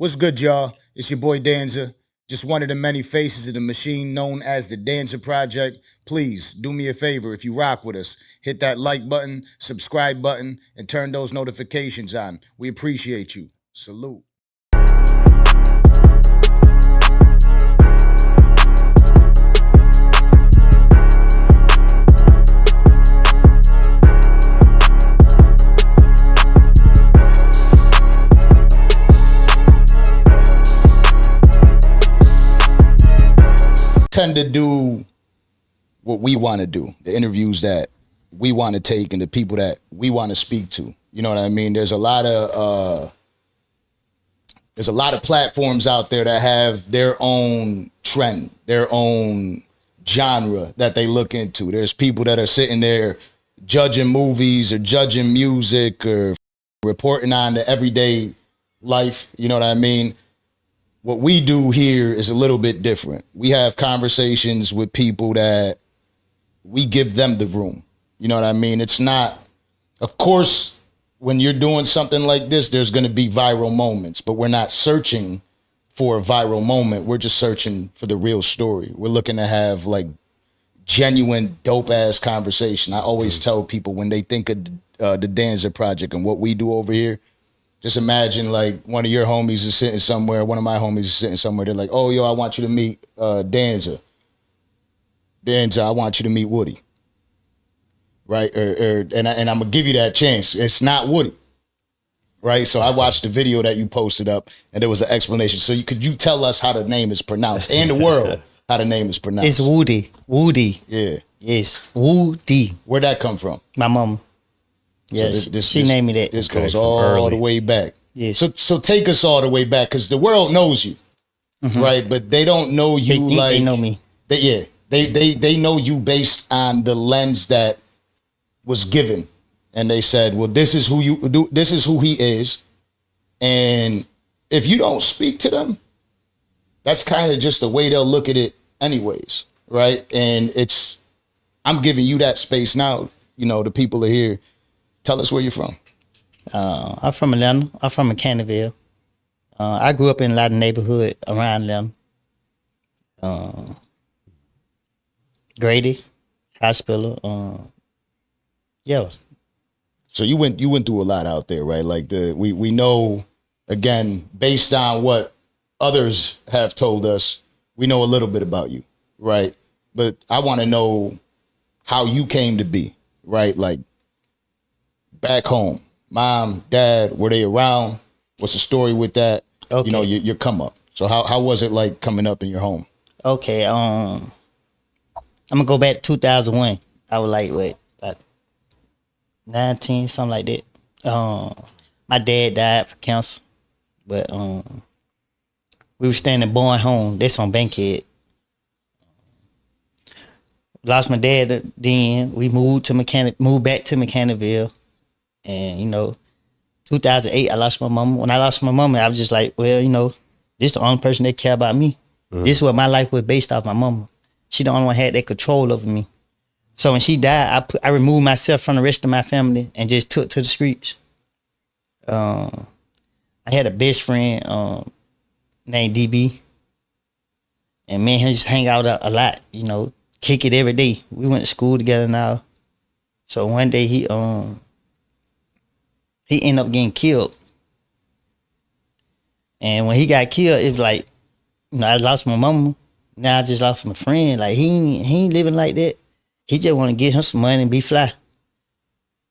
What's good, y'all? It's your boy Danza. Just one of the many faces of the machine known as the Danza Project. Please do me a favor if you rock with us. Hit that like button, subscribe button, and turn those notifications on. We appreciate you. Salute. Tend to do what we want to do, the interviews that we want to take and the people that we want to speak to. You know what I mean? There's a lot of platforms out there that have their own trend, their own genre that they look into. There's people that are sitting there judging movies or judging music or reporting on the everyday life. You know what I mean? What we do here is a little bit different. We have conversations with people that we give them the room. You know what I mean? It's not, of course, when you're doing something like this, there's going to be viral moments, but we're not searching for a viral moment. We're just searching for the real story. We're looking to have like genuine dope ass conversation. I always tell people when they think of the Danza Project and what we do over here, just imagine like one of your homies is sitting somewhere, one of my homies is sitting somewhere. They're like, oh, yo, I want you to meet Danza. Danza, I want you to meet Woody. Right? And I'm going to give you that chance. It's not Woody. Right? So I watched the video that you posted up and there was an explanation. So could you tell us how the name is pronounced and the world how the name is pronounced? It's Woody. Woody. Yeah. Yes. Woody. Where'd that come from? My mom. Yes, so she named me that. This goes all the way back. Yes. So take us all the way back because the world knows you, right? But they don't know you they know me. They know you based on the lens that was given, and they said, "Well, this is who you do. This is who he is." And if you don't speak to them, that's kind of just the way they'll look at it, anyways, right? And I'm giving you that space now. You know, the people are here. Tell us where you're from. I'm from Atlanta. I'm from Canterville. I grew up in a lot of neighborhood around Atlanta. Grady, Hospital. Yeah. So you went through a lot out there, right? Like we know, again, based on what others have told us, we know a little bit about you, right? But I want to know how you came to be, right? Like, back home, mom, dad, were they around? What's the story with that? Okay. You know, your come up. So how was it like coming up in your home? Okay, I'm gonna go back to 2001. I was like, about 19, something like that. My dad died for cancer, but we were staying in Bourne Home. That's on Bankhead. Lost my dad then. We moved back to Mechanicsville. And, you know, 2008, I lost my mama. When I lost my mama, I was just like, well, you know, this is the only person that care about me. Mm-hmm. This is what my life was based off my mama. She the only one had that control over me. So when she died, I removed myself from the rest of my family and just took to the streets. I had a best friend named DB. And me and him just hang out a lot, you know, kick it every day. We went to school together now. So one day he ended up getting killed. And when he got killed, it was like, you know, I lost my mama. Now I just lost my friend. Like, he ain't living like that. He just want to get him some money and be fly.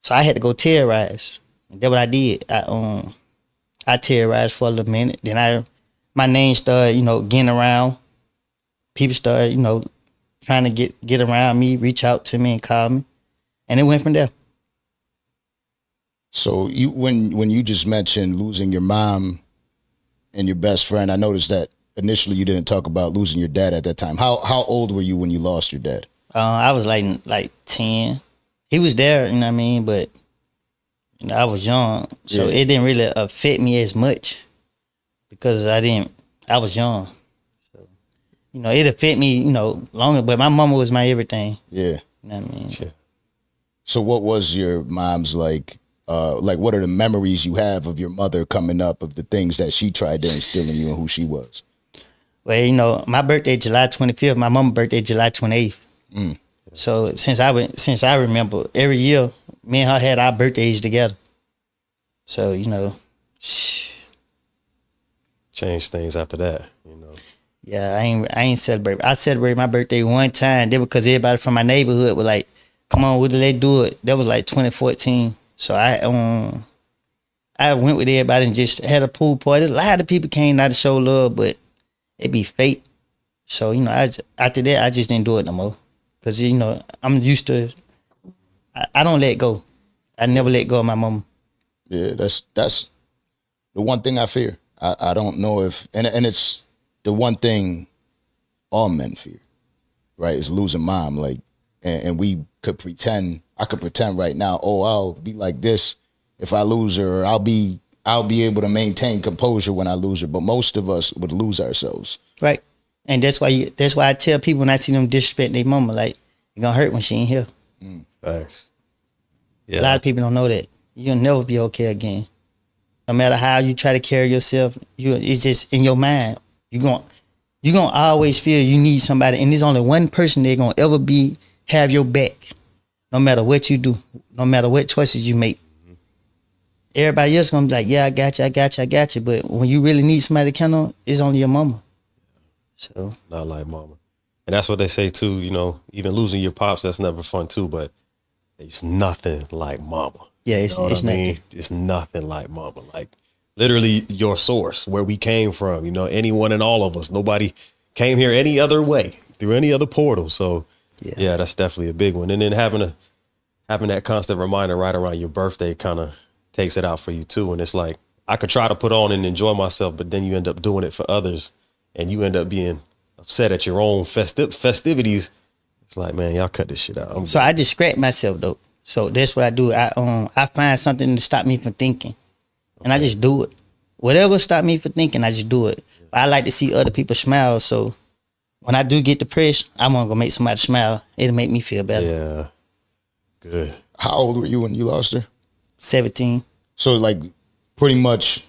So I had to go terrorize. And that's what I did. I terrorized for a little minute. Then my name started, you know, getting around. People started, you know, trying to get around me, reach out to me and call me. And it went from there. So when you just mentioned losing your mom and your best friend, I noticed that initially you didn't talk about losing your dad at that time. How old were you when you lost your dad? I was like 10. He was there, you know what I mean, but you know, I was young, so it didn't really affect me as much because I was young. So, you know, it affected me, you know, longer, but my mama was my everything. Yeah. You know what I mean? Sure. So what was your mom's like like what are the memories you have of your mother coming up, of the things that she tried to instill in you and who she was? Well, you know, my birthday July 25th. My mama's birthday July 28th. So since I remember, every year me and her had our birthdays together. So you know, change things after that, you know. Yeah, I ain't celebrate. I celebrated my birthday one time. Then because everybody from my neighborhood was like, "Come on, would they do it?" That was like 2014. So I went with everybody and just had a pool party. A lot of people came out to show love, but it be fake. So you know, after that, I just didn't do it no more. Cause you know, I'm used to. I don't let go. I never let go of my mama. Yeah, that's the one thing I fear. I don't know if and it's the one thing all men fear, right? Is losing mom. Like, and we could pretend. I could pretend right now. Oh, I'll be like this if I lose her. Or I'll be able to maintain composure when I lose her. But most of us would lose ourselves. Right. And that's why I tell people when I see them disrespect their mama, like, it's gonna hurt when she ain't here. Facts. Yeah. A lot of people don't know that. You'll never be okay again. No matter how you try to carry yourself, it's just in your mind. You're gonna always feel you need somebody, and there's only one person that's gonna ever have your back, no matter what you do, no matter what choices you make. Everybody else gonna be like, yeah, I got you. But when you really need somebody to count on, it's only your mama. So not like mama. And that's what they say too, you know, even losing your pops, that's never fun too, but it's nothing like mama. Yeah, it's nothing. It's nothing like mama. Like literally your source, where we came from, you know, anyone and all of us. Nobody came here any other way, through any other portal. So yeah, that's definitely a big one. And then having that constant reminder right around your birthday kind of takes it out for you too. And it's like, I could try to put on and enjoy myself, but then you end up doing it for others and you end up being upset at your own festivities. It's like, man, y'all cut this shit out. So I distract myself though. So that's what I do. I find something to stop me from thinking, and I just do it. Whatever stop me from thinking, I just do it. But I like to see other people smile. So when I do get depressed, I'm gonna go make somebody smile. It'll make me feel better. Yeah, good. How old were you when you lost her? 17. So like, pretty much,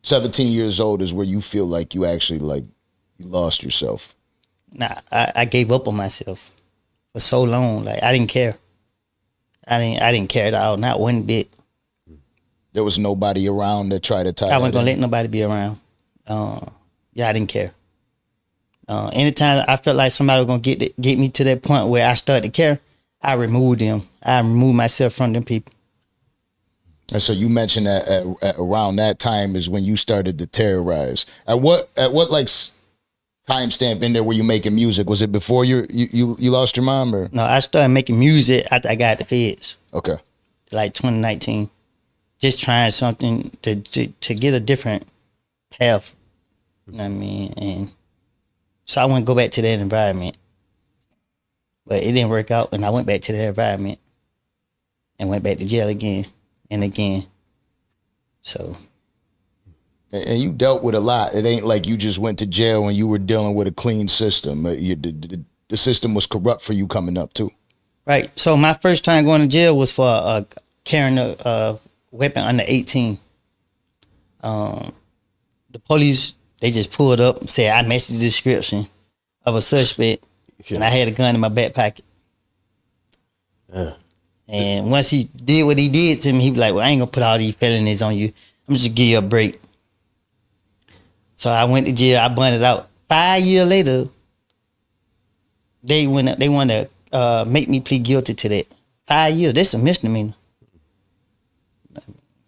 17 years old is where you feel like you actually like you lost yourself. Nah, I gave up on myself for so long. Like I didn't care. I didn't care at all, not one bit. There was nobody around that tried to tie. I wasn't gonna let nobody be around. Yeah, I didn't care. Anytime I felt like somebody was gonna get me to that point where I started to care, I removed them. I removed myself from them people. And so you mentioned that at around that time is when you started to terrorize. At what like timestamp in there were you making music? Was it before you lost your mom or? No, I started making music after I got the feds. Okay. Like 2019. Just trying something to get a different path. You know what I mean? And so I want to go back to that environment. But it didn't work out, and I went back to that environment and went back to jail again and again. So. And you dealt with a lot. It ain't like you just went to jail and you were dealing with a clean system. The system was corrupt for you coming up too. Right. So my first time going to jail was for carrying a weapon under 18. The police, they just pulled up and said I matched the description of a suspect, and I had a gun in my back pocket. Yeah. And once he did what he did to me, he was like, well, I ain't gonna put all these felonies on you. I'm just give you a break. So I went to jail. I bonded out. 5 years later, they wanted to make me plead guilty to that. 5 years. That's a misdemeanor.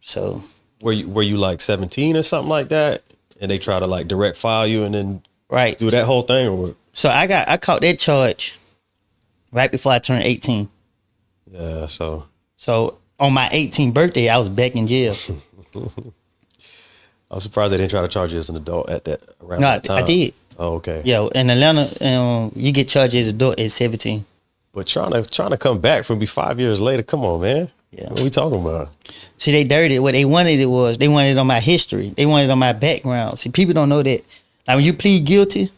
So were you like 17 or something like that, and they try to like direct file you and then do that whole thing, or what? So I caught that charge right before I turned 18. Yeah. So on my 18th birthday, I was back in jail. I was surprised they didn't try to charge you as an adult at that around that time. I did. Oh, okay. Yeah, in Atlanta, you get charged as an adult at 17. But trying to come back from 5 years later, come on, man. Yeah. What are we talking about? See, they dirty. What they wanted they wanted it on my history. They wanted it on my background. See, people don't know that. Like when you plead guilty,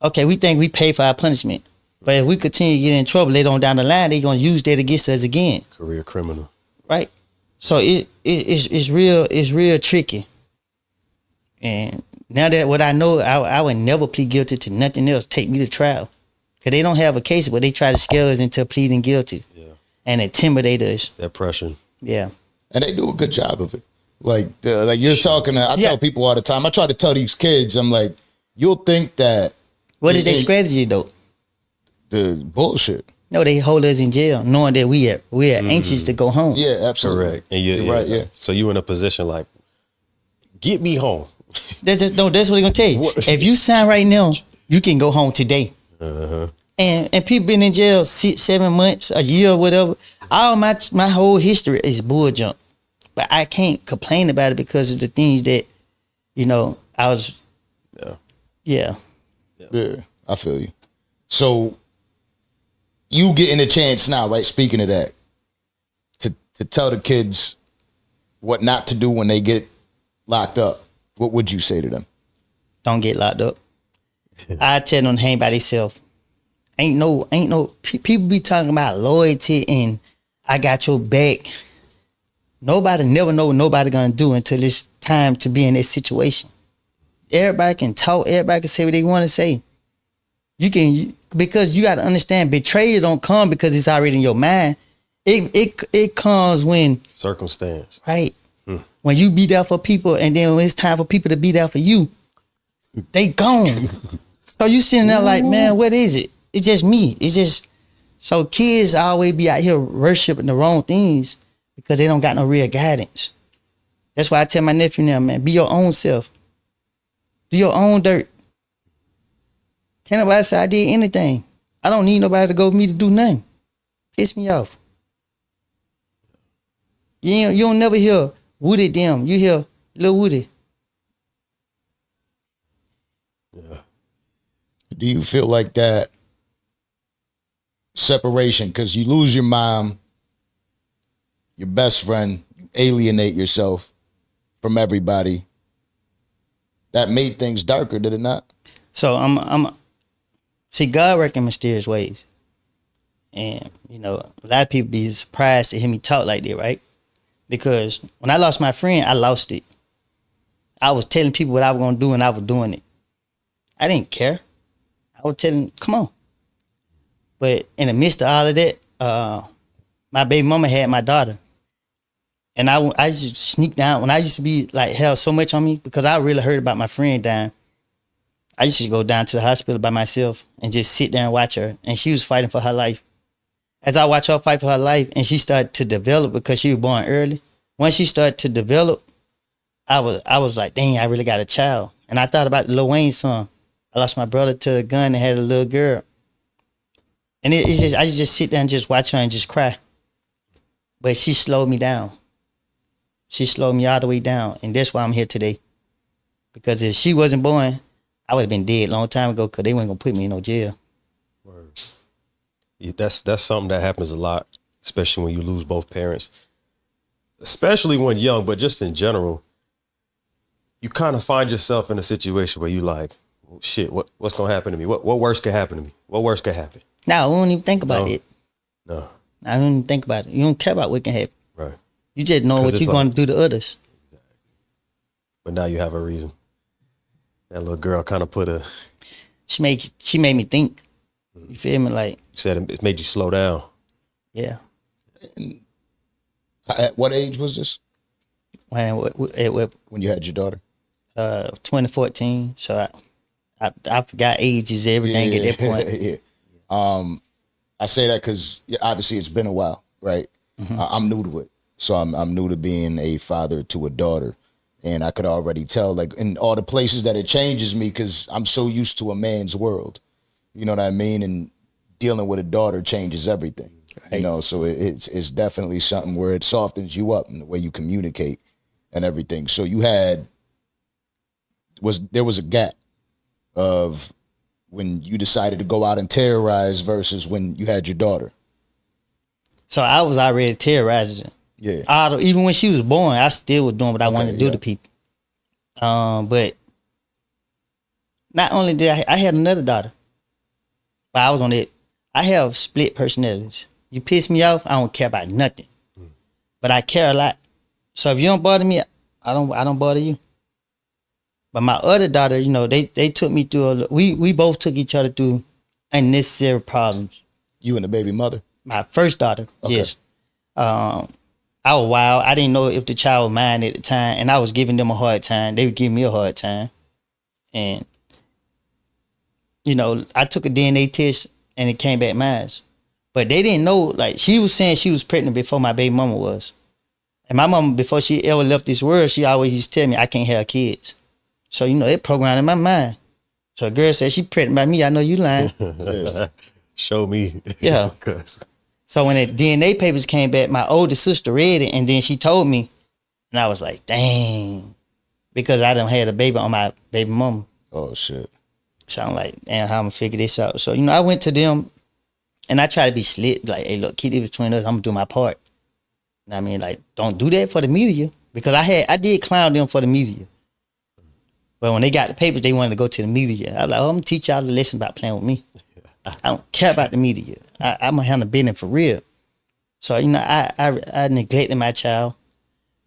okay, we think we pay for our punishment. But if we continue to get in trouble later on down the line, they're going to use that against us again. Career criminal. Right. So it's real tricky. And now that what I know, I would never plead guilty to nothing else. Take me to trial. Because they don't have a case where they try to scare us into pleading guilty. Yeah. And intimidate us. That pressure. Yeah. And they do a good job of it. Like you're talking to, I tell people all the time, I try to tell these kids, I'm like, you'll think that. What is their strategy though? The bullshit. No, they hold us in jail knowing that we are anxious to go home. Yeah, absolutely. Correct. And you're right, yeah. So you in a position like, get me home. That's what they're gonna tell you. What? If you sign right now, you can go home today. Uh-huh. And people been in jail 6, 7 months, a year, or whatever. All my whole history is bull jump. But I can't complain about it because of the things that, I was. Yeah. Yeah, I feel you. So you getting a chance now, right? Speaking of that, to tell the kids what not to do when they get locked up, what would you say to them? Don't get locked up. I tell them to hang by themselves. Ain't no people be talking about loyalty and I got your back. Nobody never know what nobody gonna do until it's time to be in that situation. Everybody can talk, everybody can say what they want to say. Because you got to understand, betrayal don't come because it's already in your mind. It comes when Circumstance. right when you be there for people, and then when it's time for people to be there for you, they gone. So you sitting there like, man, what is it? It's just me. It's just so kids always be out here worshiping the wrong things because they don't got no real guidance. That's why I tell my nephew now, man, be your own self. Do your own dirt. Can't nobody say I did anything. I don't need nobody to go with me to do nothing. Piss me off. You don't never hear Woody them. You hear Lil Woody. Yeah. Do you feel like that separation, because you lose your mom, your best friend, you alienate yourself from everybody, that made things darker, did it not? So see, God work in mysterious ways. And, a lot of people be surprised to hear me talk like that, right? Because when I lost my friend, I lost it. I was telling people what I was going to do and I was doing it. I didn't care. I was telling, come on. But in the midst of all of that, my baby mama had my daughter. And I used to sneak down. When I used to be like, hell, so much on me, because I really heard about my friend dying. I used to go down to the hospital by myself and just sit there and watch her. And she was fighting for her life. As I watched her fight for her life, and she started to develop because she was born early. Once she started to develop, I was like, dang, I really got a child. And I thought about Lil Wayne's song. I lost my brother to a gun and had a little girl. And I just sit there and just watch her and just cry. But she slowed me down. She slowed me all the way down. And that's why I'm here today. Because if she wasn't born, I would have been dead a long time ago because they weren't going to put me in no jail. Word. Yeah, that's something that happens a lot, especially when you lose both parents. Especially when young, but just in general, you kind of find yourself in a situation where you like, well, shit, what's going to happen to me? What worse could happen to me? What worse could happen? Now, I don't even think about it. No. I don't even think about it. You don't care about what can happen. Right. You just know what you're going to do to others. Exactly. But now you have a reason. That little girl kind of put a... She made me think. You feel me? Like... You said it made you slow down. Yeah. And at what age was this? When you had your daughter? 2014. So I forgot ages, everything at that point. Yeah. I say that because obviously it's been a while, right? Mm-hmm. I'm new to it. So I'm new to being a father to a daughter. And I could already tell, like, in all the places that it changes me, because I'm so used to a man's world. You know what I mean? And dealing with a daughter changes everything. Right. So it's definitely something where it softens you up in the way you communicate and everything. So there was a gap of when you decided to go out and terrorize versus when you had your daughter. So I was already terrorizing. Yeah. Even when she was born, I still was doing what I wanted to do to people. But not only did I had another daughter, but I was on it. I have split personalities. You piss me off, I don't care about nothing. But I care a lot. So if you don't bother me, I don't bother you. But my other daughter, you know, they took me through we both took each other through unnecessary problems. You and the baby mother? My first daughter, Okay. yes. I was wild. I didn't know if the child was mine at the time, and I was giving them a hard time. They were giving me a hard time. And, you know, I took a DNA test, and it came back mine. But they didn't know, like, she was saying she was pregnant before my baby mama was. And my mama, before she ever left this world, she always used to tell me I can't have kids. So, you know, it programmed in my mind. So a girl said she pregnant by me, I know you lying. Yeah. Show me. Yeah. 'Cause- So when the DNA papers came back, my older sister read it, and then she told me, and I was like, dang, because I done had a baby on my baby mama. Oh, shit. So I'm like, damn, how I'm gonna figure this out? So, you know, I went to them, and I tried to be slick, like, hey, look, keep it between us, I'm gonna do my part. You know what I mean? Like, don't do that for the media, because I did clown them for the media. But when they got the papers, they wanted to go to the media. I was like, oh, I'm gonna teach y'all a lesson about playing with me. I don't care about the media. I'm gonna handle business for real. So, you know, I neglected my child,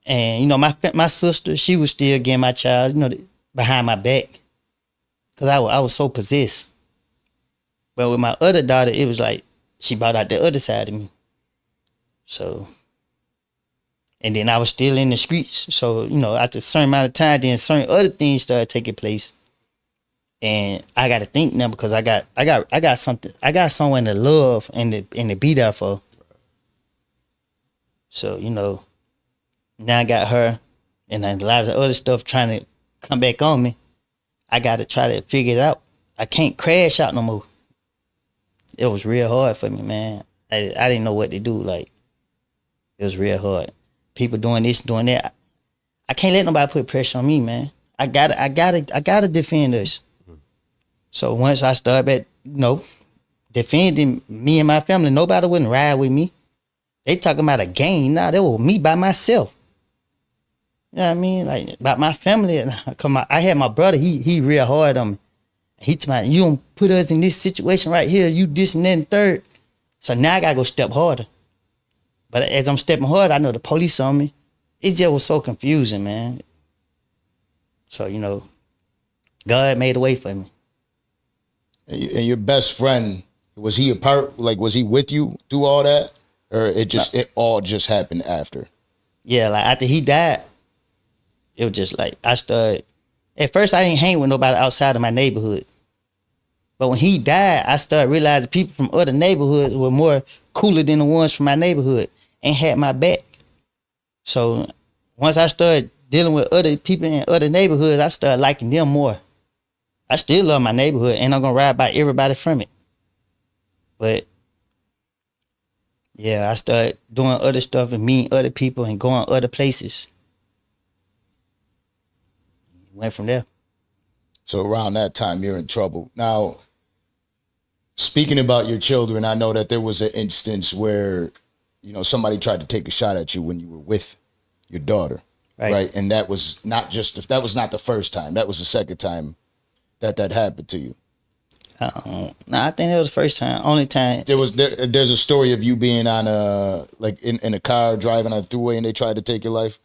and you know, my sister, she was still getting my child, you know, behind my back, cause I was so possessed. But with my other daughter, it was like she brought out the other side of me. So, and then I was still in the streets. So, you know, after a certain amount of time, then certain other things started taking place. And I got to think now because I got something. I got someone to love and to be there for. So, you know, now I got her and a lot of the other stuff trying to come back on me. I got to try to figure it out. I can't crash out no more. It was real hard for me, man. I didn't know what to do. Like, it was real hard. People doing this, doing that. I can't let nobody put pressure on me, man. I gotta defend us. So once I started back, you know, defending me and my family, nobody wouldn't ride with me. They talking about a gang. Nah, that was me by myself. You know what I mean? Like, about my family. I had my brother, he real hard on me. He told me, you don't put us in this situation right here, you this and that and third. So now I gotta go step harder. But as I'm stepping hard, I know the police on me. It just was so confusing, man. So, you know, God made a way for me. And your best friend, was he a part? Like, was he with you through all that, or it all just happened after? Yeah, like after he died, it was just like I started. At first, I didn't hang with nobody outside of my neighborhood, but when he died, I started realizing people from other neighborhoods were more cooler than the ones from my neighborhood and had my back. So once I started dealing with other people in other neighborhoods, I started liking them more. I still love my neighborhood, and I'm gonna ride by everybody from it. But yeah, I started doing other stuff and meeting other people and going other places. Went from there. So around that time, you're in trouble. Now, speaking about your children, I know that there was an instance where, you know, somebody tried to take a shot at you when you were with your daughter, right? And that was not the first time. That was the second time that happened to you. No, I think that was the first time. Only time. There's a story of you being on in a car driving on the throughway and they tried to take your life.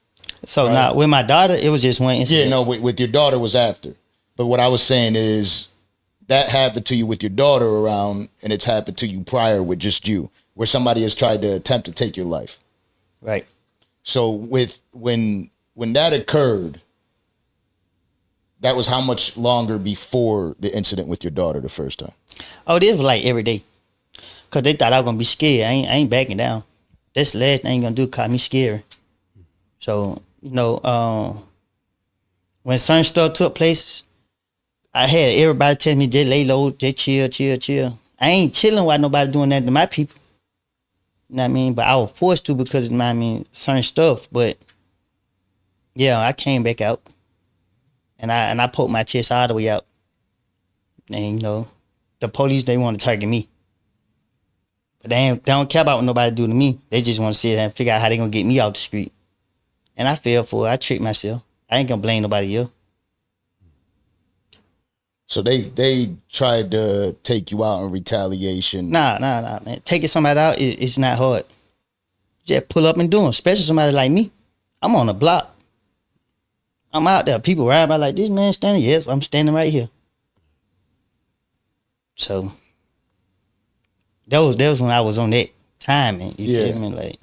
So right? now with my daughter, it was just one incident. Yeah, no, with your daughter was after. But what I was saying is that happened to you with your daughter around, and it's happened to you prior with just you, where somebody has tried to attempt to take your life. Right. So when that occurred, that was how much longer before the incident with your daughter the first time? Oh, this was like every day. Cause they thought I was gonna be scared. I ain't backing down. That's the last thing I ain't gonna do, call me scary. So, you know, when certain stuff took place, I had everybody tell me, just lay low, just chill. I ain't chilling while nobody doing that to my people. You know what I mean? But I was forced to because of certain stuff. But yeah, I came back out. And I poked my chest all the way out. And, you know, the police, they want to target me. But they don't care about what nobody do to me. They just want to sit there and figure out how they going to get me out the street. And I fell for it. I tricked myself. I ain't going to blame nobody else. So they tried to take you out in retaliation. Nah, man. Taking somebody out, it's not hard. Just pull up and do them, especially somebody like me. I'm on the block. I'm out there. People ride by like, this man standing. Yes, I'm standing right here. So that was when I was on that timing. You feel me? Like,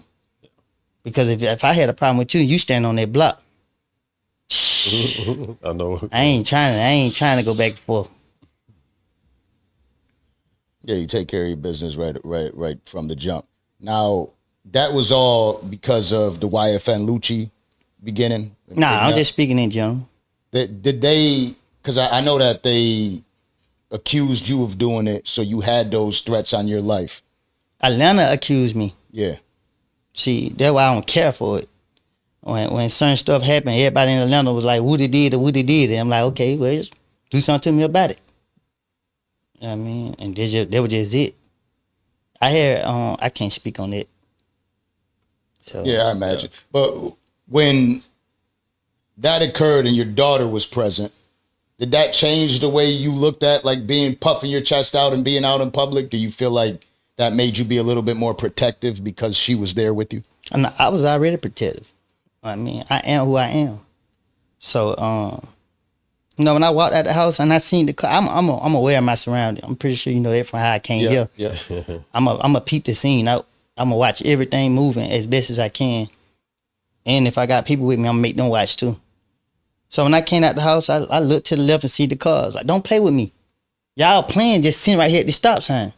because if I had a problem with you, you stand on that block. I know. I ain't trying to go back and forth. Yeah, you take care of your business right from the jump. Now, that was all because of the YFN Lucci beginning? Nah, I'm just speaking in general. Did they, because I know that they accused you of doing it, so you had those threats on your life. Atlanta accused me. Yeah. See, that's why I don't care for it. When certain stuff happened, everybody in Atlanta was like, Woody did it. I'm like, okay, well, just do something to me about it. You know what I mean? And that was just it. I hear, I can't speak on it. So Yeah, I imagine. But when that occurred and your daughter was present, did that change the way you looked at like being puffing your chest out and being out in public? Do you feel like that made you be a little bit more protective because she was there with you? I was already protective. I mean, I am who I am. So, when I walked out the house and I seen the car, I'm aware of my surroundings. I'm pretty sure you know that from how I came here. Yeah. I'm a peep the scene out. I'm gonna watch everything moving as best as I can. And if I got people with me, I'm gonna make them watch too. So when I came out the house, I looked to the left and see the cars. Like, don't play with me. Y'all playing just sitting right here at the stop sign.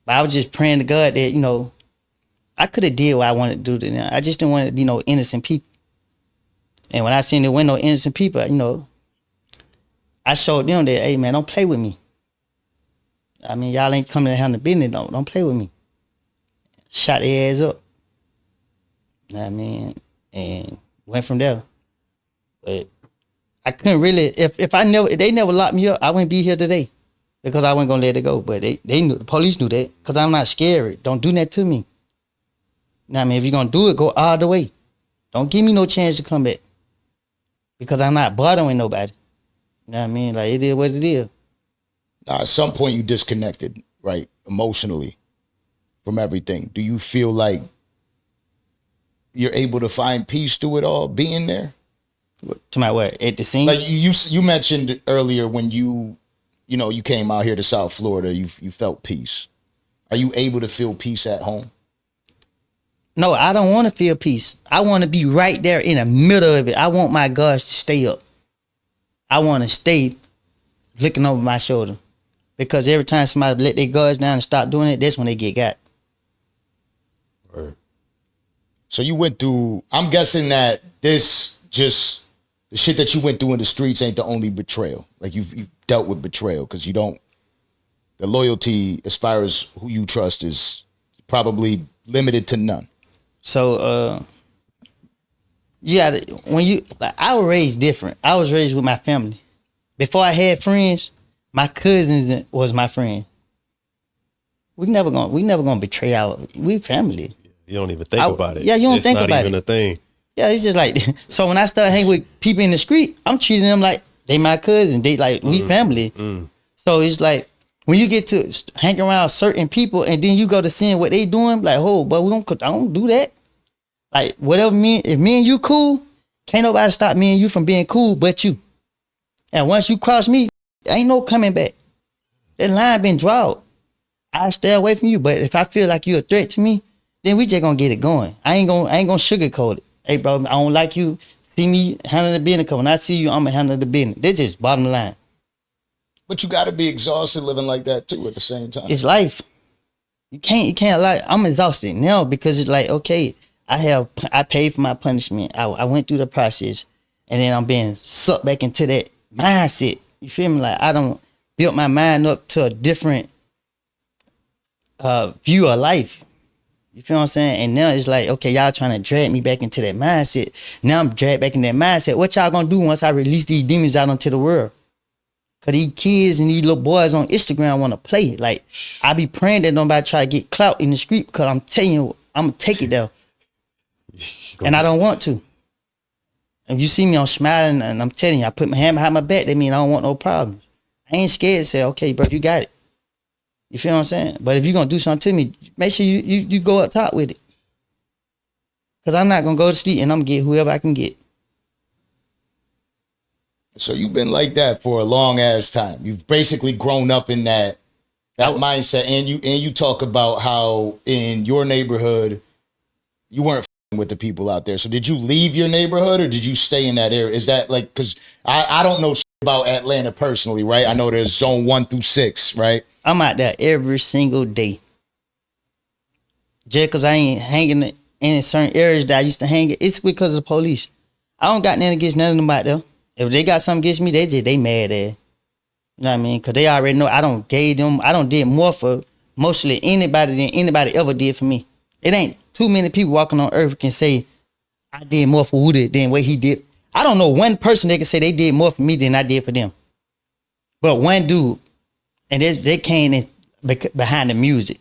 But I was just praying to God that, I could have did what I wanted to do to them. I just didn't want it to be no innocent people. And when I seen there were no innocent people, I showed them that, hey man, don't play with me. I mean, y'all ain't coming to handle business, don't play with me. Shot their ass up. You know what I mean? And went from there. But I couldn't really, if they never locked me up, I wouldn't be here today. Because I wasn't gonna let it go. But they knew, the police knew that. Because I'm not scary. Don't do that to me. You know what I mean? If you're gonna do it, go all the way. Don't give me no chance to come back. Because I'm not bothering nobody. You know what I mean? Like, it is what it is. At some point you disconnected, right? Emotionally from everything. Do you feel like you're able to find peace through it all, being there? To my what? At the scene? Like you mentioned earlier when you came out here to South Florida, you felt peace. Are you able to feel peace at home? No, I don't want to feel peace. I want to be right there in the middle of it. I want my guards to stay up. I want to stay looking over my shoulder. Because every time somebody let their guards down and stop doing it, that's when they get got. Right. So you went through, I'm guessing that this just, the shit that you went through in the streets ain't the only betrayal. Like you've dealt with betrayal because the loyalty as far as who you trust is probably limited to none. So, I was raised different. I was raised with my family. Before I had friends, my cousins was my friend. We never gonna betray we family. You don't even think about it. Yeah, you don't think about it. It's not even a thing. Yeah, it's just like, so when I start hanging with people in the street, I'm treating them like they my cousin. They like, we family. So it's like, when you get to hang around certain people and then you go to seeing what they doing, like, oh, but I don't do that. Like, whatever if me and you cool, can't nobody stop me and you from being cool but you. And once you cross me, ain't no coming back. That line been drawn. I stay away from you, but if I feel like you're a threat to me, then we just gonna get it going. I ain't gonna sugarcoat it. Hey, bro, I don't like you. See me handling the business, because when I see you, I'm gonna handle the business. That's just bottom line. But you got to be exhausted living like that too at the same time. It's life. You can't lie. I'm exhausted now because it's like, okay, I paid for my punishment. I went through the process, and then I'm being sucked back into that mindset. You feel me? Like, I don't build my mind up to a different view of life. You feel what I'm saying? And now it's like, okay, y'all trying to drag me back into that mindset. Now I'm dragged back in that mindset. What y'all gonna do once I release these demons out into the world? Cause these kids and these little boys on Instagram want to play. Like, I be praying that nobody try to get clout in the street, because I'm telling you, I'm gonna take it there. And I don't want to. If you see me, I'm smiling, and I'm telling you, I put my hand behind my back, that mean I don't want no problems. I ain't scared to say, okay, bro, you got it. You feel what I'm saying? But if you're gonna do something to me, make sure you go up top with it. Because I'm not going to go to sleep and I'm going to get whoever I can get. So you've been like that for a long ass time. You've basically grown up in that mindset, and you talk about how in your neighborhood you weren't with the people out there. So did you leave your neighborhood or did you stay in that area? Is that like, because I don't know about Atlanta personally, right? I know there's zone 1 through 6, right? I'm out there every single day. Just because I ain't hanging in certain areas that I used to hang, it's because of the police. I don't got nothing against none of them out there. If they got something against me, they mad at it. You know what I mean? Because they already know I don't did more for mostly anybody than anybody ever did for me. It ain't too many people walking on earth can say I did more for Woody than what he did. I don't know one person that can say they did more for me than I did for them. But one dude, and they came in behind the music.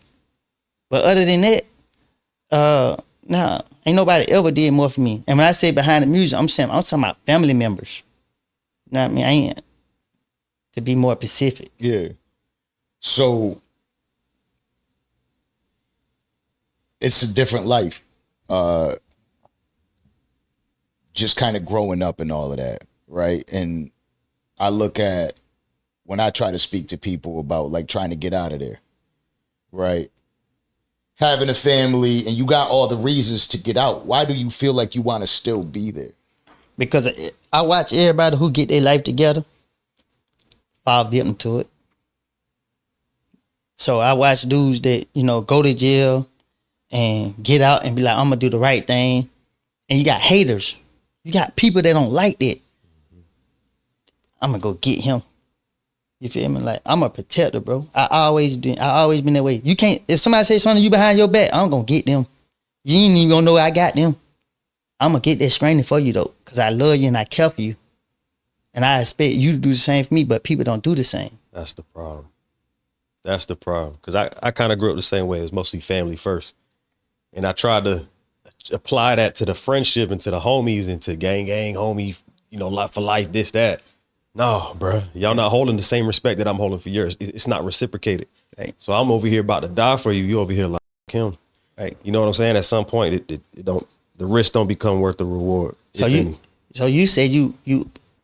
But other than that, nah, ain't nobody ever did more for me. And when I say behind the music, I'm talking about family members. You know what I mean? I ain't, to be more specific. Yeah. So it's a different life. Just kind of growing up and all of that, right? And I look at when I try to speak to people about like trying to get out of there, right? Having a family and you got all the reasons to get out. Why do you feel like you want to still be there? Because I watch everybody who get their life together fall victim to it. So I watch dudes that, go to jail and get out and be like, I'm going to do the right thing. And you got haters. You got people that don't like that. I'm going to go get him. You feel me? Like, I'm a protector, bro. I always been that way. You can't, if somebody say something to you behind your back, I'm going to get them. You ain't even going to know I got them. I'm going to get that screening for you, though, because I love you and I care for you. And I expect you to do the same for me, but people don't do the same. That's the problem. That's the problem. Because I kind of grew up the same way. It was mostly family first. And I tried to apply that to the friendship and to the homies and to gang, homie, life for life, this, that. No, bro. Y'all not holding the same respect that I'm holding for yours. It's not reciprocated. Right. So I'm over here about to die for you. You over here like him. Right. You know what I'm saying? At some point, the risk don't become worth the reward. So you said you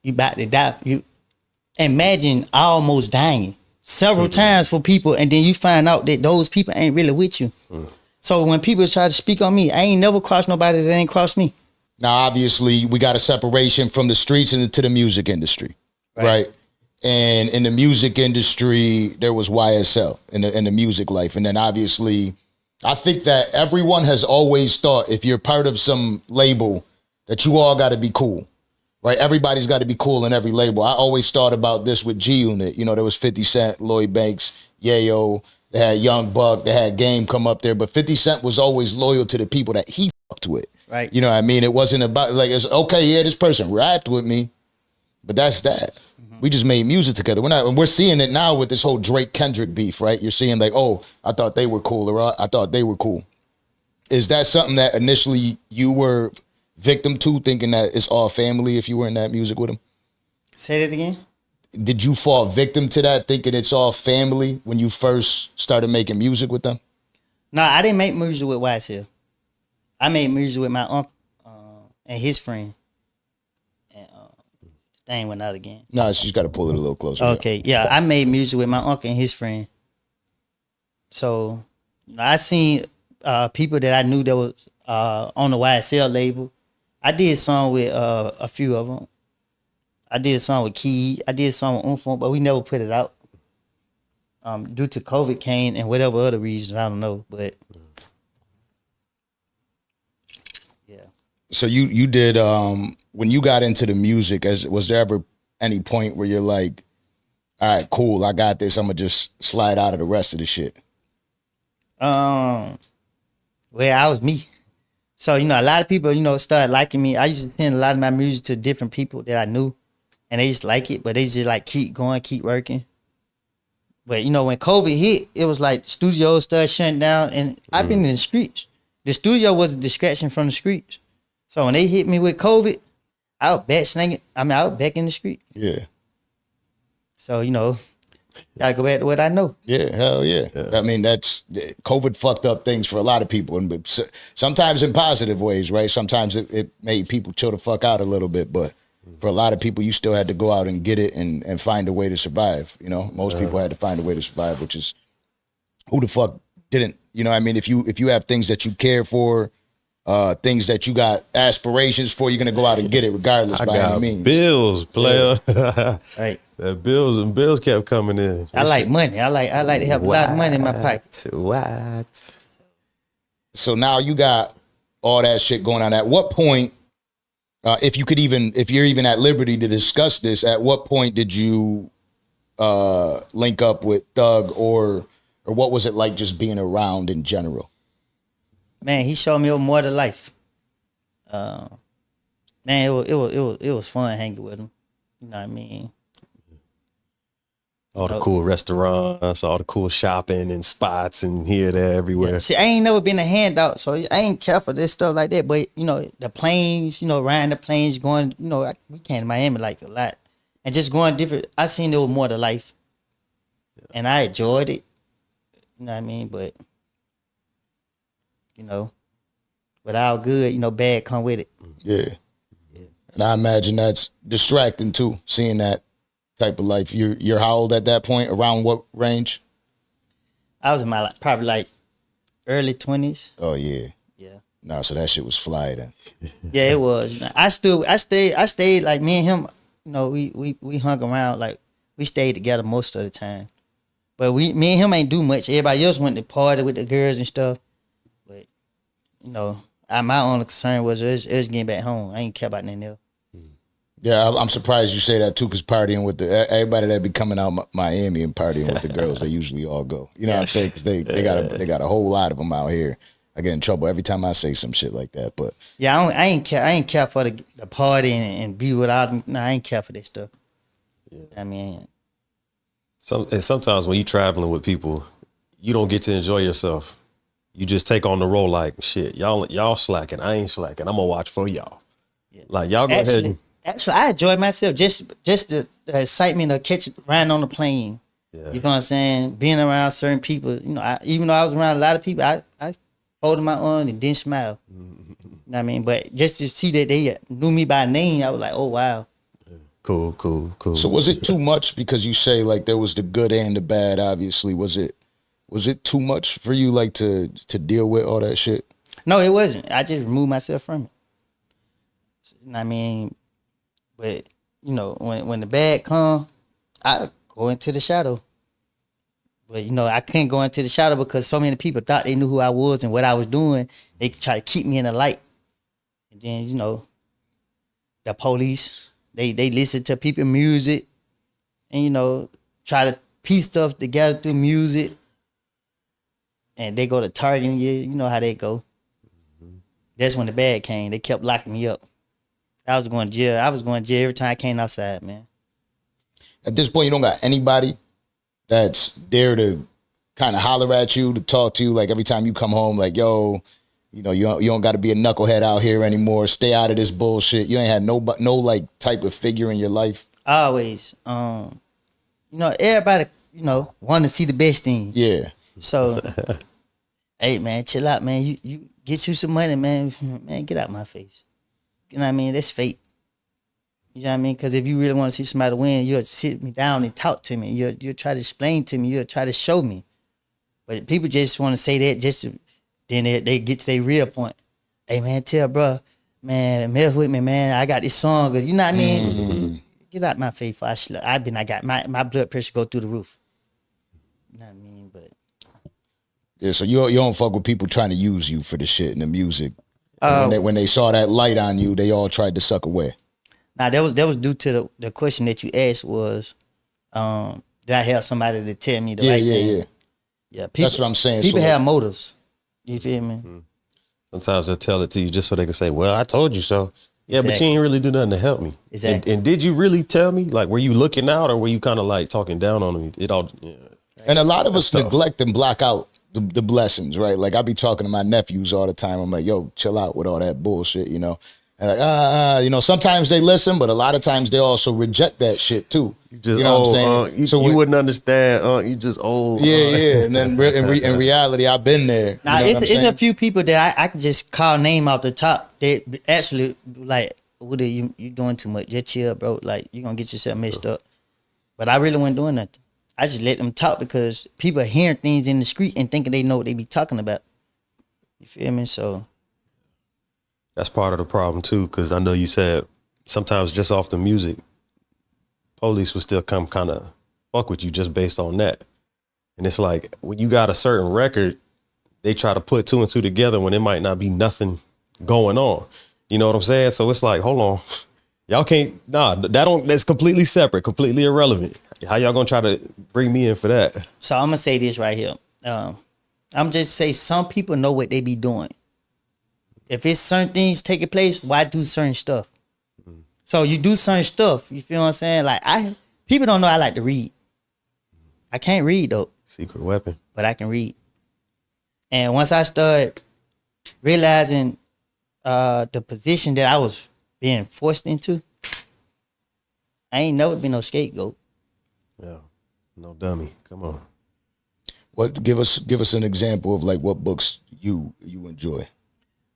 about to die. You imagine almost dying several times for people, and then you find out that those people ain't really with you. So when people try to speak on me, I ain't never crossed nobody that ain't crossed me. Now, obviously, we got a separation from the streets and to the music industry, right? And in the music industry, there was YSL in the music life. And then obviously, I think that everyone has always thought if you're part of some label that you all got to be cool, right? Everybody's got to be cool in every label. I always thought about this with G Unit. There was 50 Cent, Lloyd Banks, Yayo. They had Young Buck. They had Game come up there. But 50 Cent was always loyal to the people that he fucked with. Right. You know what I mean? It wasn't about, like, it's okay, yeah, this person rapped with me, but that's that. We just made music together. We're seeing it now with this whole Drake-Kendrick beef, right? You're seeing like, oh, I thought they were cool, or I thought they were cool. Is that something that initially you were victim to, thinking that it's all family if you were in that music with them? Say that again? Did you fall victim to that, thinking it's all family when you first started making music with them? No, I didn't make music with YSL. I made music with my uncle and his friend. And the thing went out again. No, she's got to pull it a little closer. Okay, yeah, I made music with my uncle and his friend. So, I seen people that I knew that was on the YSL label. I did a song with a few of them. I did a song with Key. I did a song with Unfook, but we never put it out. Due to COVID came and whatever other reasons, I don't know. But yeah. So you did when you got into the music, was there ever any point where you're like, all right, cool, I got this, I'm gonna just slide out of the rest of the shit? Well, I was me. So, a lot of people, started liking me. I used to send a lot of my music to different people that I knew, and they just like it, but they just like keep going, keep working. But, when COVID hit, it was like studios started shutting down, and I've been in the streets. The studio was a distraction from the streets. So when they hit me with COVID, I was back slinging. I was back in the street. Yeah. So, Gotta go back to what I know. Yeah, hell yeah. I mean, that's COVID fucked up things for a lot of people, and sometimes in positive ways, right? Sometimes it made people chill the fuck out a little bit, but for a lot of people, you still had to go out and get it and find a way to survive. You know, most people had to find a way to survive, which is who the fuck didn't? You know what I mean? If you have things that you care for, things that you got aspirations for, you're gonna go out and get it regardless by any means. Bills, player. Right. That bills kept coming in. I like money. I like to have a lot of money in my pocket. What? So now you got all that shit going on. At what point, if you're even at liberty to discuss this, at what point did you link up with Thug, or what was it like just being around in general? Man, he showed me more to life. Man, it was fun hanging with him. You know what I mean? All the cool restaurants, all the cool shopping and spots and here, there, everywhere. Yeah. See, I ain't never been a handout, so I ain't care for this stuff like that. But, you know, the planes, you know, riding the planes, going, you know, we came to Miami like a lot. And just going different, I seen there was more to life. Yeah. And I enjoyed it. You know what I mean? But, you know, without good, you know, bad come with it. Yeah. And I imagine that's distracting too, seeing that type of life. You're how old at that point? Around what range? I was in my probably like early 20s. Oh yeah. Yeah. No, so that shit was fly then. Yeah, it was. You know, I stayed like me and him, you know, we hung around, like we stayed together most of the time. But me and him ain't do much. Everybody else went to party with the girls and stuff. But, you know, my only concern was it was getting back home. I ain't care about nothing else. Yeah, I'm surprised you say that too, because partying with everybody that be coming out Miami and partying with the girls, they usually all go. You know what I'm saying? Because they got a whole lot of them out here. I get in trouble every time I say some shit like that. But yeah, I ain't care for the party and be without them. No, I ain't care for that stuff. Yeah. I mean, and sometimes when you traveling with people, you don't get to enjoy yourself. You just take on the role like, shit, y'all slacking. I ain't slacking. I'm gonna watch for y'all. Yeah. Like y'all go ahead and. Actually, I enjoyed myself just the excitement of riding on the plane. Yeah. You know what I'm saying? Being around certain people. You know, even though I was around a lot of people, I folded my arms and didn't smile. You know what I mean? But just to see that they knew me by name, I was like, oh, wow. Yeah. Cool. So was it too much? Because you say like there was the good and the bad, obviously. Was it too much for you, like to deal with all that shit? No, it wasn't. I just removed myself from it. You know what I mean? But, you know, when the bad come, I go into the shadow. But, you know, I couldn't go into the shadow because so many people thought they knew who I was and what I was doing. They try to keep me in the light. And then, you know, the police, they listen to people's music and, you know, try to piece stuff together through music. And they go to targeting you. You know how they go. Mm-hmm. That's when the bad came. They kept locking me up. I was going to jail. Every time I came outside, man. At this point, you don't got anybody that's there to kind of holler at you, to talk to you. Like every time you come home, like, yo, you know, you don't got to be a knucklehead out here anymore. Stay out of this bullshit. You ain't had no like type of figure in your life. Always. You know, everybody, you know, want to see the best in you. Yeah. So, hey, man, chill out, man. You get you some money, man. Man, get out my face. You know what I mean? That's fate. You know what I mean? Because if you really want to see somebody win, you'll sit me down and talk to me. You'll try to explain to me. You'll try to show me. But people just want to say that then they get to their real point. Hey, man, tell bro, man, mess with me, man. I got this song. You know what I mean? Mm-hmm. Get out my face. I got my blood pressure go through the roof. You know what I mean? But yeah, so you don't fuck with people trying to use you for the shit and the music. When they saw that light on you, they all tried to suck away. Now that was due to the question that you asked was, did I have somebody to tell me the right thing? Yeah. People, that's what I'm saying. People have motives. You feel me? Mm-hmm. Sometimes they'll tell it to you just so they can say, "Well, I told you so." Yeah, exactly. But you ain't really do nothing to help me. Exactly. And did you really tell me? Like, were you looking out, or were you kind of like talking down on me? It all. Yeah. And a lot of us neglect and block out the blessings, right? Like I be talking to my nephews all the time. I'm like, yo, chill out with all that bullshit, you know? And like, you know, sometimes they listen, but a lot of times they also reject that shit too. You just know old, what I'm saying? so you wouldn't understand, you just old. Yeah. And then in reality, I've been there. Now, You know it's a few people that I can just call name off the top. They actually like, Woody, you doing too much. Just chill, bro. Like, you gonna get yourself messed up. But I really wasn't doing nothing. I just let them talk because people are hearing things in the street and thinking they know what they be talking about. You feel me? So that's part of the problem too, because I know you said sometimes just off the music, police will still come kind of fuck with you just based on that. And it's like when you got a certain record, they try to put two and two together when there might not be nothing going on. You know what I'm saying? So it's like, hold on, y'all can't, that's completely separate, completely irrelevant. How y'all gonna try to bring me in for that? So I'm gonna say this right here. I'm just say some people know what they be doing. If it's certain things taking place, why do certain stuff? Mm-hmm. So you do certain stuff. You feel what I'm saying? Like people don't know I like to read. I can't read though. Secret weapon. But I can read. And once I started realizing the position that I was being forced into, I ain't never been no scapegoat. Yeah, no dummy. Come on. What give us an example of like what books you enjoy?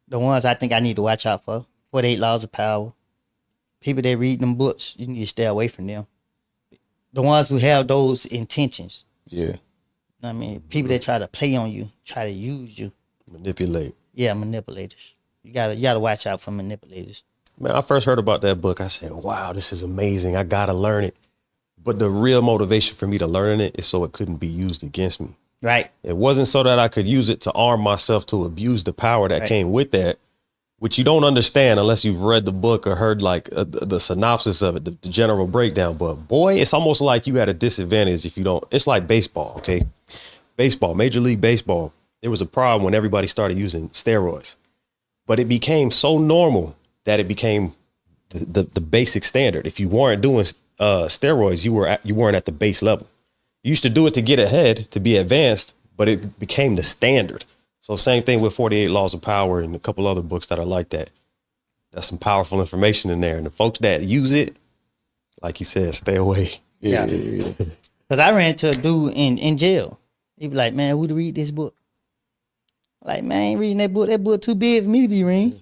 The ones I think I need to watch out for. 48 Laws of Power. People that read them books, you need to stay away from them. The ones who have those intentions. Yeah. You know what I mean? People that try to play on you, try to use you. Manipulate. Yeah, manipulators. You gotta watch out for manipulators. Man, I first heard about that book. I said, wow, this is amazing. I gotta learn it. But the real motivation for me to learn it is so it couldn't be used against me. Right. It wasn't so that I could use it to arm myself to abuse the power that came with that, which you don't understand unless you've read the book or heard like the synopsis of it, the general breakdown. But boy, it's almost like you at a disadvantage if you don't. It's like baseball, okay? Baseball, Major League Baseball. There was a problem when everybody started using steroids, but it became so normal that it became the basic standard. If you weren't doing steroids, you weren't at the base level. You used to do it to get ahead, to be advanced, but it became the standard. So same thing with 48 Laws of Power and a couple other books that are like that. That's some powerful information in there. And the folks that use it, like he said, stay away. Yeah. Because I ran into a dude in jail. He be like, man, would you read this book? Like, man, I ain't reading that book. That book too big for me to be reading.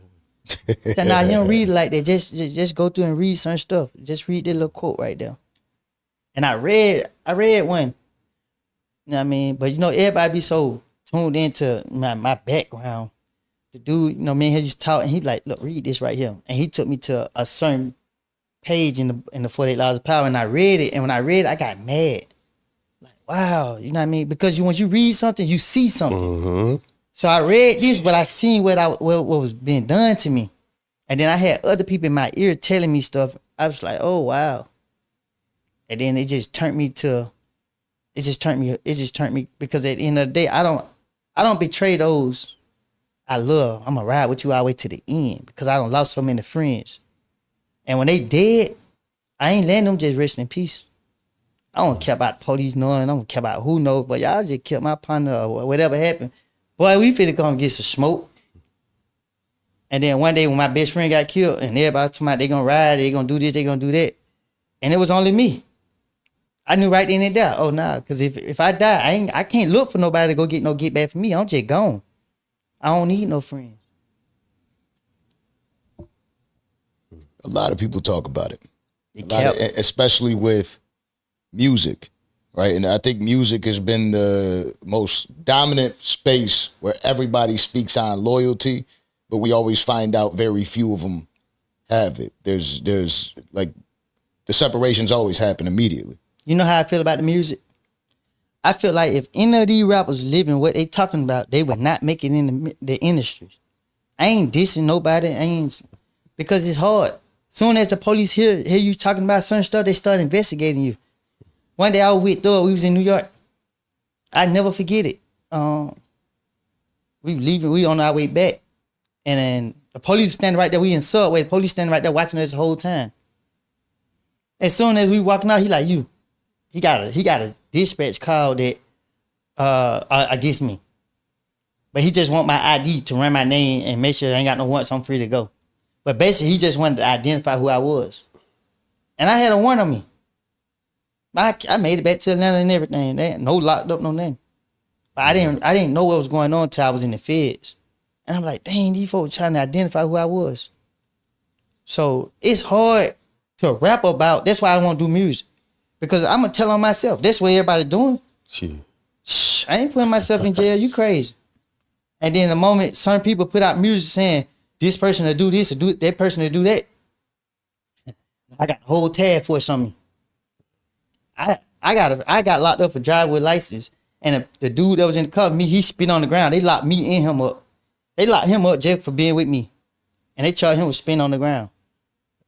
So now you don't read it like that. Just go through and read certain stuff. Just read that little quote right there. And I read one. You know what I mean? But you know, everybody be so tuned into my background. The dude, you know, me and him just talk, and he be like, look, read this right here. And he took me to a certain page in the 48 Laws of Power, and I read it. And when I read it, I got mad. Like, wow, you know what I mean? Because once you read something, you see something. Mm-hmm. So I read this, but I seen what was being done to me. And then I had other people in my ear telling me stuff. I was like, oh, wow. And then it just turned me because at the end of the day, I don't betray those I love. I'm gonna ride with you all the way to the end because I done lost so many friends. And when they dead, I ain't letting them just rest in peace. I don't care about police knowing, I don't care about who knows, but y'all just killed my partner or whatever happened. Boy, we finna come get some smoke. And then one day when my best friend got killed and everybody talking about they gonna ride, they gonna do this, they gonna do that. And it was only me. I knew right then and there, oh nah, because if I die, I can't look for nobody to go get back for me. I'm just gone. I don't need no friends. A lot of people talk about it. Especially with music, right? And I think music has been the most dominant space where everybody speaks on loyalty, but we always find out very few of them have it. There's like the separations always happen immediately. You know how I feel about the music? I feel like if any of these rappers living what they talking about, they would not make it in the industry. I ain't dissing nobody. Because it's hard. Soon as the police hear you talking about certain stuff, they start investigating you. One day I was with Thug. We was in New York. I never forget it. We on our way back. And then the police standing right there. We in Subway. The police standing right there watching us the whole time. As soon as we walking out, he like, you. He got a dispatch call that against me. But he just want my ID to run my name and make sure I ain't got no warrants, I'm free to go. But basically, he just wanted to identify who I was. And I had a warrant on me. I made it back to Atlanta and everything. They had no locked up, no name. But I didn't know what was going on until I was in the feds. And I'm like, dang, these folks trying to identify who I was. So it's hard to rap about. That's why I want to do music. Because I'm going to tell on myself. That's what everybody doing. Shh, I ain't putting myself in jail. You crazy. And then the moment certain people put out music saying, this person will do this or do that person will do that, I got the whole tag force on me. I got locked up for driving with license. And the dude that was in the car with me, he spit on the ground. They locked me and him up. They locked him up just for being with me. And they charged him with spitting on the ground.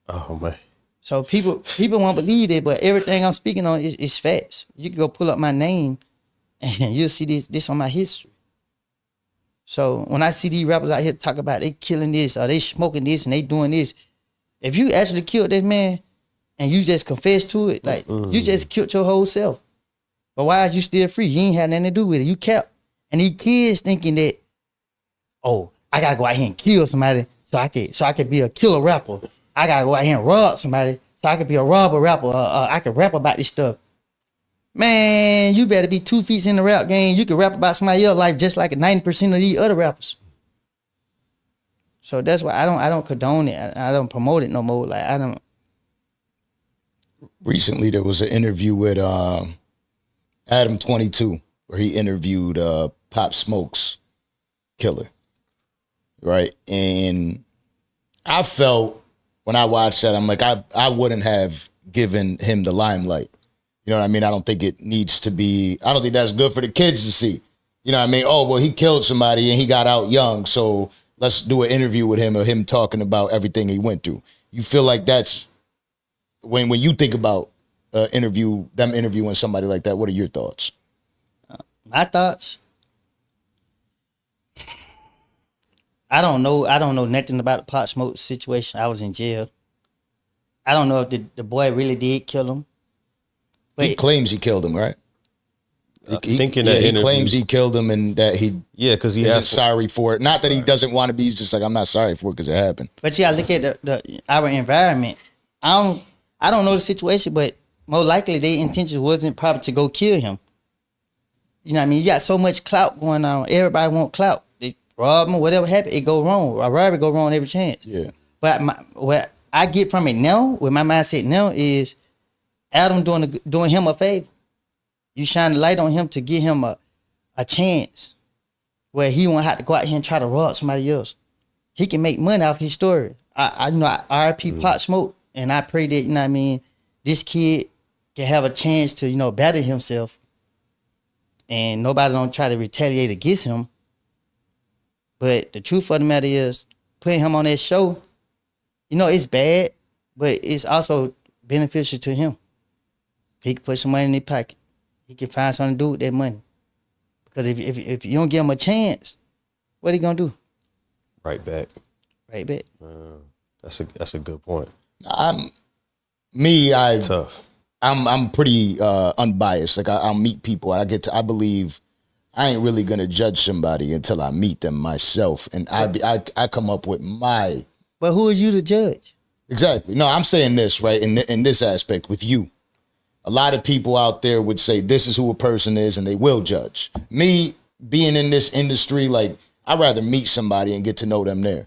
Oh, man. So people won't believe it, but everything I'm speaking on is facts. You can go pull up my name and you'll see this on my history. So when I see these rappers out here talk about they killing this or they smoking this and they doing this, if you actually killed that man and you just confess to it, like you just killed your whole self. But why are you still free? You ain't had nothing to do with it. You kept. And these kids thinking that, oh, I gotta go out here and kill somebody so I could be a killer rapper. I gotta go out here and rob somebody so I could be a robber rapper. I could rap about this stuff. Man, you better be 2 feet in the rap game. You can rap about somebody else's life just like 90% of these other rappers. So that's why I don't condone it. I don't promote it no more. Like I don't. Recently, there was an interview with Adam 22 where he interviewed Pop Smoke's killer, right? And I felt when I watched that, I'm like, I wouldn't have given him the limelight. You know what I mean? I don't think it needs to be, I don't think that's good for the kids to see. You know what I mean? Oh, well, he killed somebody and he got out young, so let's do an interview with him or him talking about everything he went through. You feel like that's, when you think about them interviewing somebody like that, what are your thoughts? My thoughts? I don't know nothing about the Pop Smoke situation. I was in jail. I don't know if the boy really did kill him. But he claims he killed him, right? He claims he killed him and that because he isn't sorry for it. Not that he doesn't want to be. He's just like, I'm not sorry for it because it happened. But yeah, look at our environment. I don't know the situation, but more likely their intention wasn't probably to go kill him. You know what I mean? You got so much clout going on. Everybody want clout. They rob him, whatever happened, it go wrong. A robbery go wrong every chance. Yeah. But what I get from it now, with my mindset now, is Adam doing him a favor. You shine the light on him to give him a chance where he won't have to go out here and try to rob somebody else. He can make money off his story. I RIP Pop Smoke, and I pray that, you know what I mean, this kid can have a chance to, you know, better himself and nobody don't try to retaliate against him. But the truth of the matter is, putting him on that show, you know, it's bad, but it's also beneficial to him. He can put some money in his pocket. He can find something to do with that money. Because if you don't give him a chance, what he gonna do? Right back. That's a good point. Tough. I'm pretty unbiased. Like I'll meet people. I believe I ain't really gonna judge somebody until I meet them myself, and I come up with my. But who are you to judge? Exactly. No, I'm saying this right in this aspect with you. A lot of people out there would say this is who a person is, and they will judge. Me being in this industry, like I'd rather meet somebody and get to know them there.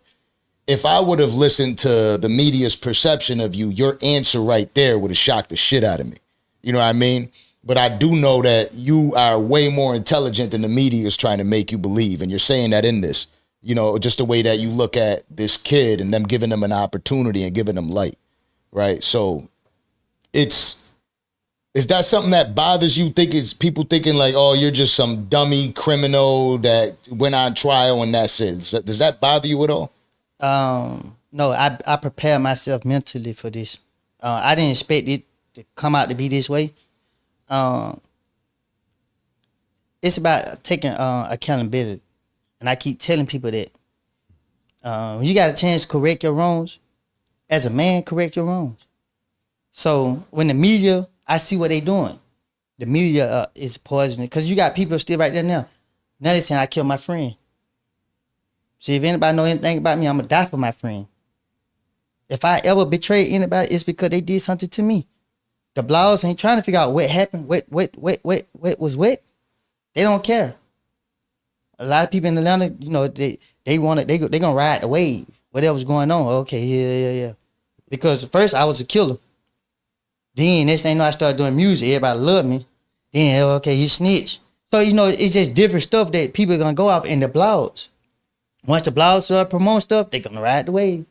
If I would have listened to the media's perception of you, your answer right there would have shocked the shit out of me. You know what I mean? But I do know that you are way more intelligent than the media is trying to make you believe. And you're saying that in this, you know, just the way that you look at this kid and them giving them an opportunity and giving them light, right? So is that something that bothers you? Think it's people thinking like, oh, you're just some dummy criminal that went on trial and that's it. Does that bother you at all? No, I prepare myself mentally for this. I didn't expect it to come out to be this way. It's about taking accountability. And I keep telling people that when you got a chance to correct your wrongs, as a man, correct your wrongs. So when the media, I see what they doing. The media is poisoning because you got people still right there now. Now they saying I killed my friend. See, if anybody know anything about me, I'm gonna die for my friend. If I ever betrayed anybody, it's because they did something to me. The blogs ain't trying to figure out what happened, what was what. They don't care. A lot of people in Atlanta, you know, they gonna ride the wave. Whatever's going on, okay, yeah. Because first I was a killer. Then next thing you know, I started doing music. Everybody loved me. Then okay, you snitch. So you know, it's just different stuff that people are gonna go off in the blogs. Once the blogs start promoting stuff, they're gonna ride the wave.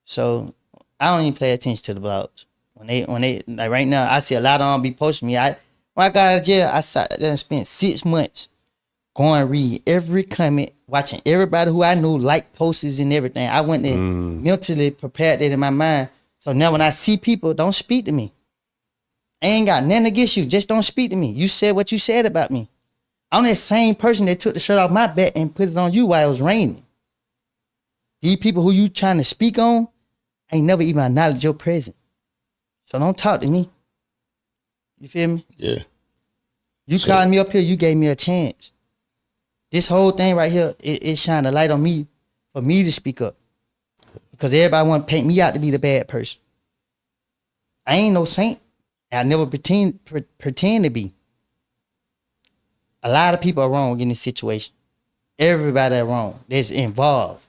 So I don't even pay attention to the blogs. When they like right now, I see a lot of them be posting me. When I got out of jail, I sat there and spent 6 months going read every comment, watching everybody who I knew like posts and everything. I went there mentally prepared that in my mind. So now when I see people, don't speak to me. I ain't got nothing against you. Just don't speak to me. You said what you said about me. I'm that same person that took the shirt off my back and put it on you while it was raining. These people who you trying to speak on ain't never even acknowledged your presence. So don't talk to me. You feel me? Yeah. You called me up here, you gave me a chance. This whole thing right here, it shined a light on me for me to speak up. Because everybody want to paint me out to be the bad person. I ain't no saint. I never pretend to be. A lot of people are wrong in this situation. Everybody are wrong that's involved.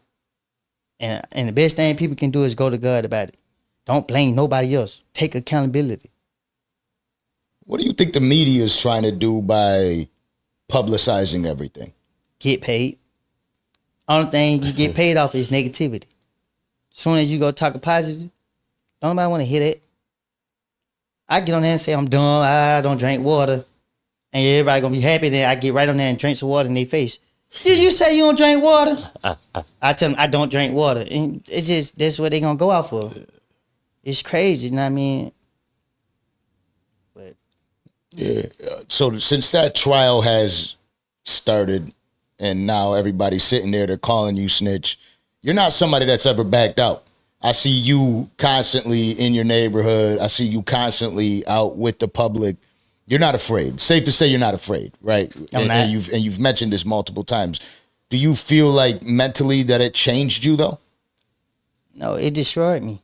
And the best thing people can do is go to God about it. Don't blame nobody else. Take accountability. What do you think the media is trying to do by publicizing everything? Get paid. Only thing you get paid off is negativity. As soon as you go talk a positive, don't nobody want to hear that. I get on there and say I'm dumb, I don't drink water. And everybody gonna be happy. Then I get right on there and drink some water in their face. Did you say you don't drink water? I tell them I don't drink water. And it's just, that's what they gonna go out for. It's crazy, you know what I mean? But yeah. So since that trial has started and now everybody's sitting there, they're calling you snitch, you're not somebody that's ever backed out. I see you constantly in your neighborhood. I see you constantly out with the public. You're not afraid. Safe to say you're not afraid, right? And you've mentioned this multiple times. Do you feel like mentally that it changed you though? No, it destroyed me.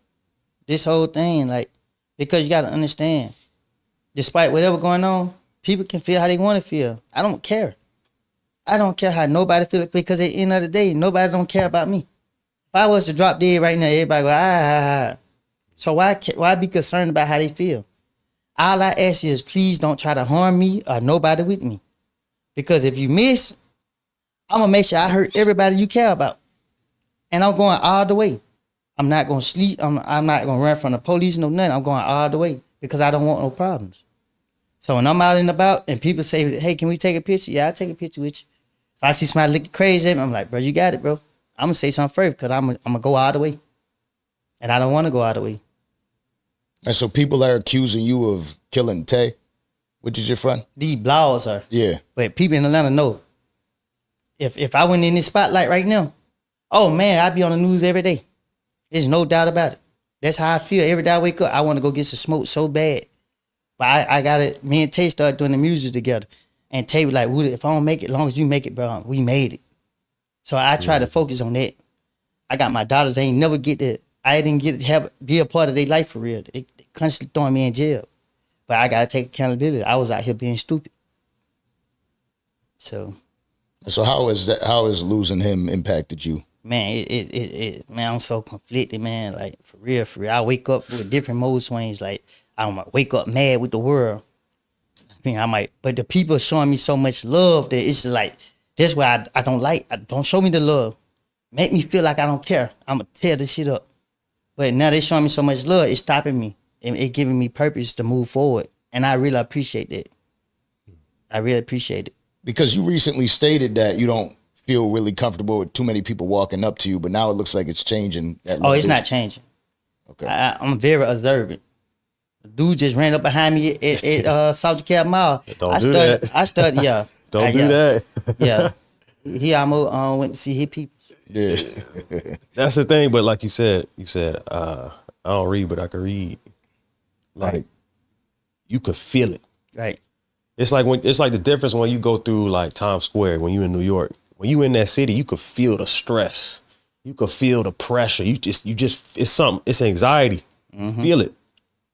This whole thing, like, because you got to understand, despite whatever going on, people can feel how they want to feel. I don't care. I don't care how nobody feels, because at the end of the day, nobody don't care about me. If I was to drop dead right now, everybody go, So why be concerned about how they feel? All I ask you is please don't try to harm me or nobody with me. Because if you miss, I'm going to make sure I hurt everybody you care about. And I'm going all the way. I'm not going to sleep. I'm not going to run from the police, no nothing. I'm going all the way because I don't want no problems. So when I'm out and about and people say, hey, can we take a picture? Yeah, I'll take a picture with you. If I see somebody looking crazy at me, I'm like, bro, you got it, bro. I'm going to say something first because I'm going to go all the way. And I don't want to go all the way. And so people are accusing you of killing Tay, which is your friend? These blogs are. Yeah. But people in Atlanta know. If I went in this spotlight right now, oh man, I'd be on the news every day. There's no doubt about it. That's how I feel. Every day I wake up, I want to go get some smoke so bad. But I got it. Me and Tay started doing the music together. And Tay was like, Woody, if I don't make it, as long as you make it, bro, we made it. So I try to focus on that. I got my daughters, they ain't never get to, I didn't get to be a part of their life for real. They constantly throwing me in jail. But I got to take accountability. I was out here being stupid. So how has losing him impacted you? Man, man, I'm so conflicted, man. Like, for real. I wake up with different mood swings. Like, I might wake up mad with the world. I mean, but the people showing me so much love that it's like, that's why I don't like, don't show me the love. Make me feel like I don't care. I'm going to tear this shit up. But now they showing me so much love, it's stopping me. And it giving me purpose to move forward. And I really appreciate that. I really appreciate it. Because you recently stated that you don't feel really comfortable with too many people walking up to you, but now it looks like it's changing. It's not changing. Okay. I'm very observant. The dude just ran up behind me at South DeKalb Mall. Don't do that. I studied, yeah. Don't do that. Yeah. He almost went to see his people. Yeah. That's the thing, but like you said, I don't read, but I can read. Like, you could feel it. Right. It's like the difference when you go through like Times Square when you in New York. When you in that city, you could feel the stress. you could feel the pressure. You just it's something. It's anxiety. Feel it.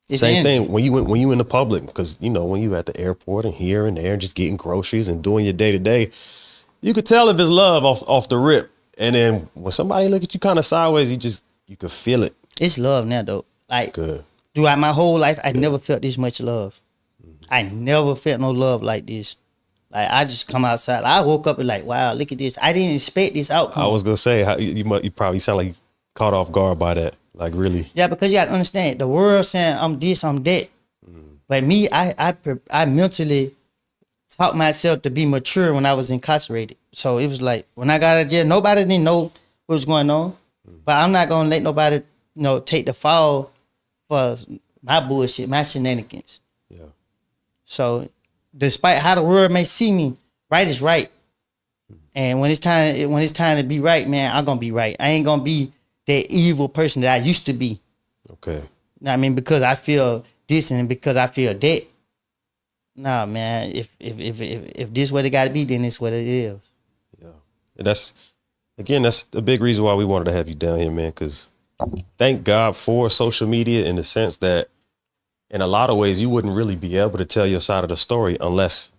It's Same energy. thing when you in the public, because you know when you at the airport and here and there, just getting groceries and doing your day to day, you could tell if it's love off the rip. And then when somebody look at you kind of sideways, you could feel it. It's love now, though. Like Good. throughout my whole life, I never felt this much love. I never felt no love like this. Like I just come outside. I woke up and like, wow, look at this. I didn't expect this outcome. I was gonna say how you probably sound like you caught off guard by that. Like really. Yeah, because you got to understand, the world saying I'm this, I'm that. But me, I mentally taught myself to be mature when I was incarcerated. So it was like, when I got out of jail, nobody didn't know what was going on. But I'm not going to let nobody, take the fall for my bullshit, my shenanigans. Yeah. So despite how the world may see me, right is right. And when it's time to be right, man, I'm going to be right. I ain't going to be that evil person that I used to be. Okay. You know what I mean? Because I feel this and because I feel that. Nah, man. If this what it got to be, then it's what it is. Yeah. And that's a big reason why we wanted to have you down here, man, because thank God for social media in the sense that in a lot of ways you wouldn't really be able to tell your side of the story unless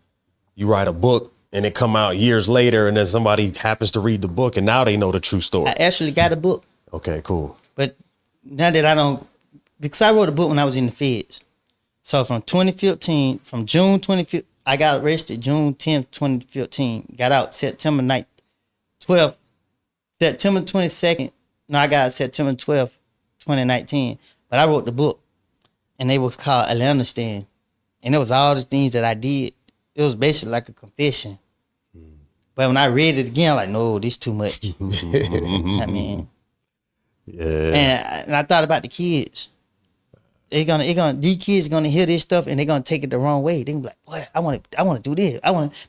you write a book and it come out years later and then somebody happens to read the book and now they know the true story. I actually got a book. Okay, cool. But now that I don't, because I wrote a book when I was in the feds. So from 2015, from June 25th, I got arrested June 10th, 2015. Got out September 9th, 12th, September 22nd. No, I got out September 12th, 2019. But I wrote the book, and it was called Atlanta Stand. And it was all the things that I did. It was basically like a confession. But when I read it again, I'm like, no, this too much. I mean, yeah. and I thought about the kids. These kids gonna hear this stuff and they're gonna take it the wrong way. They gonna be like, "What? I want to do this.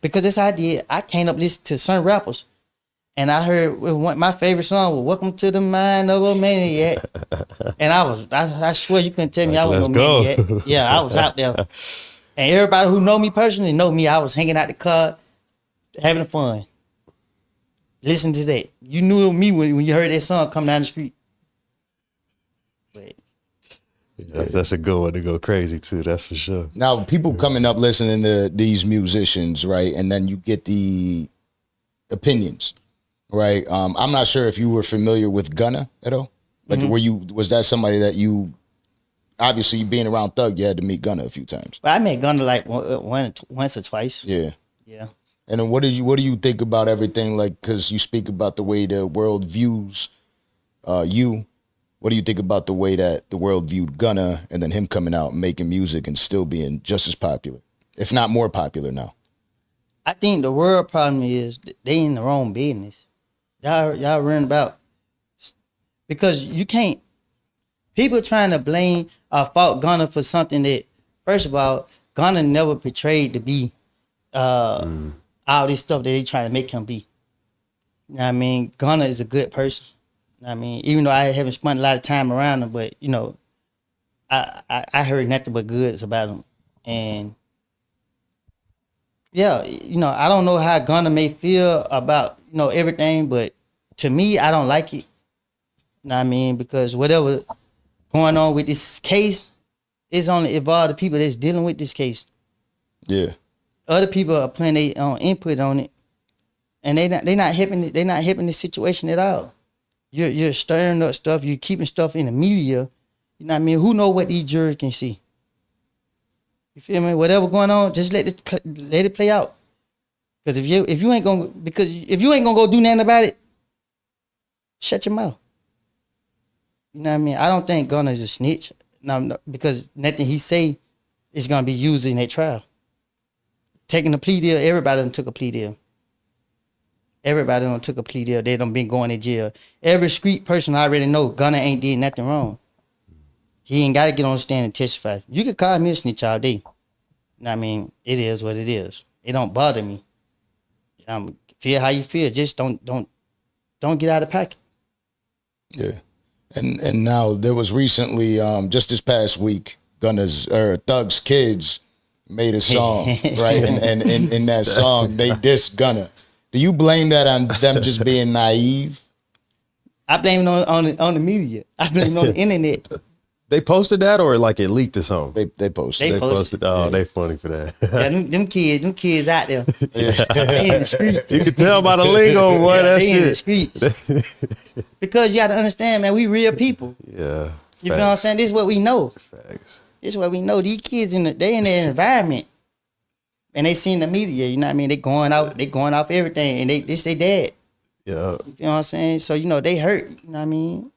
Because this I did. I came up listen to some rappers, and I heard my favorite song was "Welcome to the Mind of a Maniac," and I swear you couldn't tell me I was no maniac. Yeah, I was out there, and everybody who know me personally know me. I was hanging out the car, having fun. Listen to that. You knew me when you heard that song come down the street. But That's a good one to go crazy too. That's for sure. Now, people coming up listening to these musicians, right? And then you get the opinions, right? I'm not sure if you were familiar with Gunna at all. Like, was that somebody that you, obviously you being around Thug, you had to meet Gunna a few times. I met Gunna like once or twice. Yeah. Yeah. And then what do you think about everything? Like, because you speak about the way the world views you. What do you think about the way that the world viewed Gunna and then him coming out and making music and still being just as popular, if not more popular now? I think the world problem is they in the wrong business. Y'all worrying about, because you can't, people trying to blame or fault Gunna for something that, first of all, Gunna never portrayed to be all this stuff that they trying to make him be. You know what I mean? Gunna is a good person. I mean, even though I haven't spent a lot of time around him, but I heard nothing but goods about him. And yeah, I don't know how Gunna may feel about, everything, but to me, I don't like it. You know what I mean? Because whatever going on with this case, it's only involved the people that's dealing with this case. Yeah. Other people are putting their own input on it, and they not helping the situation at all. You're stirring up stuff. You're keeping stuff in the media. You know what I mean? Who know what these jurors can see? You feel me? Whatever going on, just let it play out. Because if you ain't gonna go do nothing about it, shut your mouth. You know what I mean? I don't think Gunna is a snitch. No, because nothing he say is gonna be used in that trial. Taking a plea deal, everybody done took a plea deal. Everybody done took a plea deal. They done been going to jail. Every street person I already know, Gunna ain't did nothing wrong. He ain't got to get on the stand and testify. You can call me a snitch all day. You know what I mean? It is what it is. It don't bother me. Feel how you feel. Just don't get out of pocket. Yeah. And now there was recently, just this past week, Thug's kids made a song, right? And in that song, they diss Gunna. Do you blame that on them just being naive? I blame it on the media. I blame it on the internet. They posted that or like it leaked or something? They posted. They Posted. Oh, they funny for that. Yeah, them kids out there. They in the streets. You can tell by the lingo, boy. Yeah, that they in the shit. streets. Because you got to understand, man, we real people. Yeah. You feel what I'm saying? This is what we know. Facts. This is what we know. These kids they in their environment. And they seen the media, you know what I mean? They going off everything, and this they dad. Yeah. You know what I'm saying? So, you know, they hurt, you know what I mean?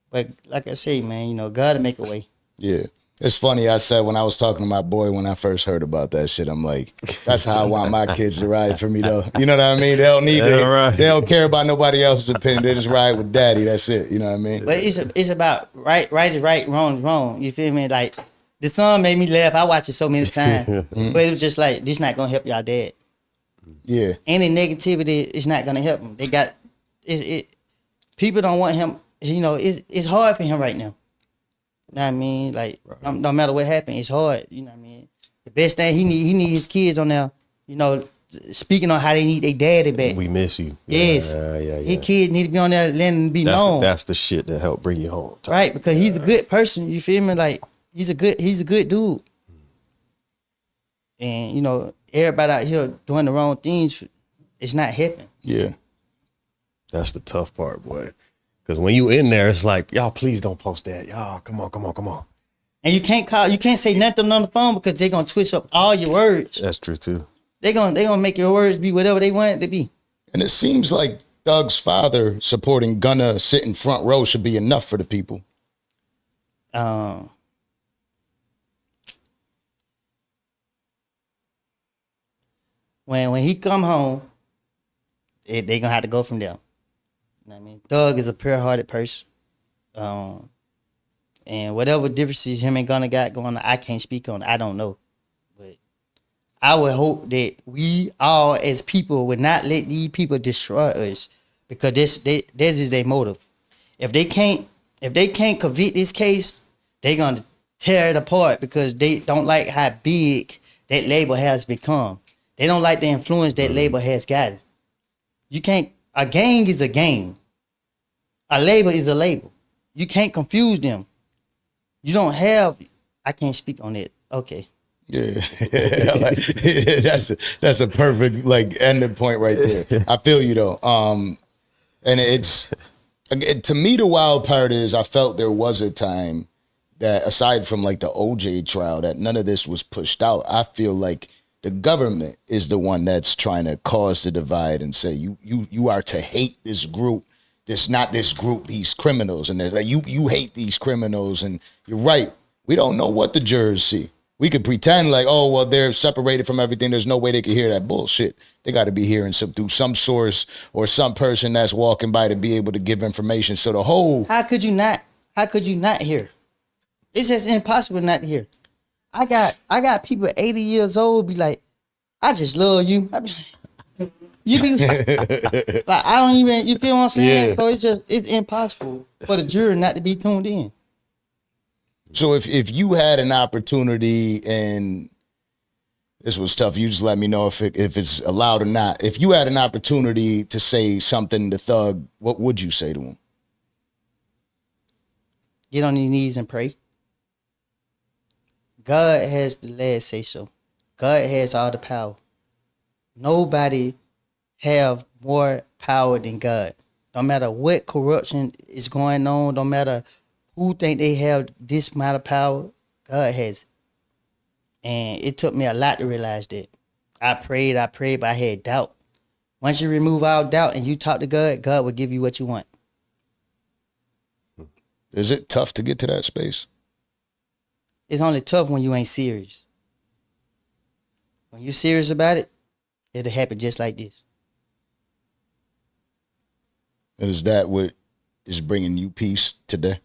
But like I say, man, you know, God will make a way. Yeah. It's funny, I said when I was talking to my boy when I first heard about that shit, I'm like, that's how I want my kids to ride for me though. You know what I mean? They don't need right. They don't care about nobody else's opinion. They just ride with daddy. That's it. You know what I mean? But it's about right is right, wrong is wrong. You feel me? Like the song made me laugh. I watched it so many times. But it was just like, this not gonna help y'all dad. Yeah. Any negativity is not gonna help him. They got people don't want him. You know, it's hard for him right now. You know what I mean? Like, no matter what happened, it's hard. You know what I mean? The best thing he need his kids on there, you know, speaking on how they need their daddy back. We miss you. Yes. Yeah. His kids need to be on there letting them be known. That's the shit that helped bring you home. Right, because he's a good person. You feel me? Like, he's a good dude. And, you know, everybody out here doing the wrong things, it's not helping. Yeah. That's the tough part, boy. Because when you in there, it's like, y'all, please don't post that. Y'all, come on. And you can't say nothing on the phone because they're gonna twist up all your words. That's true too. They gonna make your words be whatever they want it to be. And it seems like Thug's father supporting Gunna sitting front row should be enough for the people. When he come home, they gonna have to go from there. You know what I mean? Thug is a pure-hearted person. And whatever differences him and Gunna got going on, I can't speak on. I don't know. But I would hope that we all as people would not let these people destroy us, because this is their motive. If they can't convict this case, they're gonna tear it apart because they don't like how big that label has become. They don't like the influence that label has gotten. A gang is a gang. A label is a label. You can't confuse them. You don't have, I can't speak on it. Okay. Yeah. That's a perfect like ending point right there. I feel you though. And it's, to me, the wild part is I felt there was a time that aside from like the OJ trial, that none of this was pushed out. I feel like the government is the one that's trying to cause the divide and say you are to hate this group. This not this group, these criminals, and they're like you hate these criminals, and you're right. We don't know what the jurors see. We could pretend like, oh well, they're separated from everything. There's no way they could hear that bullshit. They got to be hearing through some source or some person that's walking by to be able to give information. So the whole How could you not hear? It's just impossible not to hear. I got people 80 years old be like, I just love you. You be like, I don't even, you feel what I'm saying? Yeah. So it's impossible for the jury not to be tuned in. So if you had an opportunity, and this was tough, you just let me know if it's allowed or not. If you had an opportunity to say something to Thug, what would you say to him? Get on your knees and pray. God has the last say so. God has all the power. Nobody have more power than God. No matter what corruption is going on, no matter who think they have this amount of power, God has it. And it took me a lot to realize that. I prayed, but I had doubt. Once you remove all doubt and you talk to God, God will give you what you want. Is it tough to get to that space? It's only tough when you ain't serious. When you're serious about it, it'll happen just like this. And is that what is bringing you peace today?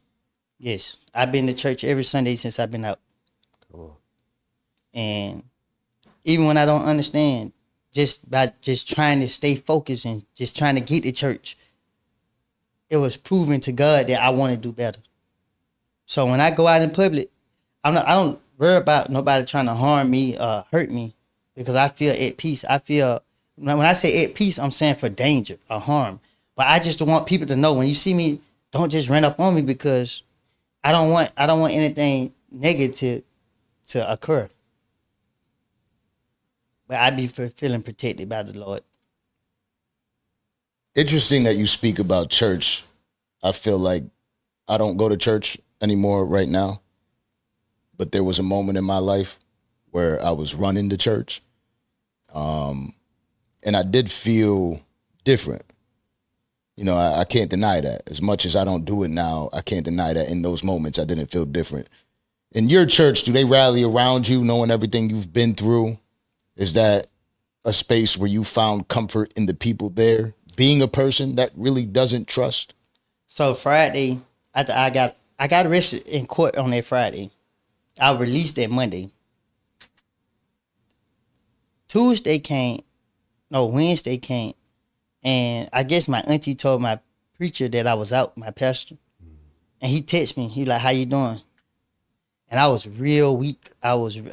Yes. I've been to church every Sunday since I've been out. Cool. And even when I don't understand, just by just trying to stay focused and just trying to get to church, it was proven to God that I want to do better. So when I go out in public, I don't worry about nobody trying to harm me or hurt me, because I feel at peace. I feel, when I say at peace, I'm saying for danger or harm. But I just want people to know when you see me, don't just run up on me because I don't want anything negative to occur. But I be feeling protected by the Lord. Interesting that you speak about church. I feel like I don't go to church anymore right now, but there was a moment in my life where I was running to church, and I did feel different. You know, I can't deny that. As much as I don't do it now, I can't deny that in those moments I didn't feel different. In your church, do they rally around you knowing everything you've been through? Is that a space where you found comfort in the people there, being a person that really doesn't trust? So Friday, after I got arrested in court on that Friday. I was released that Monday. Wednesday came, and I guess my auntie told my preacher that I was out, my pastor, and he texted me. He like, "How you doing?" And I was real weak. I was in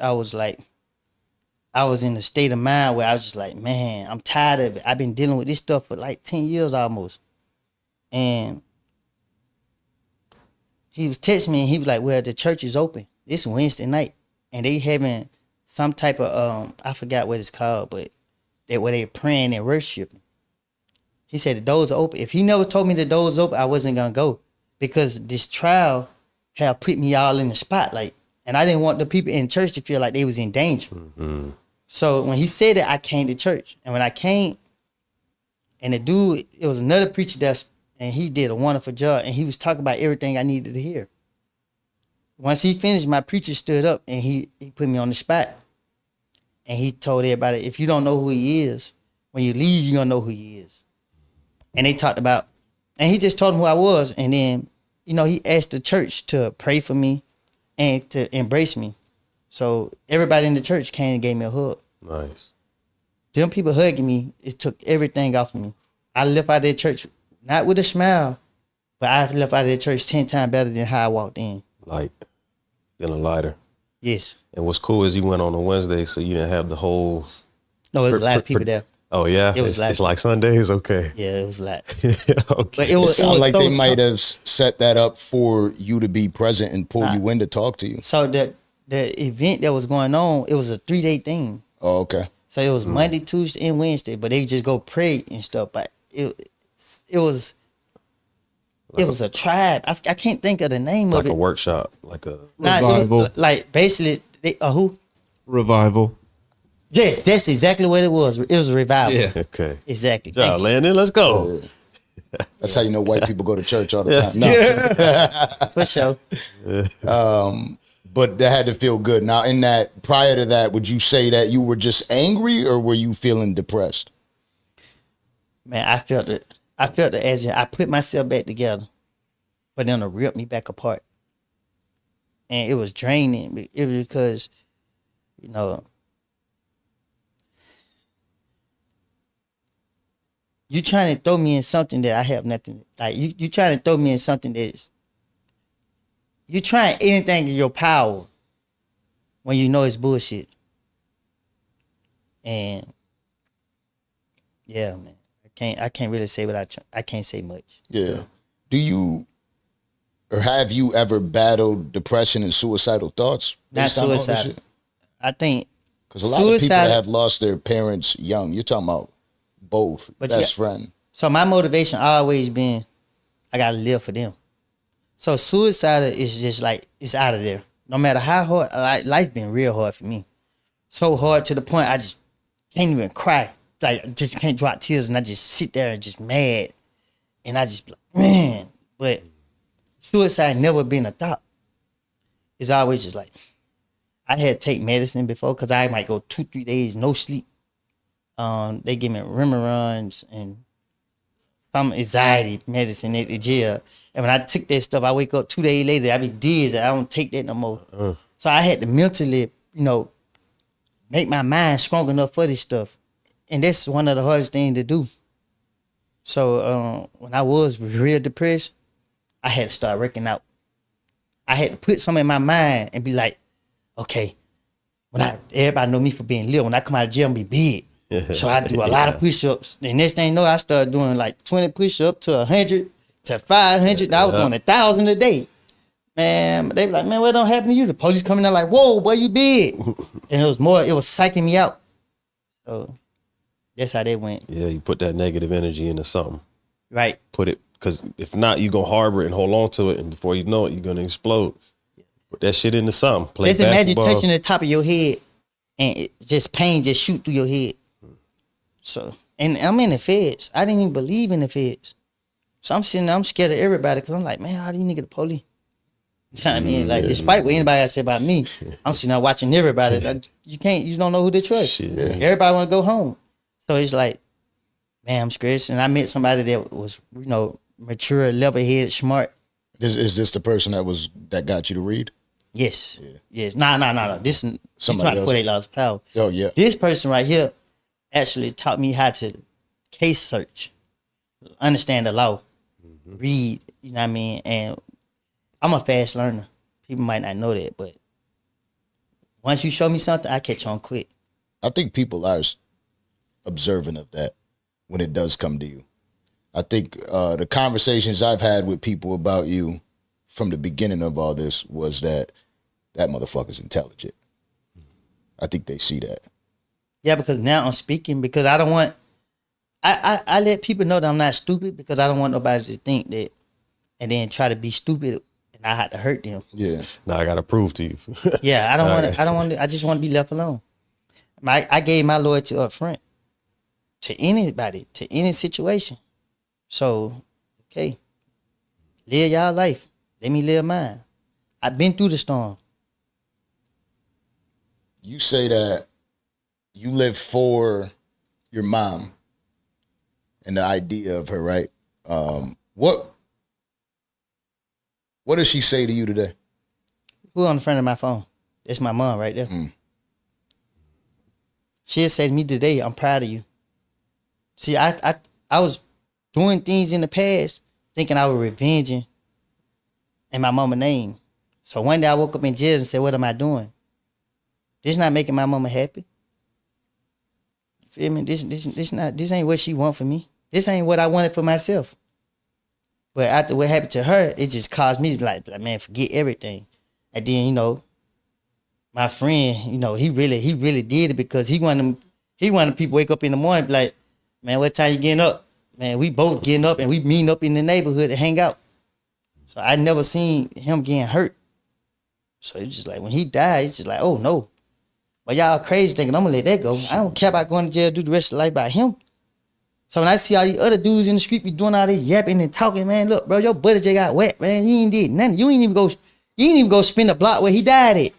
a state of mind where I was just like, man, I'm tired of it. I've been dealing with this stuff for like 10 years almost. And he was texting me and he was like, well, the church is open. It's Wednesday night. And they having some type of, I forgot what it's called, but where they praying and worshiping. He said the doors are open. If he never told me the doors open, I wasn't going to go. Because this trial had put me all in the spotlight. And I didn't want the people in church to feel like they was in danger. Mm-hmm. So when he said that, I came to church. And when I came, and the dude, it was another preacher and he did a wonderful job. And he was talking about everything I needed to hear. Once he finished, my preacher stood up and he put me on the spot. And he told everybody, if you don't know who he is, when you leave, you're going to know who he is. And they talked about, and he just told them who I was. And then, he asked the church to pray for me and to embrace me. So everybody in the church came and gave me a hug. Nice. Them people hugging me, it took everything off of me. I left out of that church, not with a smile, but I left out of that church 10 times better than how I walked in. Light. Feeling lighter. Yes. And what's cool is you went on a Wednesday, so you didn't have the whole... No, there was a lot of people there. Oh, yeah? It's like Sundays? Okay. Yeah, it was a lot. Okay. But it sounded like they might have set that up for you to be present and pull you in to talk to you. So the event that was going on, it was a 3-day thing. Oh, okay. So it was Monday, Tuesday, and Wednesday, but they just go pray and stuff. But it was a tribe. I can't think of the name of it. Like a workshop, like a revival. Like basically, who? Revival. Yes, that's exactly what it was. It was a revival. Yeah. Okay. Exactly. Yeah, Landon, let's go. That's how you know white people go to church all the time. No. For sure. But that had to feel good. Now, prior to that, would you say that you were just angry or were you feeling depressed? Man, I felt it. I felt it as I put myself back together for them to rip me back apart. And it was draining. It was because, you trying to throw me in something that I have nothing. Like, you trying to throw me in something that's, you trying anything in your power when you know it's bullshit. And yeah, man, I can't really say what I can't say much. Yeah. Do you or have you ever battled depression and suicidal thoughts? Not suicidal. I think because a lot of people that have lost their parents young. You're talking about both best friend. So my motivation always been, I gotta live for them. So suicidal is just like, it's out of there. No matter how hard, life been real hard for me. So hard to the point I just can't even cry. Like, I just can't drop tears and I just sit there and just mad. And I just, man. But suicide never been a thought. It's always just like, I had to take medicine before because I might go 2-3 days, no sleep. They give me Rumours and some anxiety medicine at the jail. And when I took that stuff, I wake up 2 days later, I be dizzy. I don't take that no more. So I had to mentally, make my mind strong enough for this stuff. And that's one of the hardest things to do. So when I was real depressed, I had to start working out. I had to put something in my mind and be like, okay, everybody know me for being little. When I come out of jail, I'm be big. So I do a lot of push-ups. The next thing you know, I started doing like 20 push-ups to 100 to 500. I was doing 1,000 a day. Man, they be like, man, what don't happen to you? The police coming out like, whoa, boy, you big. And it was psyching me out. So that's how that went. Yeah, you put that negative energy into something. Right. Put it, because if not, you're going to harbor it and hold on to it. And before you know it, you're going to explode. Put that shit into something. Play Just basketball. imagine touching the top of your head and pain just shoot through your head. So, and I'm in the feds. I didn't even believe in the feds. So I'm sitting there, I'm scared of everybody because I'm like, man, how do you nigga the police? You know what I mean? Like, despite what anybody else said about me, I'm sitting there watching everybody. Like, you don't know who to trust. Everybody want to go home. So it's like, man, I'm scared. And I met somebody that was, mature, level-headed, smart. Is this the person that got you to read? Yes. Yeah. Yes. No. This is Somebody not else. before they lost power. Oh, yeah. This person right here actually taught me how to case search, understand the law, read, you know what I mean? And I'm a fast learner. People might not know that, but once you show me something, I catch on quick. I think people are observant of that when it does come to you. I think the conversations I've had with people about you from the beginning of all this was that motherfucker's intelligent. I think they see that. Yeah, because now I'm speaking because I don't want, I let people know that I'm not stupid because I don't want nobody to think that and then try to be stupid and I had to hurt them. Yeah. Now I got to prove to you. Yeah, I just want to be left alone. I gave my loyalty up front to anybody, to any situation. So, okay, live y'all life. Let me live mine. I've been through the storm. You say that you live for your mom and the idea of her, right? What does she say to you today? Who on the front of my phone? That's my mom right there. She'll say to me today, I'm proud of you. See, I was doing things in the past thinking I was revenging in my mama's name. So one day I woke up in jail and said, what am I doing? This not making my mama happy. You feel me? This ain't what she want for me. This ain't what I wanted for myself. But after what happened to her, it just caused me to be like, man, forget everything. And then, my friend, he really did it because he wanted people wake up in the morning and be like, man, what time you getting up? Man, we both getting up and we meeting up in the neighborhood to hang out. So I never seen him getting hurt. So it's just like when he died, it's just like, oh no. But y'all crazy thinking I'm gonna let that go. I don't care about going to jail, do the rest of life by him. So when I see all these other dudes in the street be doing all this yapping and talking, man, look, bro, your buddy just got wet, man. You ain't did nothing. You ain't even go spin the block where he died at.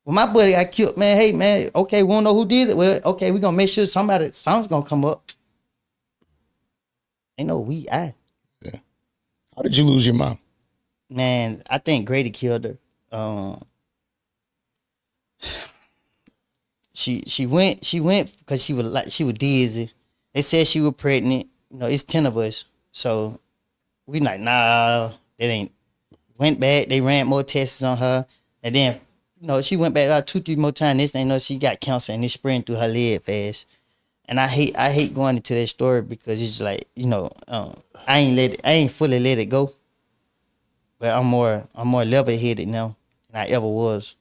When my buddy got killed, man, hey, man, okay, we don't know who did it. Well, okay, we gonna make sure somebody's gonna come up. Ain't no I. Yeah. How did you lose your mom? Man, I think Grady killed her. She went because she was dizzy. They said she was pregnant. It's 10 of us. So we like, nah, that ain't. Went back, they ran more tests on her. And then, she went back like 2-3 more times. This thing, she got cancer and it spreading through her leg fast. And I hate going into that story because it's like, I ain't fully let it go. But I'm more level-headed now than I ever was.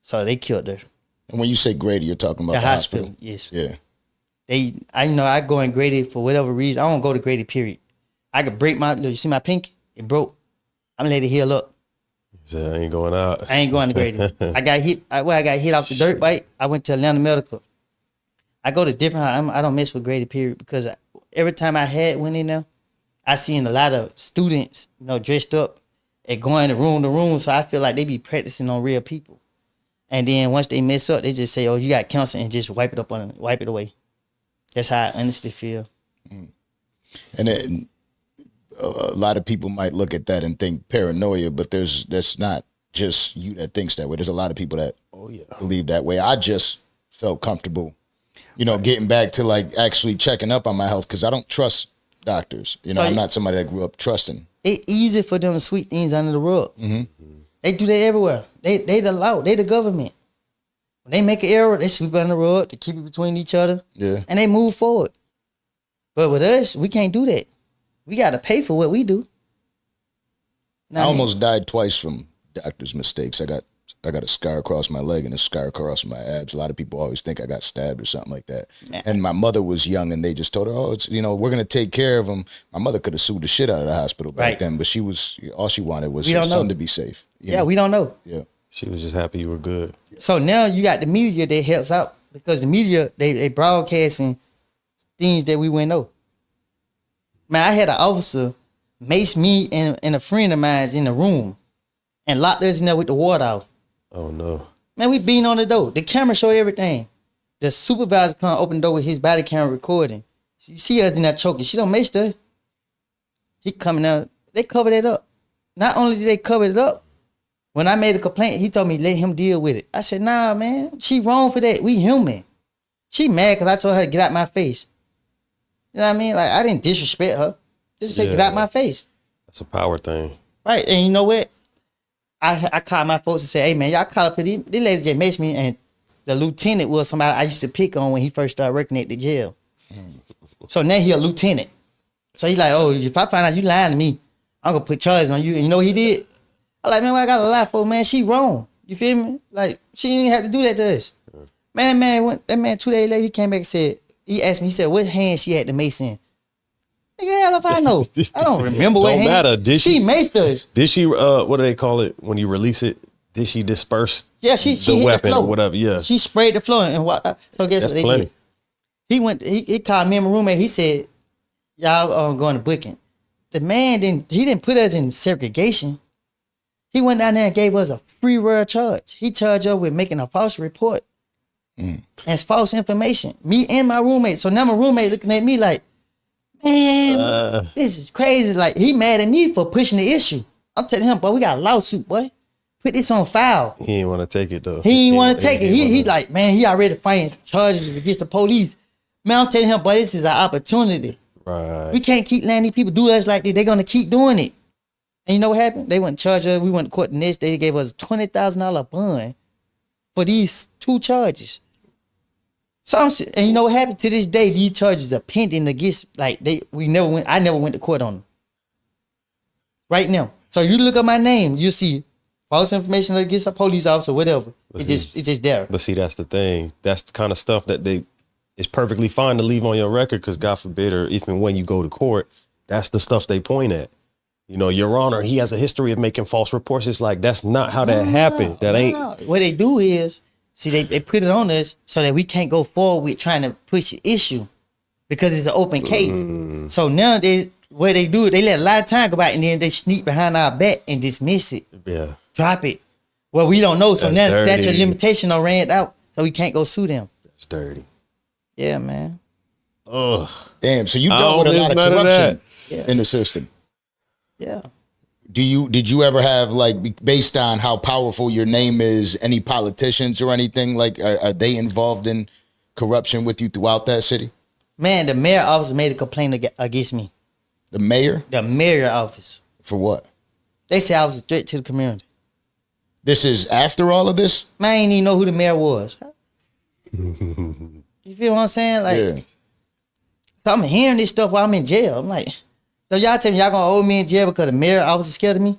So they killed her. And when you say Grady, you're talking about the hospital? Yes. Yeah. I go in Grady for whatever reason. I don't go to Grady, period. I could break you see my pinky? It broke. I'm gonna let it heal up. So I ain't going out. I ain't going to Grady. I got hit off the dirt bike. I went to Atlanta Medical. I go to different, I don't mess with Grady, period, because every time I went in there, I seen a lot of students, dressed up and going to room, so I feel like they be practicing on real people. And then once they mess up, they just say, oh, you got cancer, and just wipe it away. That's how I honestly feel. And then a lot of people might look at that and think paranoia, but that's not just you that thinks that way. There's a lot of people that believe that way. I just felt comfortable, getting back to like actually checking up on my health because I don't trust doctors. I'm not somebody that grew up trusting. It's easy for them to sweep things under the rug. Mm-hmm. They do that everywhere. They the law. They the government. When they make an error, they sweep it under the rug to keep it between each other. Yeah. And they move forward. But with us, we can't do that. We got to pay for what we do. I almost died twice from doctor's mistakes. I got a scar across my leg and a scar across my abs. A lot of people always think I got stabbed or something like that. Nah. And my mother was young, and they just told her, "Oh, it's we're gonna take care of him." My mother could have sued the shit out of the hospital back then, but all she wanted was her son to be safe. We don't know. Yeah, She was just happy you were good. So now you got the media that helps out because the media they broadcasting things that we wouldn't know. Man, I had an officer mace me and a friend of mine's in the room and locked us in there with the water off. Oh no. Man, we beating on the door. The camera show everything. The supervisor come open the door with his body camera recording. You see us in there choking. She don't mace us. He coming out. They covered it up. Not only did they cover it up, when I made a complaint, he told me let him deal with it. I said, nah, man, she wrong for that. We human. She mad because I told her to get out my face. You know what I mean? Like, I didn't disrespect her. Just say, get out my face. That's a power thing. Right, and you know what? I called my folks and said, hey, man, y'all call up for this lady just maced me, and the lieutenant was somebody I used to pick on when he first started working at the jail. So now he a lieutenant. So he like, oh, if I find out you lying to me, I'm going to put charges on you. And you know what he did? I like, man, what I got to lie for, man? She wrong. You feel me? Like, she didn't have to do that to us. Man, that man 2 days later, he came back and said, he asked me, he said, what hand she had the mace in? Nigga, hell if I know. I don't remember what hand. Don't matter. Did she maced us. Did she, what do they call it when you release it? Did she disperse she the hit weapon the or whatever? Yeah. She sprayed the floor and what? So guess That's what they plenty. did? He called me and my roommate. He said, y'all going to booking. The man didn't put us in segregation. He went down there and gave us a free word charge. He charged us with making a false report. And it's false information. Me and my roommate. So now my roommate looking at me like, man, this is crazy. Like, he mad at me for pushing the issue. I'm telling him, boy, we got a lawsuit, boy. Put this on file. He didn't want to take it though. He didn't want to take it. He like, man, he already fighting charges against the police. Man, I'm telling him, boy, this is an opportunity. Right. We can't keep letting these people do us like this. They're going to keep doing it. And you know what happened? They went to charge us. We went to court the next day. They gave us a $20,000 bond for these 2 charges. So and you know what happened? To this day, these charges are pending against, like, I never went to court on them. Right now. So you look up my name, you see false information against a police officer, whatever. It's just there. But see, that's the thing. That's the kind of stuff that it's perfectly fine to leave on your record because God forbid, or even when you go to court, that's the stuff they point at. You know, Your Honor, he has a history of making false reports. It's like, that's not how that happened. That ain't. What they do is, see, they put it on us so that we can't go forward with trying to push the issue because it's an open case. So now what they do, they let a lot of time go by and then they sneak behind our back and dismiss it. Yeah. Drop it. Well, we don't know. So That's now the dirty. statute of limitation done ran out, so we can't go sue them. It's dirty. Yeah, man. Ugh. damn. So you dealt with a lot of corruption in the system. Yeah. Did you ever have, like, based on how powerful your name is, any politicians or anything, like, are they involved in corruption with you throughout that city? Man, the mayor office made a complaint against me. The mayor? The mayor office. For what? They said I was a threat to the community. This is after all of this? Man, I didn't even know who the mayor was. You feel what I'm saying? Like, Yeah. so I'm hearing this stuff while I'm in jail. I'm like, so y'all tell me y'all gonna hold me in jail because the mayor officer is scared of me?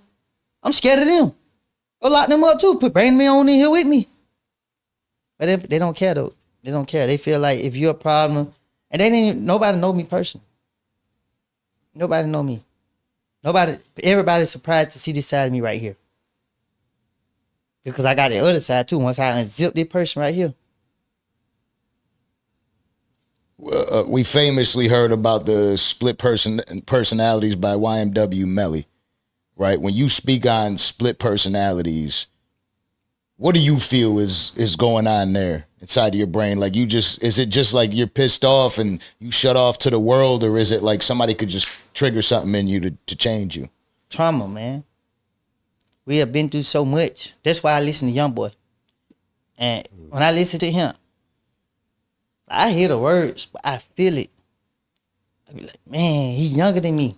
I'm scared of them. Go lock them up too. Bring me on in here with me. But they don't care though. They don't care. They feel like if you're a problem, and nobody know me personally. Nobody know me. Everybody's surprised to see this side of me right here. Because I got the other side too. Once I unzip this person right here. We famously heard about the split personalities by YMW Melly, right? When you speak on split personalities, what do you feel is going on there inside of your brain? Like, is it just like you're pissed off and you shut off to the world, or is it like somebody could just trigger something in you to change you? Trauma, man. We have been through so much. That's why I listen to Youngboy. And when I listen to him, I hear the words, but I feel it. I be like, man, he younger than me.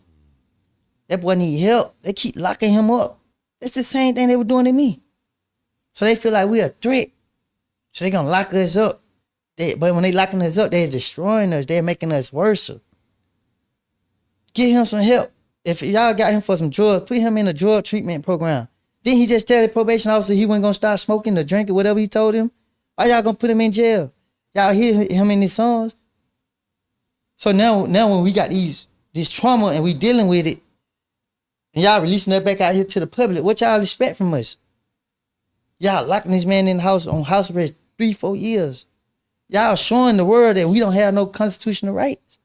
That boy need help. They keep locking him up. That's the same thing they were doing to me. So they feel like we're a threat. So they gonna lock us up. But when they locking us up, they're destroying us. They're making us worse. Get him some help. If y'all got him for some drugs, put him in a drug treatment program. Didn't he just tell the probation officer he wasn't gonna stop smoking or drinking, whatever he told him? Why y'all gonna put him in jail? Y'all hear him in his songs. So now when we got this trauma and we dealing with it, and y'all releasing that back out here to the public, what y'all expect from us? Y'all locking this man in the house on house arrest 3-4 years. Y'all showing the world that we don't have no constitutional rights.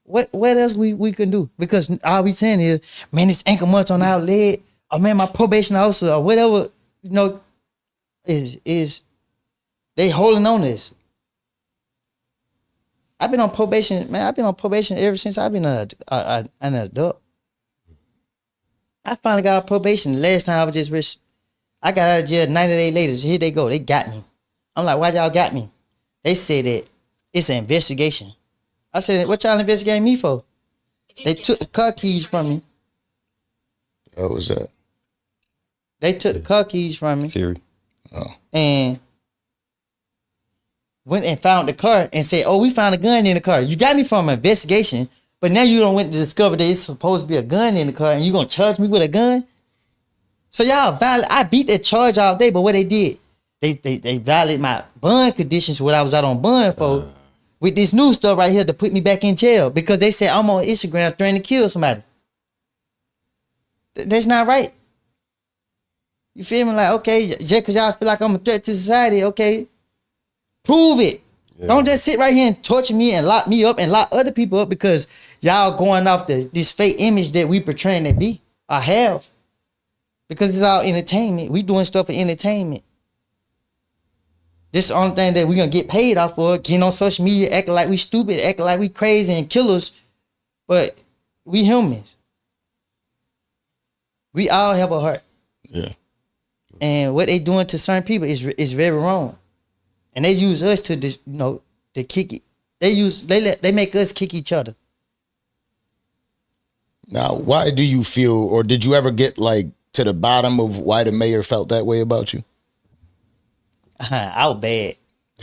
What else we can do? Because all we saying is, man, this ankle months on our leg, or man, my probation officer, or whatever, is they holding on this. I've been on probation, man. I've been on probation ever since I've been an adult. I finally got on probation. The last time I got out of jail 90 days later. Here they go. They got me. I'm like, why y'all got me? They said that it's an investigation. I said, what y'all investigating me for? They took the car keys from me. What was that? They took the car keys from me. Siri. Oh. And went and found the car and said, oh, we found a gun in the car. You got me from an investigation, but now you don't went to discover that it's supposed to be a gun in the car and you gonna charge me with a gun? So y'all I beat that charge all day, but what they did, they violated my bond conditions, what I was out on bond for, with this new stuff right here to put me back in jail because they said I'm on Instagram threatening to kill somebody. That's not right. You feel me? Like, okay, just because y'all feel like I'm a threat to society, okay, prove it. Yeah. Don't just sit right here and torture me and lock me up and lock other people up because y'all going off this fake image that we portraying to be or have. Because it's all entertainment. We doing stuff for entertainment. This is the only thing that we gonna get paid off for, getting on social media, acting like we stupid, acting like we crazy and killers. But we humans. We all have a heart. Yeah. And what they doing to certain people is very wrong. And they use us to kick it. They make us kick each other. Now, why do you feel, or did you ever get like to the bottom of why the mayor felt that way about you? I was bad.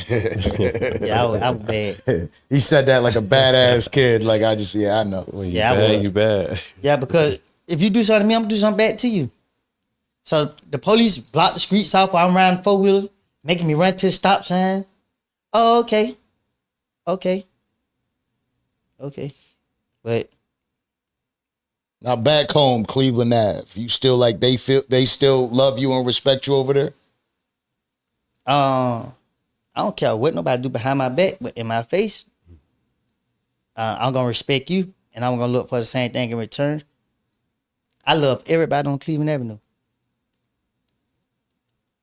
Yeah, I was bad. He said that like a badass kid. Like I know. When you bad. Yeah, because if you do something to me, I'm gonna do something bad to you. So the police block the streets off while I'm riding 4-wheelers, making me run to the stop sign. Oh, okay. But now back home, Cleveland Ave, you still like they still love you and respect you over there? I don't care what nobody do behind my back, but in my face, I'm gonna respect you, and I'm gonna look for the same thing in return. I love everybody on Cleveland Avenue,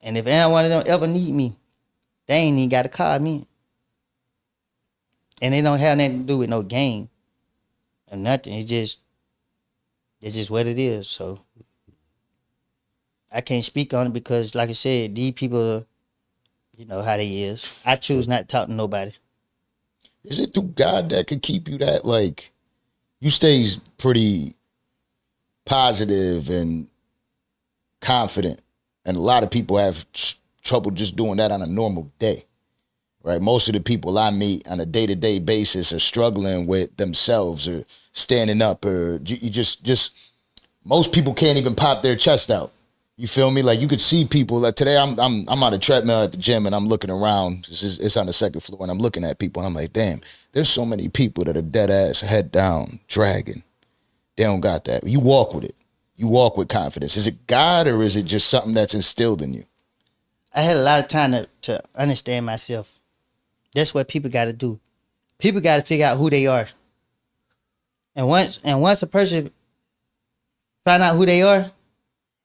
and if any one of them ever need me, they ain't even got to call me, and they don't have nothing to do with no game or nothing. It's just what it is. So I can't speak on it because, like I said, these people. You know how they is. I choose not to talk to nobody. Is it through God that could keep you that, like, you stay pretty positive and confident, and a lot of people have trouble just doing that on a normal day, right? Most of the people I meet on a day-to-day basis are struggling with themselves or standing up, or you just most people can't even pop their chest out. You feel me? Like you could see people. Like today, I'm on a treadmill at the gym and I'm looking around. It's on the second floor and I'm looking at people and I'm like, damn, there's so many people that are dead ass, head down, dragging. They don't got that. You walk with it. You walk with confidence. Is it God or is it just something that's instilled in you? I had a lot of time to understand myself. That's what people got to do. People got to figure out who they are. And once a person find out who they are,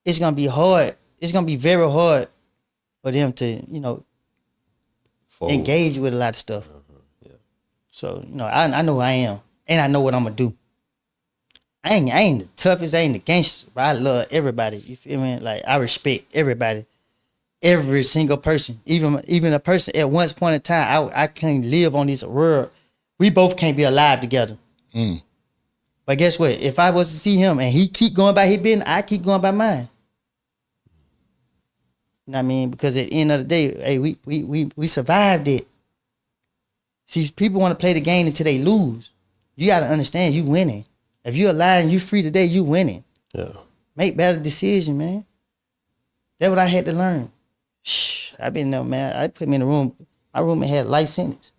it's gonna be hard. It's gonna be very hard for them to, engage with a lot of stuff. Yeah. So, I know who I am, and I know what I'm gonna do. I ain't the toughest, I ain't the gangster, but I love everybody. You feel me? Like I respect everybody, every single person, even a person at one point in time. I can't live on this world. We both can't be alive together. Mm. But guess what? If I was to see him and he keep going by his business, I keep going by mine. You know what I mean? Because at the end of the day, hey, we survived it. See, people want to play the game until they lose. You got to understand, you winning. If you're alive and you free today, you winning. Yeah. Make better decisions, man. That's what I had to learn. Shh, I been there, man. I put me in the room. My roommate had a life sentence.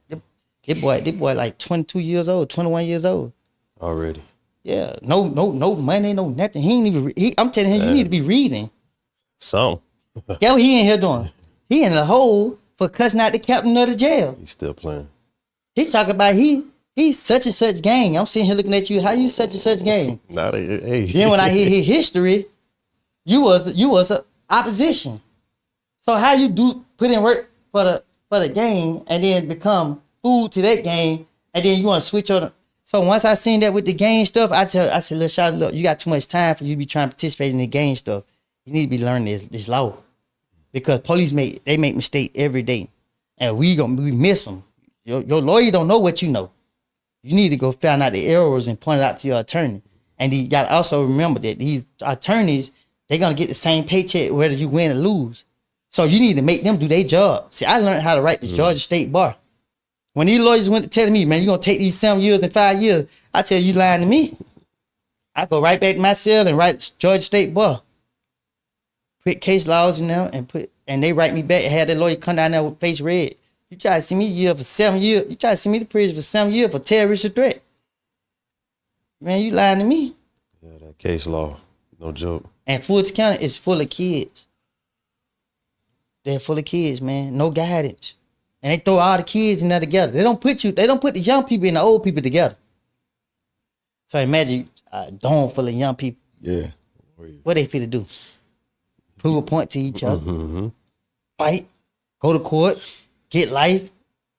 This boy like 22 years old, 21 years old. Already. Yeah, no money, no nothing. He ain't even. I'm telling him, you need to be reading. Some. Yeah, what he in here doing? He in the hole for cussing out the captain of the jail. He's still playing. He talking about he's such and such gang. I'm sitting here looking at you. How you such and such gang? Not a, hey. Then when I hear his history, you was a opposition. So how you do put in work for the gang and then become food to that gang and then you want to switch on? So once I seen that with the gang stuff, I said, look, shout look, you got too much time for you to be trying to participate in the gang stuff. You need to be learning this law. Because police make mistakes every day. And we miss them. Your lawyer don't know what you know. You need to go find out the errors and point it out to your attorney. And you got to also remember that these attorneys, they're going to get the same paycheck whether you win or lose. So you need to make them do their job. See, I learned how to write the Georgia State Bar. When these lawyers went to tell me, man, you're going to take these 7 years and 5 years, I tell you lying to me. I go right back to my cell and write Georgia State Bar. Put case laws in there and they write me back and had that lawyer come down there with face red. You try to see me for 7 years. You try to see me to prison for 7 years for terrorist threat. Man, you lying to me. Yeah, that case law, no joke. And Fulton County is full of kids. They're full of kids, man. No guidance. And they throw all the kids in there together. They don't put the young people and the old people together. So imagine a dome full of young people. Yeah. What they fit to do? Prove a point to each other. Fight. Go to court. Get life.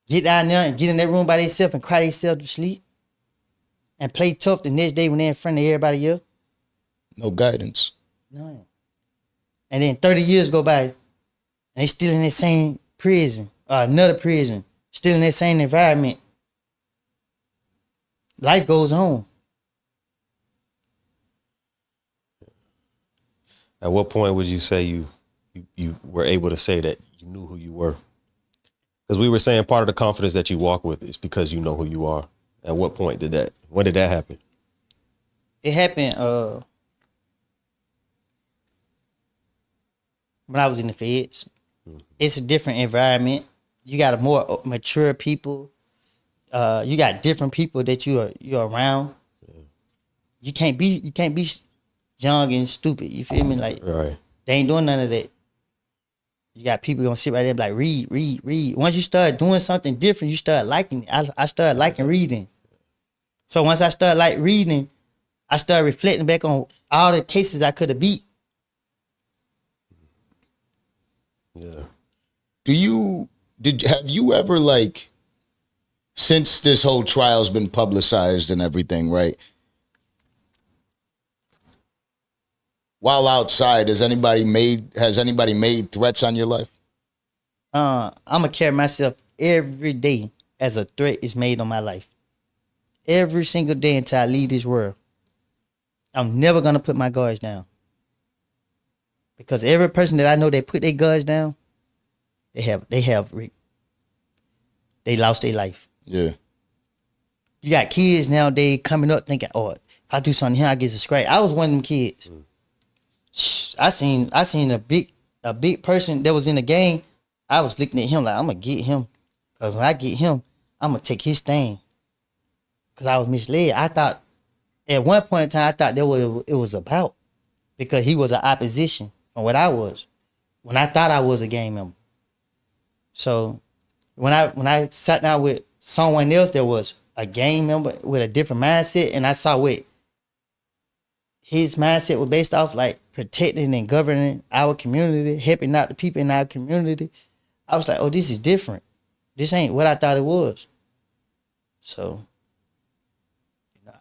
Get down there and get in that room by themselves and cry themselves to sleep. And play tough the next day when they're in front of everybody else. No guidance. No. And then 30 years go by and they still in the same prison or another prison, still in that same environment. Life goes on. At what point would you say you were able to say that you knew who you were? Because we were saying part of the confidence that you walk with is because you know who you are. At what point when did that happen? It happened when I was in the feds. It's a different environment. You got a more mature people. You got different people that you're around. Yeah. You can't be young and stupid. You feel me? Like right. They ain't doing none of that. You got people gonna sit right there and be like, read. Once you start doing something different, you start liking it. I started liking reading. So once I started reading, I started reflecting back on all the cases I could have beat. Yeah. Have you ever, like, since this whole trial's been publicized and everything, right? While outside, has anybody made threats on your life? I'ma carry myself every day as a threat is made on my life. Every single day until I leave this world. I'm never gonna put my guards down. Because every person that I know that put their guards down, they lost their life. Yeah. You got kids nowadays coming up thinking, oh, if I do something here, I get a scratch. I was one of them kids. I seen a big person that was in the gang. I was looking at him like, I'm gonna get him. Cause when I get him, I'm gonna take his thing. Cause I was misled. I thought at one point in time, I thought that what it was about. Because he was an opposition from what I was. When I thought I was a gang member. So when I sat down with someone else that was a gang member with a different mindset, and I saw what his mindset was based off, like protecting and governing our community, helping out the people in our community, I was like, oh, this is different. This ain't what I thought it was. So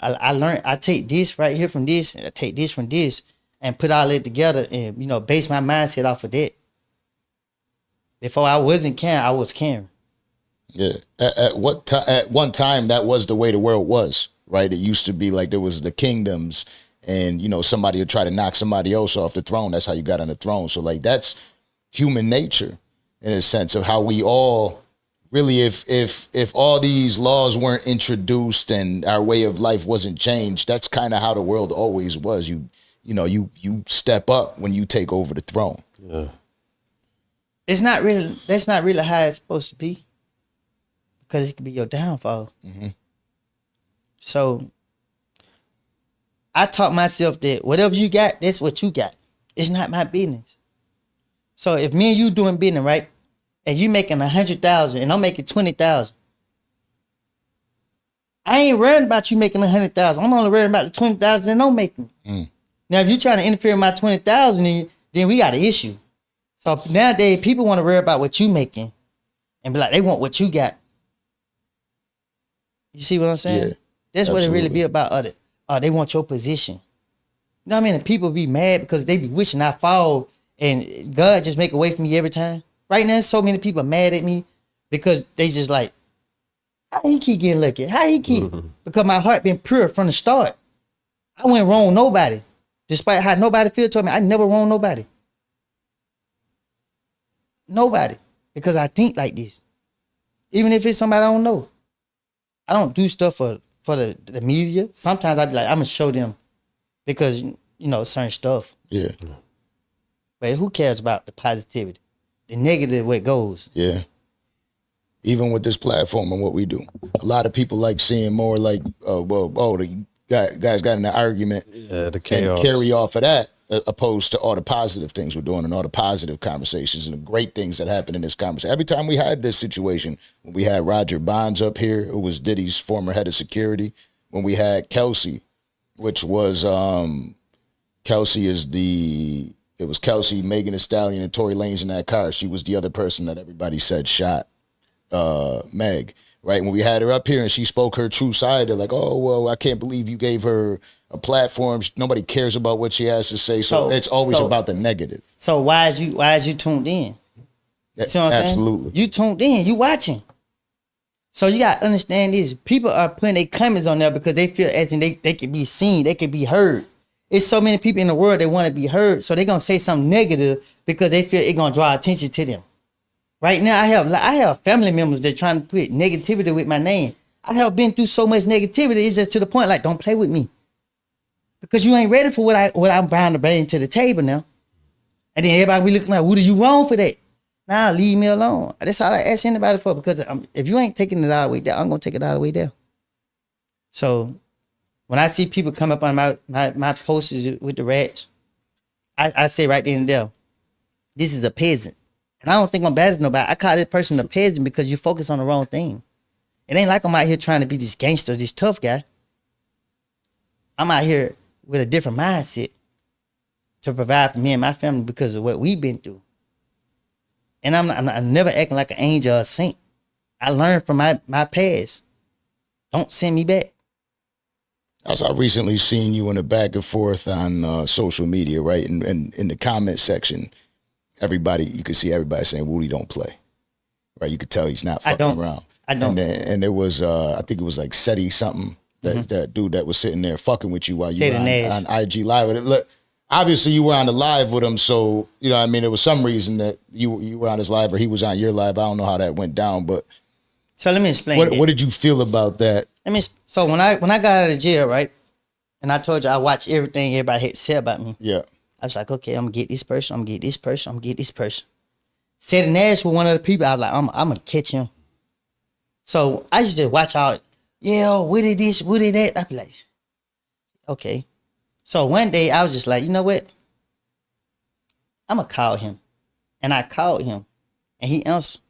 I learned, I take this right here from this, and I take this from this, and put all that together and, base my mindset off of that. Before I wasn't caring, I was caring. Yeah. At one time, that was the way the world was, right? It used to be like there was the kingdoms and, somebody would try to knock somebody else off the throne. That's how you got on the throne. So, like, that's human nature in a sense of how we all really, if all these laws weren't introduced and our way of life wasn't changed, that's kind of how the world always was. You step up when you take over the throne. Yeah. That's not really how it's supposed to be, because it could be your downfall. Mm-hmm. So I taught myself that whatever you got, that's what you got. It's not my business. So if me and you doing business, right, and you making 100,000 and I'm making 20,000, I ain't worried about you making 100,000. I'm only worried about the 20,000 that I'm making. Now, if you trying to interfere with my 20,000, then we got an issue. So nowadays, people want to worry about what you making and be like, they want what you got. You see what I'm saying? Yeah, that's what it really absolutely. be about. They want your position. You know what I mean? And people be mad because they be wishing I fall and God just make away from me every time. Right now, so many people mad at me because they just like, how he keep getting lucky? How he keep? Because my heart been pure from the start. I went wrong nobody. Despite how nobody feel toward me, I never wrong nobody. Nobody. Because I think like this. Even if it's somebody I don't know. I don't do stuff for the media. Sometimes I be like, I'm going to show them because, certain stuff. Yeah. But who cares about the positivity? The negative, where it goes. Yeah. Even with this platform and what we do. A lot of people like seeing more like, the guys got in an argument The chaos. and carry off of that, opposed to all the positive things we're doing and all the positive conversations and the great things that happen in this conversation. Every time we had this situation, when we had Roger Bonds up here, who was Diddy's former head of security, when we had Kelsey, which was it was Kelsey, Megan Thee Stallion, and Tory Lanez in that car. She was the other person that everybody said shot Meg. Right, when we had her up here and she spoke her true side, they're like, oh, well, I can't believe you gave her a platform. Nobody cares about what she has to say. So it's always about the negative. So why is you tuned in? You see what I'm Absolutely. saying? You tuned in, you watching. So you got to understand this. People are putting their comments on there because they feel as in they can be seen, they can be heard. It's so many people in the world that want to be heard, so they're going to say something negative because they feel it's going to draw attention to them. Right now, I have family members that trying to put negativity with my name. I have been through so much negativity. It's just to the point like, don't play with me, because you ain't ready for what I'm bound to bring to the table now. And then everybody be looking like, Woody, you wrong for that? Nah, leave me alone. That's all I ask anybody for, because if you ain't taking it all the way down, I'm gonna take it all the way down. So when I see people come up on my posters with the rats, I say right then and there, this is a peasant. And I don't think I'm bad at nobody. I call this person a peasant because you focus on the wrong thing. It ain't like I'm out here trying to be this gangster, this tough guy. I'm out here with a different mindset to provide for me and my family because of what we've been through. And I'm never acting like an angel or a saint. I learned from my past. Don't send me back. As I recently seen you in a back and forth on social media, right? And in the comment section, you could see everybody saying, Woody don't play. Right? You could tell he's not fucking around. I don't. And there was, I think it was like Seti something, that dude that was sitting there fucking with you while you were on IG Live. Look, obviously you were on the live with him, so, you know what I mean, there was some reason that you were on his live or he was on your live. I don't know how that went down, but. So let me explain. What did you feel about that? So when I got out of jail, right, and I told you I watched everything everybody had to say about me. Yeah. I was like, okay, I'm gonna get this person, I'm gonna get this person, I'm gonna get this person. Seti Nash was one of the people. I was like, I'm gonna catch him. So I used to watch out, Woody this, Woody that. I'd be like, okay. So one day I was just like, you know what? I'm gonna call him. And I called him and he answered.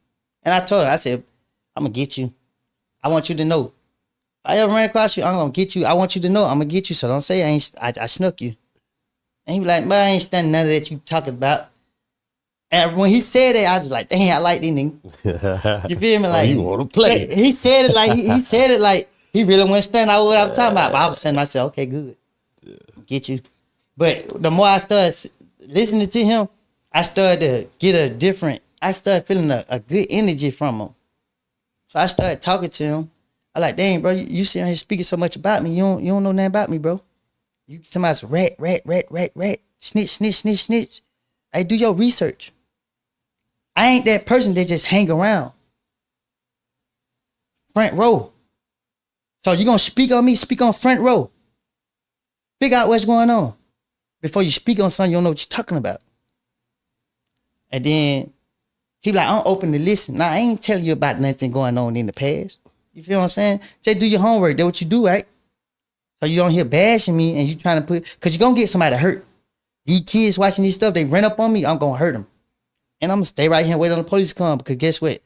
And I told him, I said, I'm gonna get you. I want you to know. If I ever run across you, I'm gonna get you. I want you to know I'm gonna get you. So don't say I snuck you. And he was like, man, I ain't studying none of that you talking about. And when he said that, I was like, dang, I like this nigga. You feel me? Like, you want to play. He said it like, he said it like he really wasn't studying out what I was talking about. But I was saying to myself, okay, good. Get you. But the more I started listening to him, I started to get I started feeling a good energy from him. So I started talking to him. I like, dang, bro, you sit here speaking so much about me. You don't know nothing about me, bro. You somebody's rat, snitch. Hey, do your research. I ain't that person that just hang around. Front row. So you gonna speak on me, speak on front row. Figure out what's going on. Before you speak on something, you don't know what you're talking about. And then he be like, I'm open to listen. Nah, I ain't telling you about nothing going on in the past. You feel what I'm saying? Just do your homework. That's what you do, right? So you don't hear bashing me and you trying to because you're going to get somebody hurt. These kids watching this stuff, they run up on me, I'm going to hurt them. And I'm going to stay right here and wait on the police to come because guess what?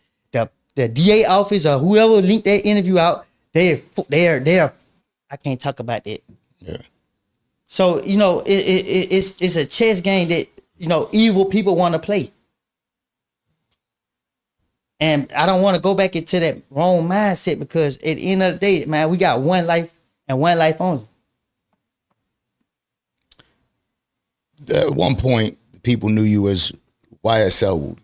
The DA office or whoever linked that interview out, they're I can't talk about that. Yeah. So, you know, it's a chess game that, you know, evil people want to play. And I don't want to go back into that wrong mindset because at the end of the day, man, we got one life and one life only. At one point, people knew you as YSL Woody,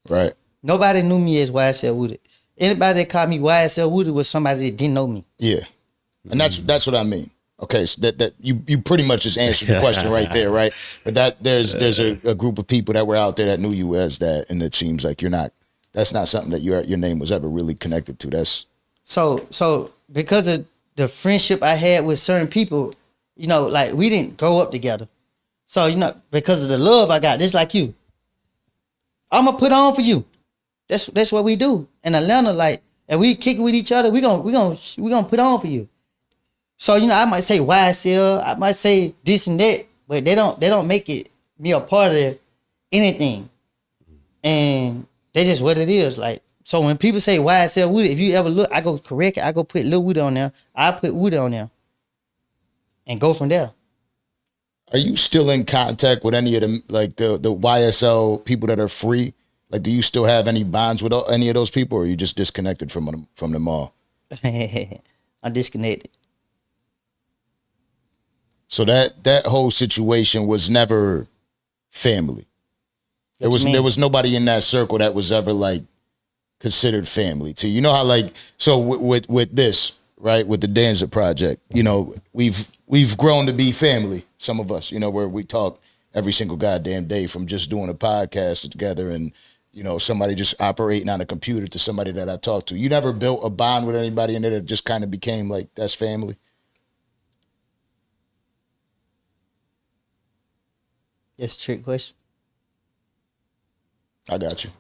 right? Nobody knew me as YSL Woody. Anybody that called me YSL Woody was somebody that didn't know me. Yeah, and that's what I mean. Okay, so that you pretty much just answered the question right there, right? But that there's a group of people that were out there that knew you as that, and it seems like you're not. That's not something that your name was ever really connected to. That's so because of the friendship I had with certain people, you know, like we didn't grow up together. So, you know, because of the love I got, just like you, I'm gonna put on for you. That's what we do in Atlanta. Like, and we kick it with each other. We gonna put on for you. So, you know, I might say YSL, I might say this and that, but they don't make it me a part of anything. And that's just what it is. Like, so when people say YSL Woody, if you ever look, I go correct it. I go put Lil Woody on there. I put Woody on there, and go from there. Are you still in contact with any of them, like the YSL people that are free? Like, do you still have any bonds with any of those people, or are you just disconnected from them all? I'm disconnected. So that whole situation was never family. There was nobody in that circle that was ever like considered family to you. You know how like so with this, right, with the Danza Project, you know, we've grown to be family. Some of us, you know, where we talk every single goddamn day from just doing a podcast together and, you know, somebody just operating on a computer to somebody that I talk to. You never built a bond with anybody in there that just kind of became like, that's family? That's a trick question. I got you.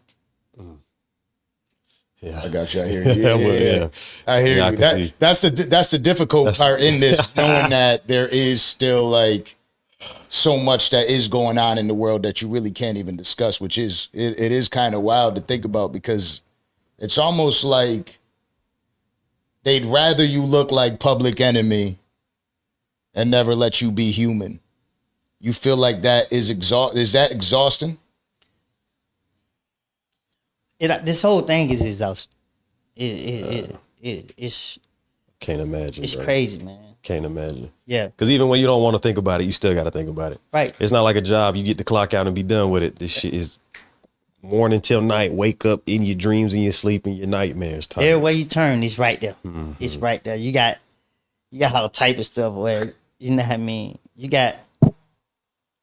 Yeah, I got you. I hear you. Yeah. I hear you. That's the difficult part in this, knowing that there is still like so much that is going on in the world that you really can't even discuss, which is it is kind of wild to think about because it's almost like they'd rather you look like Public Enemy and never let you be human. You feel like that is that exhausting? This whole thing is exhausting. It's can't imagine. It's bro. Crazy, man. Can't imagine. Yeah. Because even when you don't want to think about it, you still got to think about it. Right. It's not like a job. You get the clock out and be done with it. This shit is morning till night. Wake up in your dreams, in your sleep, in your nightmares. Time. Every way you turn, it's right there. Mm-hmm. It's right there. You got all type of stuff where, you know what I mean? You got,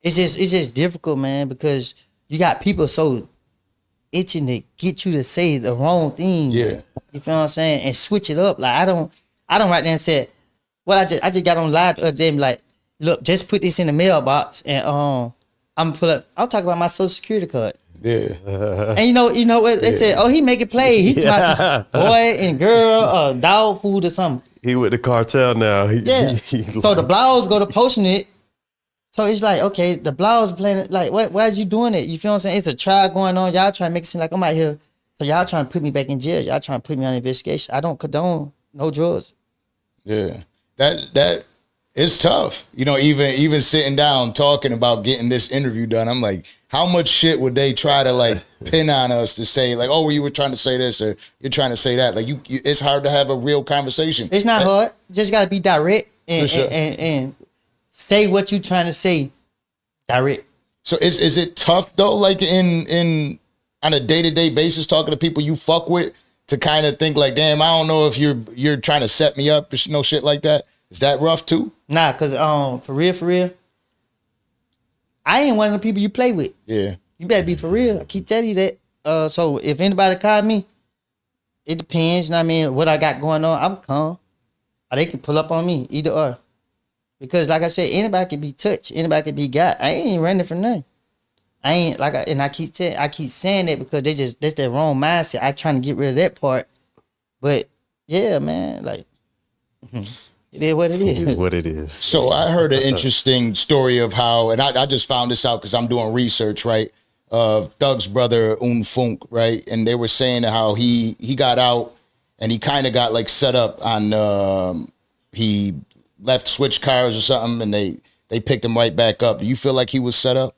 it's just difficult, man, because you got people so itching to get you to say the wrong thing. Yeah. You feel what I'm saying? And switch it up. Like I don't right there and say, well, I just got on live the other day and be like, look, just put this in the mailbox and I'm talking about my social security card. Yeah. And you know what they said, oh, he make it play. He talking about some boy and girl dog food or something. He with the cartel now. So the blogs go to posting it. So it's like, okay, the blogs playing it. Like, why is you doing it? You feel what I'm saying? It's a trial going on. Y'all trying to make it seem like I'm out here. So y'all trying to put me back in jail. Y'all trying to put me on investigation. I don't condone no drugs. Yeah. That it's tough. You know, even sitting down talking about getting this interview done, I'm like, how much shit would they try to like pin on us to say like, oh, well, you were trying to say this or you're trying to say that? Like you it's hard to have a real conversation. It's not hard. You just got to be direct and, sure. and say what you trying to say direct. So is it tough though, like in on a day-to-day basis talking to people you fuck with to kind of think like, damn, I don't know if you're trying to set me up or no shit like that? Is that rough too? Nah, cause for real, I ain't one of the people you play with. Yeah. You better be for real. I keep telling you that. So if anybody call me, it depends. You know what I mean? What I got going on, I'm calm. Or they can pull up on me, either or. Because like I said, anybody can be touched. Anybody can be got. I ain't running from nothing. I ain't like, I keep saying that because that's their wrong mindset. I trying to get rid of that part. But yeah, man, like it is what it is. It is what it is. So I heard an interesting story of how, and I just found this out because I'm doing research, right? Of Thug's brother Unfook, right? And they were saying how he got out and he kind of got like set up on he left switch cars or something and they picked him right back up. Do you feel like he was set up?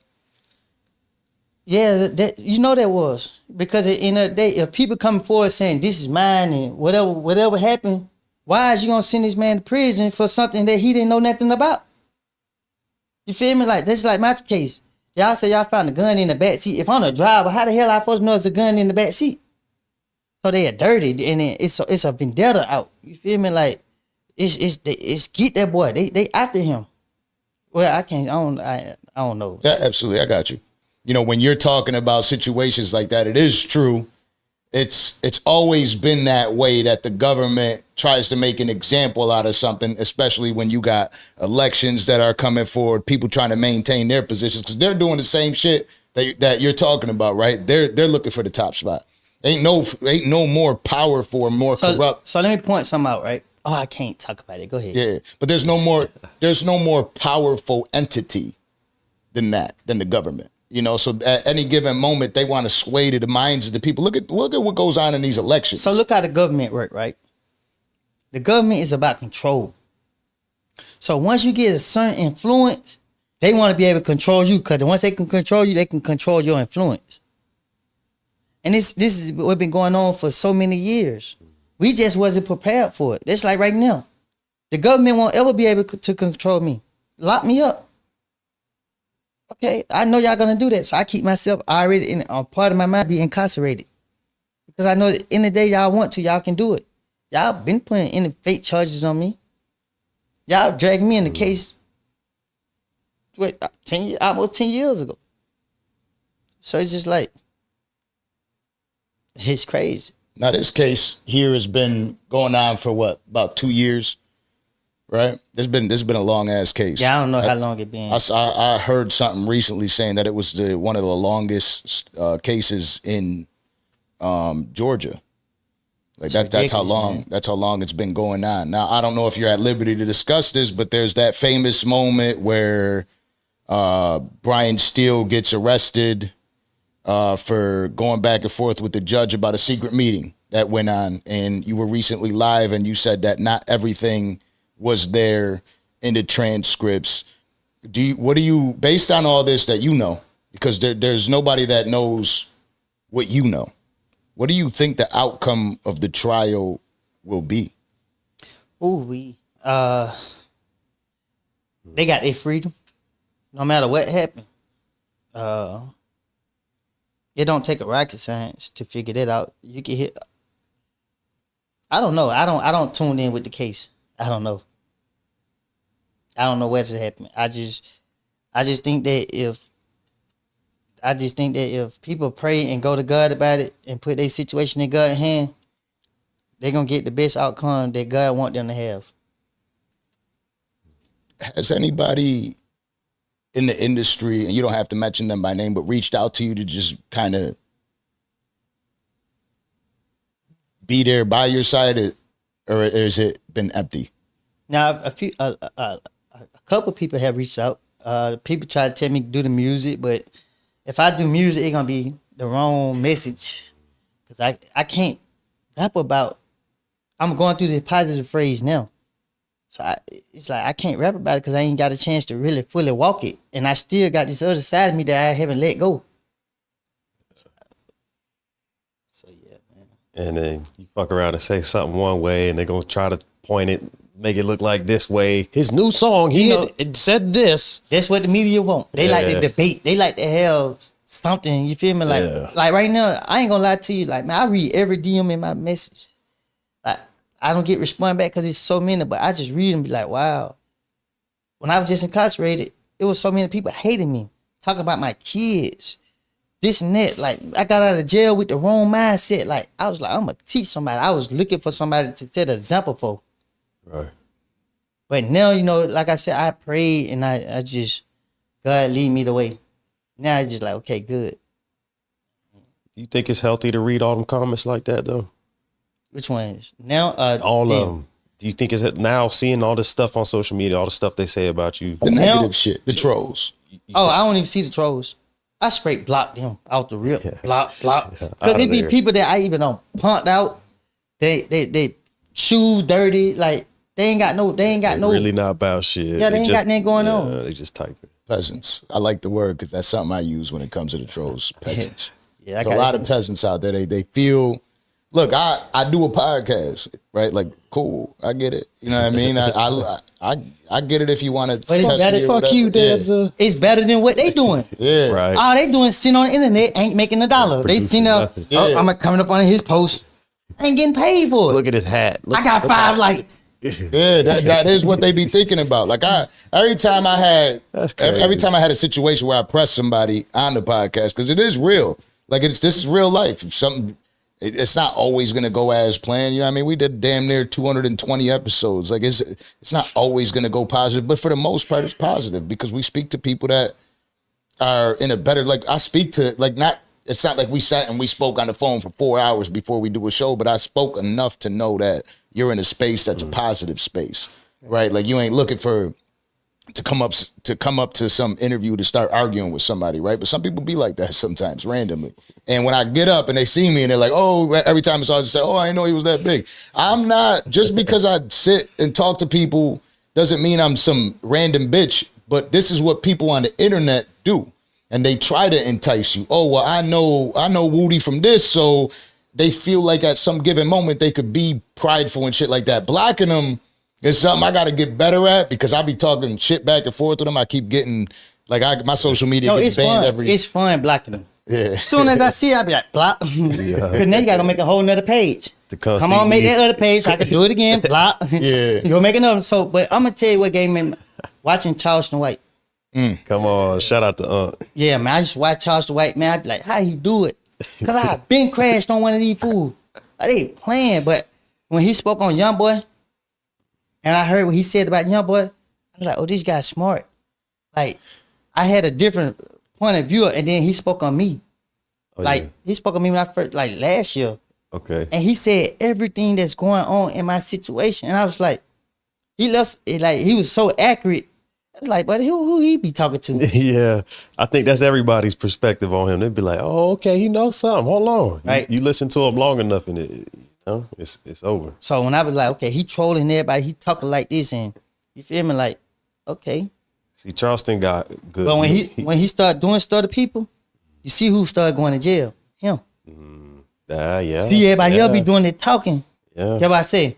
Yeah, that that was. Because at the end of the day, if people come forward saying this is mine and whatever happened, why is you gonna send this man to prison for something that he didn't know nothing about? You feel me? Like, this is like my case. Y'all say y'all found a gun in the back seat. If I'm a driver, how the hell I supposed to know it's a gun in the back seat? So they are dirty and then it's a vendetta out. You feel me? Like, it's get that boy. They after him. Well, I don't know. Yeah, absolutely. I got you. You know, when you're talking about situations like that, it is true. It's always been that way, that the government tries to make an example out of something, especially when you got elections that are coming forward, people trying to maintain their positions because they're doing the same shit that you're talking about, right? They're looking for the top spot. Ain't no more powerful or more corrupt. So let me point something out, right? Oh, I can't talk about it. Go ahead. Yeah, but there's no more powerful entity than the government. You know, so at any given moment, they want to sway to the minds of the people. Look at what goes on in these elections. So look how the government work, right? The government is about control. So once you get a certain influence, they want to be able to control you because once they can control you, they can control your influence. And this is what's been going on for so many years. We just wasn't prepared for it. That's like right now. The government won't ever be able to control me. Lock me up. Okay, I know y'all gonna do that, so I keep myself already in part of my mind be incarcerated because I know that in the day y'all want to, y'all can do it. Y'all been putting any fake charges on me. Y'all dragged me in the case. Almost 10 years ago. So it's just like it's crazy. Now this case here has been going on for what, about 2 years, right? This has been a long ass case. Yeah, I don't know how long it been. I heard something recently saying that it was one of the longest cases in Georgia. Like that's how long man. That's how long it's been going on. Now I don't know if you're at liberty to discuss this, but there's that famous moment where Brian Steele gets arrested for going back and forth with the judge about a secret meeting that went on, and you were recently live and you said that not everything was there in the transcripts. What do you, based on all this that you know, because there's nobody that knows what you know, what do you think the outcome of the trial will be? They got their freedom, no matter what happened. It don't take a rocket science to figure that out. You can hit. I don't know. I don't tune in with the case. I don't know. I don't know what's happening. I just think that if people pray and go to God about it and put their situation in God's hand, they're gonna get the best outcome that God want them to have. Has anybody in the industry, and you don't have to mention them by name, but reached out to you to just kind of be there by your side, or has it been empty? Now, a couple people have reached out. People try to tell me to do the music, but if I do music, it's gonna be the wrong message because I can't rap about. I'm going through the positive phrase now. So it's like I can't rap about it because I ain't got a chance to really fully walk it. And I still got this other side of me that I haven't let go. So, yeah, man. And then you fuck around and say something one way and they're going to try to point it, make it look like this way. His new song, it said this. That's what the media want. They like to debate. They like to have something, you feel me? Like right now, I ain't going to lie to you. Like, man, I read every DM in my message. I don't get respond back because it's so many, but I just read and be like, wow. When I was just incarcerated, it was so many people hating me, talking about my kids, this and that. Like, I got out of jail with the wrong mindset. Like, I was like, I'm gonna teach somebody. I was looking for somebody to set an example for. Right. But now, you know, like I said, I prayed and I just, God lead me the way. Now it's just like, okay, good. Do you think it's healthy to read all them comments like that though? Which ones? Now, All then. of them. Do you think it's now seeing all this stuff on social media, all the stuff they say about you? The Now- negative shit, the trolls. Oh, I don't even see the trolls. I straight block them out the rip. Block. Because Outta they be there. people that I even don't punked out. They shoes dirty. Like, they ain't got no. Really not about shit. Yeah, they ain't got nothing going on. They just type it. Peasants. I like the word because that's something I use when it comes to the trolls. Peasants. Yeah, There's a lot of peasants out there. They feel. Look, I do a podcast, right? Like, cool, I get it. You know what I mean? I get it if you want to. But it's better. Fuck you, Danza. It's better than what they doing. Yeah. Right. All they doing is sitting on the internet, ain't making a dollar. They Producing sitting there, nothing. Yeah. I'm coming up on his post, ain't getting paid for it. Look at his hat. I got 5 likes. Yeah, that is what they be thinking about. Like every time I had a situation where I pressed somebody on the podcast, because it is real. Like this is real life. If something, it's not always gonna go as planned. You know what I mean? We did damn near 220 episodes. Like it's not always gonna go positive, but for the most part, it's positive because we speak to people that are in a better. Like I speak to not. It's not like we sat and we spoke on the phone for 4 hours before we do a show, but I spoke enough to know that you're in a space that's a positive space, right? Like you ain't looking for to come up to some interview to start arguing with somebody, right? But some people be like that sometimes randomly. And when I get up and they see me and they're like, oh, every time it's all just say, oh, I didn't know he was that big. I'm not, just because I sit and talk to people doesn't mean I'm some random bitch, but this is what people on the internet do. And they try to entice you. Oh, well, I know Woody from this, so they feel like at some given moment they could be prideful and shit like that. Blocking them is something I got to get better at because I be talking shit back and forth with them. I keep getting, my social media gets banned every... It's fun blocking them. Yeah. As soon as I see it, I be like, block. Because now you got to make a whole nother page. Come on, make that other page so I can do it again. Block. Yeah. You go make another. So, but I'm going to tell you what gave me watching Charleston White. Come on, shout out to Yeah, man, I just watch Charleston White, man. I be like, how he do it? Because I've been crashed on one of these fools. Like, they playing, but when he spoke on Youngboy, and I heard what he said about Youngboy, I was like, oh, this guy's smart. Like, I had a different point of view, and then he spoke on me. He spoke on me when I first, last year. Okay. And he said everything that's going on in my situation. And I was like, he was so accurate. I was like, but who he be talking to? Yeah, I think that's everybody's perspective on him. They'd be like, "Oh, okay, he knows something. Hold on, right? You listen to him long enough, and it's over." So when I was like, okay, he trolling everybody, he talking like this, and you feel me? Like, okay. See, Charleston got good. But when he started doing stuff to people, you see who started going to jail? Him. Yeah. See everybody else be doing that talking. Yeah. That's what I say.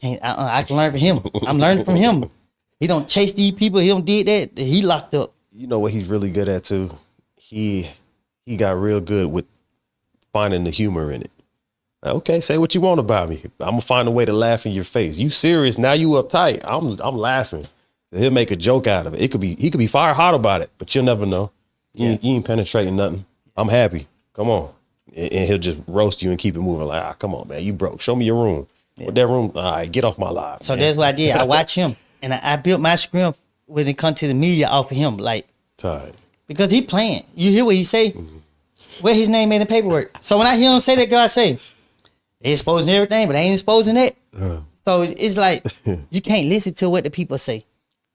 I can learn from him. I'm learning from him. He don't chase these people. He don't did that. He locked up. You know what he's really good at too? He got real good with finding the humor in it. Like, okay, say what you want about me. I'm gonna find a way to laugh in your face. You serious? Now you uptight. I'm laughing. He'll make a joke out of it. He could be fire hot about it, but you'll never know. You ain't penetrating nothing. I'm happy. Come on. And he'll just roast you and keep it moving. Like, come on, man. You broke. Show me your room. What that room? All right, get off my live. So man. that's what I did. I watch him. And I built my script when it comes to the media off of him. Like, Tight. because he playing. You hear what he say? Where his name in the paperwork. So when I hear him say that, God say, they exposing everything, but they ain't exposing that. So it's like, you can't listen to what the people say.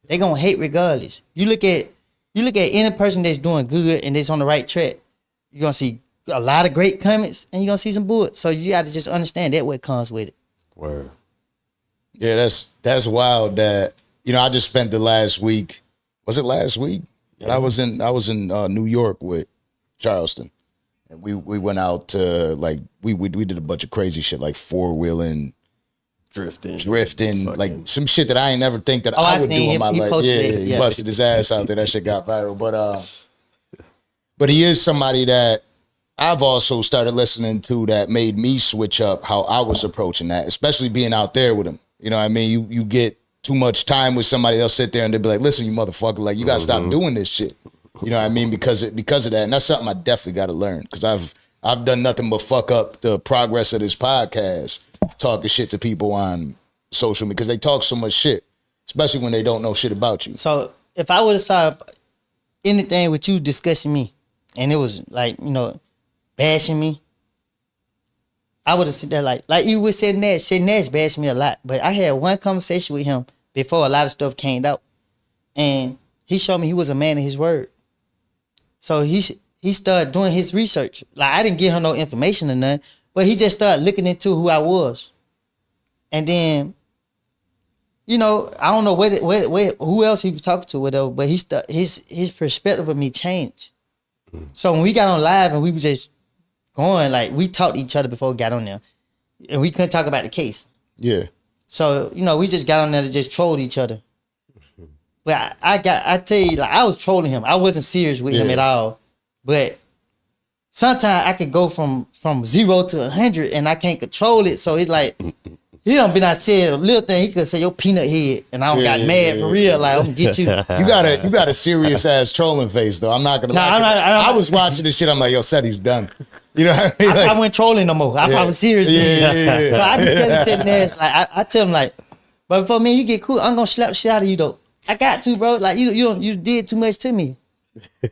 They gonna hate regardless. You look at any person that's doing good and that's on the right track, you're gonna see a lot of great comments and you're gonna see some bullets. So you gotta just understand that what comes with it. Word. Yeah, that's wild that, I just spent the last week. Was it last week? Yeah. I was in New York with Charleston. And we went out to we did a bunch of crazy shit, like 4-wheeling, drifting, like some shit that I ain't never think that I would do in my life. He busted his ass out there. That shit got viral. But he is somebody that I've also started listening to that made me switch up how I was approaching that, especially being out there with him. You know what I mean? You get too much time with somebody, they'll sit there and they'll be like, listen, you motherfucker, like, you gotta stop doing this shit. You know what I mean? Because of that, and that's something I definitely got to learn. Because I've done nothing but fuck up the progress of this podcast, talking shit to people on social media because they talk so much shit, especially when they don't know shit about you. So if I would have saw anything with you discussing me, and it was like, you know, bashing me, I would have said that like you would say Nash. Say Nash bashed me a lot, but I had one conversation with him before a lot of stuff came out, and he showed me he was a man of his word. So he started doing his research. Like I didn't give him no information or nothing, but he just started looking into who I was, and then, you know, I don't know who else he was talking to, whatever, but his perspective of me changed. So when we got on live and we were just going, like, we talked to each other before we got on there, and we couldn't talk about the case. Yeah. So, you know, we just got on there to just troll each other. But I tell you, like, I was trolling him. I wasn't serious with him at all. But sometimes I could go from 0 to 100 and I can't control it. So it's like, he done been out said a little thing. He could say, your peanut head. And I got mad for real. Like, I'm gonna get you. You got a serious ass trolling face though. I'm not gonna lie. I was watching this shit. I'm like, yo, Seti's done. You know what I mean? Like, I wasn't trolling no more. I was serious. Yeah. So I be telling Nash, like, I tell him, like, but before me, you get cool, I'm gonna slap the shit out of you though. I got to, bro. Like, you did too much to me.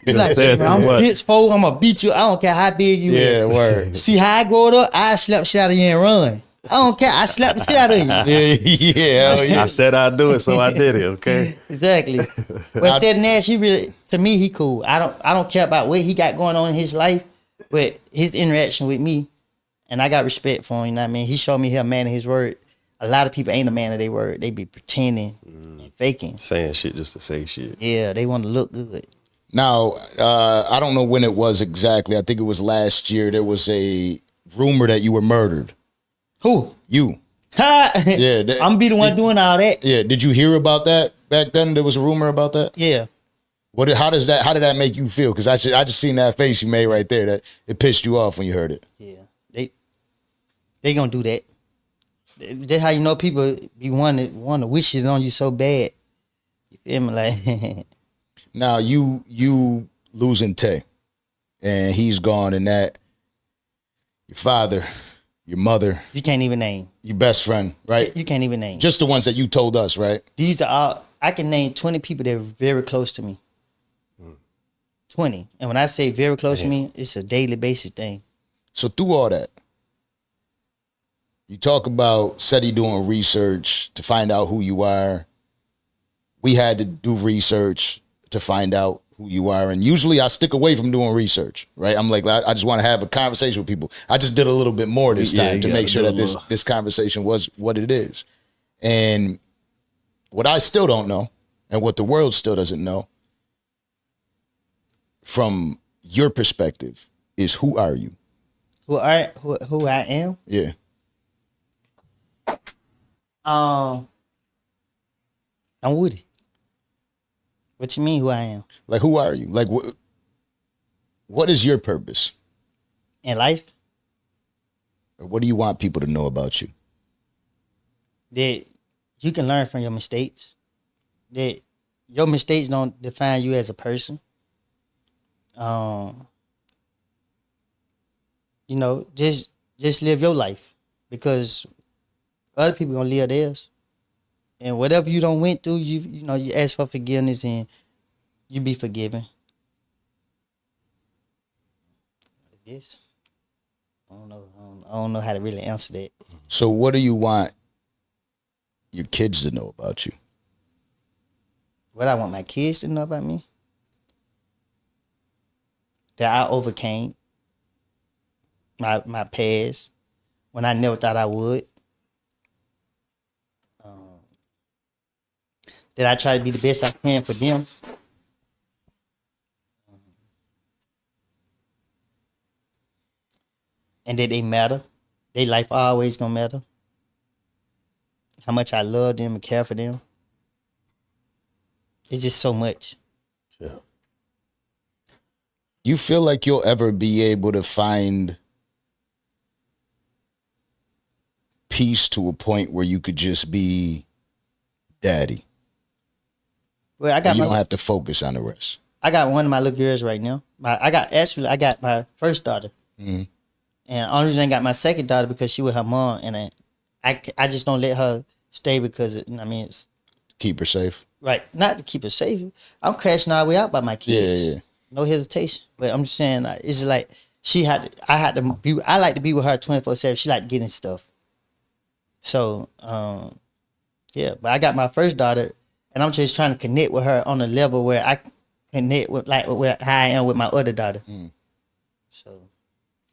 You like, man, I'm a bitch fool. I'm gonna beat you. I don't care how big you is. Yeah, word. See how I grow up? I slap the shit out of you and run. I don't care. I slap the shit out of you. Yeah. I said I'd do it, so I did it. Okay. Exactly. But that Nash, he really, to me, he cool. I don't care about what he got going on in his life, but his interaction with me, and I got respect for him. You know what I mean? He showed me he a man of his word. A lot of people ain't a man of their word. They be pretending and faking. Saying shit just to say shit. Yeah, they want to look good. Now, I don't know when it was exactly. I think it was last year. There was a rumor that you were murdered. Who? You. Yeah, I'm be the one doing all that. Yeah. Did you hear about that back then? There was a rumor about that. Yeah. How did that make you feel? Because I just seen that face you made right there. That it pissed you off when you heard it. Yeah. They gonna do that. That's how you know people be want to wish it on you so bad. You feel me? Like now you losing Tay, and he's gone, and that your father, your mother, you can't even name your best friend, right? You can't even name just the ones that you told us, right? These are all I can name 20 people that are very close to me. 20, and when I say very close to me, it's a daily basis thing. So through all that, you talk about Seti doing research to find out who you are. We had to do research to find out who you are. And usually I stick away from doing research, right? I'm like, I just want to have a conversation with people. I just did a little bit more this time to make sure that this conversation was what it is. And what I still don't know, and what the world still doesn't know, from your perspective, is who are you? Who I am? Yeah. I'm Woody. What you mean who I am? Like, who are you? Like, what is your purpose? In life? What do you want people to know about you? That you can learn from your mistakes. That your mistakes don't define you as a person. You know, just live your life, because other people gonna live theirs. And whatever you don't went through, you know, you ask for forgiveness and you be forgiven. I guess. I don't know how to really answer that. So what do you want your kids to know about you? What I want my kids to know about me? That I overcame my past when I never thought I would. That I try to be the best I can for them. And that they matter. Their life always gonna matter. How much I love them and care for them. It's just so much. Yeah. You feel like you'll ever be able to find peace to a point where you could just be daddy? Well, I got you don't have to focus on the rest. I got one of my little girls right now. I got my first daughter. Mm-hmm. And only reason I got my second daughter because she with her mom, and I just don't let her stay because it's Keep her safe. right, not to keep her safe. I'm crashing all the way out by my kids. Yeah. No hesitation. But I'm just saying, like, it's like I like to be with her 24/7. She like to get in stuff. So, yeah. But I got my first daughter, and I'm just trying to connect with her on a level where I connect with how I am with my other daughter. So,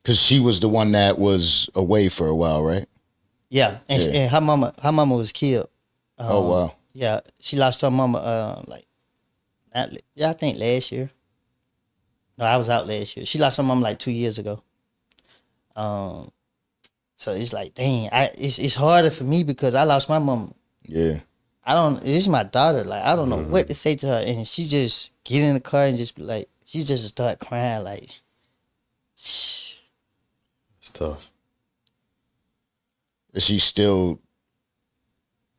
Because she was the one that was away for a while, right? yeah, and her mama was killed. Oh wow. Yeah, she lost her mama. I think last year. No, I was out last year. She lost her mom like 2 years ago. So it's like, dang, it's harder for me because I lost my mom. Yeah. This is my daughter. Like, I don't know what to say to her. And she just get in the car and just be like, she just start crying like, It's tough. Is she still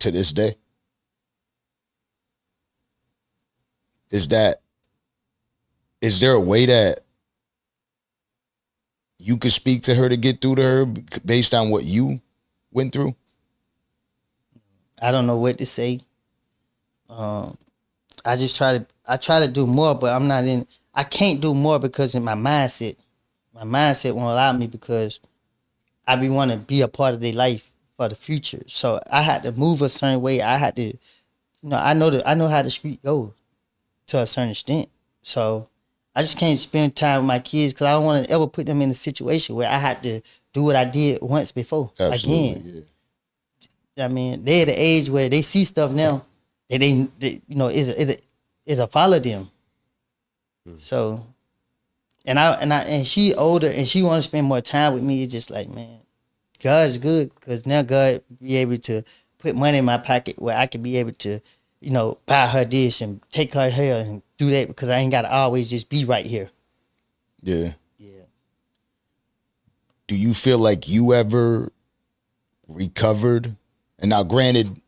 to this day? Is there a way that you could speak to her to get through to her based on what you went through? I don't know what to say. I just try to do more, but I can't do more because in my mindset won't allow me because I want to be a part of their life for the future. So I had to move a certain way. I had to, I know how the street goes to a certain extent. So I just can't spend time with my kids because I don't want to ever put them in a situation where I had to do what I did once before. Absolutely, again. Yeah. They're at the age where they see stuff now that it'll follow them. So, and she older and she want to spend more time with me. It's just like, man, God's good because now God be able to put money in my pocket where I could be able to, buy her this and take her hair and do that because I ain't got to always just be right here. Yeah. Yeah. Do you feel like you ever recovered? And now, granted,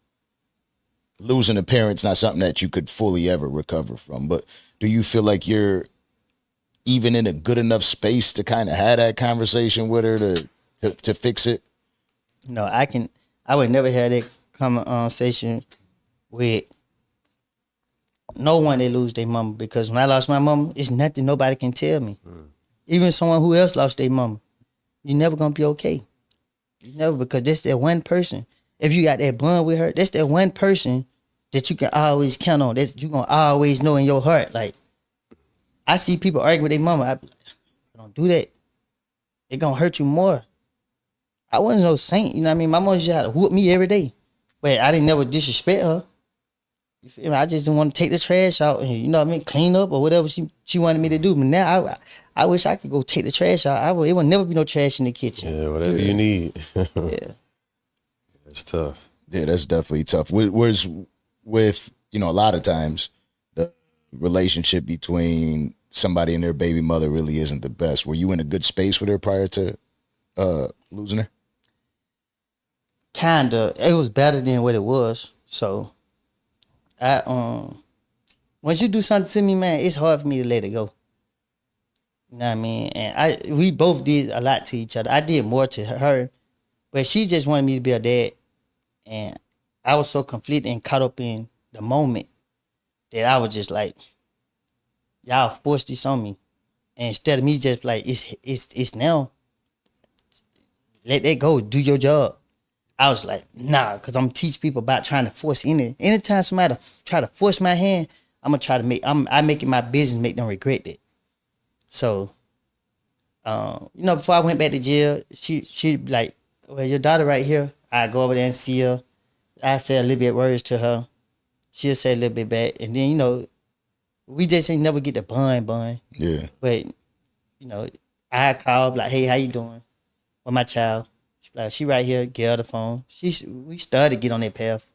losing a parent's not something that you could fully ever recover from, but do you feel like you're even in a good enough space to kind of have that conversation with her to fix it? No, I would never have that conversation with no one that lose their mama because when I lost my mama, it's nothing nobody can tell me. Even someone who else lost their mama, you're never gonna be okay. You never, because that's that one person. If you got that bond with her, that's that one person that you can always count on. That you gonna always know in your heart. Like, I see people arguing with their mama. I be like, don't do that. It gonna hurt you more. I wasn't no saint, you know what I mean? My mom just had to whoop me every day. But I didn't never disrespect her. You feel me? I just didn't want to take the trash out and, you know what I mean, clean up or whatever she wanted me to do. But now I wish I could go take the trash out. It would never be no trash in the kitchen. Yeah, whatever you need. Yeah. It's tough. Yeah, that's definitely tough. Whereas with, a lot of times the relationship between somebody and their baby mother really isn't the best. Were you in a good space with her prior to losing her? Kinda. It was better than what it was. So once you do something to me, man, it's hard for me to let it go. You know what I mean? And we both did a lot to each other. I did more to her, but she just wanted me to be a dad. And I was so conflicted and caught up in the moment that I was just like, y'all forced this on me. And instead of me just like, it's now, let that go, do your job. I was like, nah, because I'm teach people about trying to force anything. Anytime somebody try to force my hand, I'm going to try to I make it my business, make them regret it. So, before I went back to jail, she be like, well, your daughter right here. I go over there and see her. I say a little bit of words to her. She'll say a little bit back. And then, we just ain't never get the bun. Yeah. But, I call, like, hey, how you doing? With my child. She right here, get her the phone. We started to get on that path.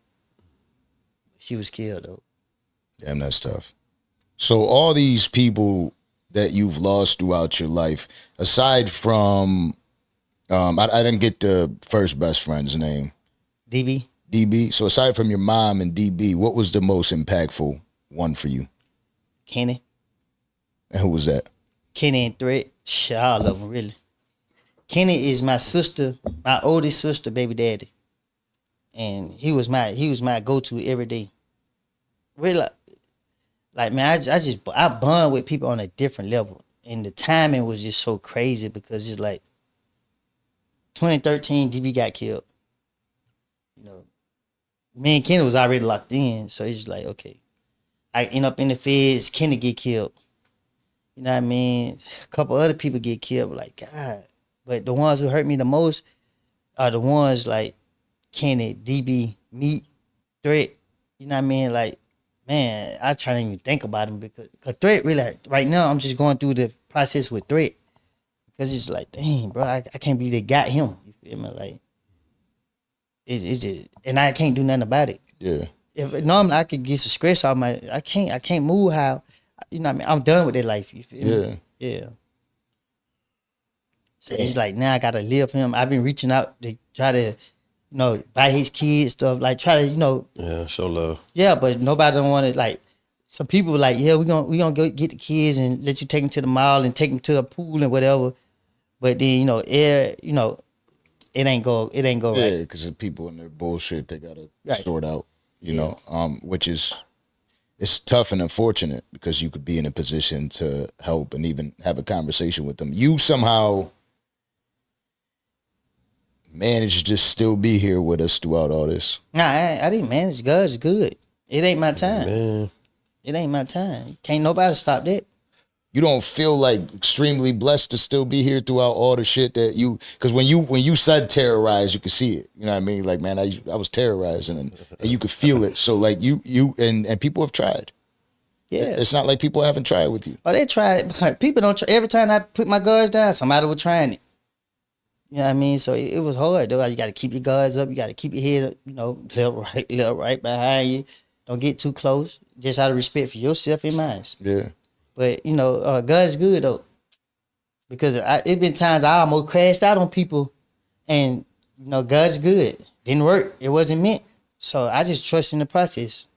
She was killed, though. Damn, that's tough. So all these people that you've lost throughout your life, aside from, I didn't get the first best friend's name. DB. DB. So aside from your mom and DB, what was the most impactful one for you? Kenny. And who was that? Kenny and Threat. Shit, all of them, really. Kenny is my sister, my oldest sister, baby daddy. And he was my go-to every day. Really, like man, I bond with people on a different level. And the timing was just so crazy because it's like 2013, DB got killed. You know, me and Kenny was already locked in, so it's just like, okay. I end up in the feds, Kenny get killed. You know what I mean? A couple other people get killed, but like, God. But the ones who hurt me the most are the ones like Kenny, DB, Meat, Threat. You know what I mean? Like, man, I try to even think about him because Threat really, right now, I'm just going through the process with Threat. Because it's like, dang, bro, I can't believe they got him. You feel me? Like, it's just, and I can't do nothing about it. Yeah. If normally I could get some stress off I can't move how, you know what I mean? I'm done with that life. You feel me? Yeah. So it's like, now I got to live for him. I've been reaching out to try to, buy his kids stuff, like try to, Yeah, show love. Yeah, but nobody don't want to, like, some people were like, yeah, we gonna go get the kids and let you take them to the mall and take them to the pool and whatever. But then, it ain't go right. Yeah, because the people in their bullshit, they got to sort out, which is, it's tough and unfortunate because you could be in a position to help and even have a conversation with them. You somehow managed to still be here with us throughout all this. Nah, I didn't manage. God's good. It ain't my time. Man. It ain't my time. Can't nobody stop that. You don't feel like extremely blessed to still be here throughout all the shit that you, because when you said terrorized, you could see it. You know what I mean? Like, man, I was terrorized and you could feel it. So like you and people have tried. Yeah. It's not like people haven't tried with you. Oh, they tried. People don't try. Every time I put my guards down, somebody was trying it. You know what I mean? So it was hard, though. You got to keep your guards up. You got to keep your head, left, right behind you. Don't get too close. Just out of respect for yourself and mine. Yeah. But, God is good, though. Because it been times I almost crashed out on people. And, God is good. Didn't work. It wasn't meant. So I just trust in the process.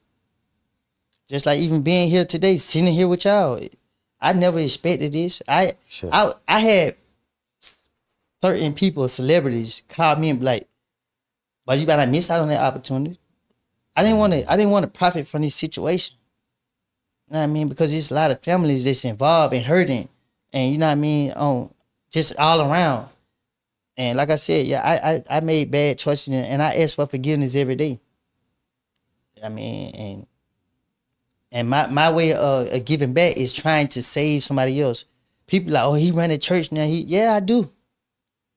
Just like even being here today, sitting here with y'all. I never expected this. I had certain people, celebrities, call me and be like, but you better not miss out on that opportunity. I didn't want to profit from this situation. You know what I mean? Because there's a lot of families that's involved and hurting. And you know what I mean? Just all around. And like I said, yeah, I made bad choices and I ask for forgiveness every day. I mean, and my way of giving back is trying to save somebody else. People like, oh, he run a church now. Yeah, I do.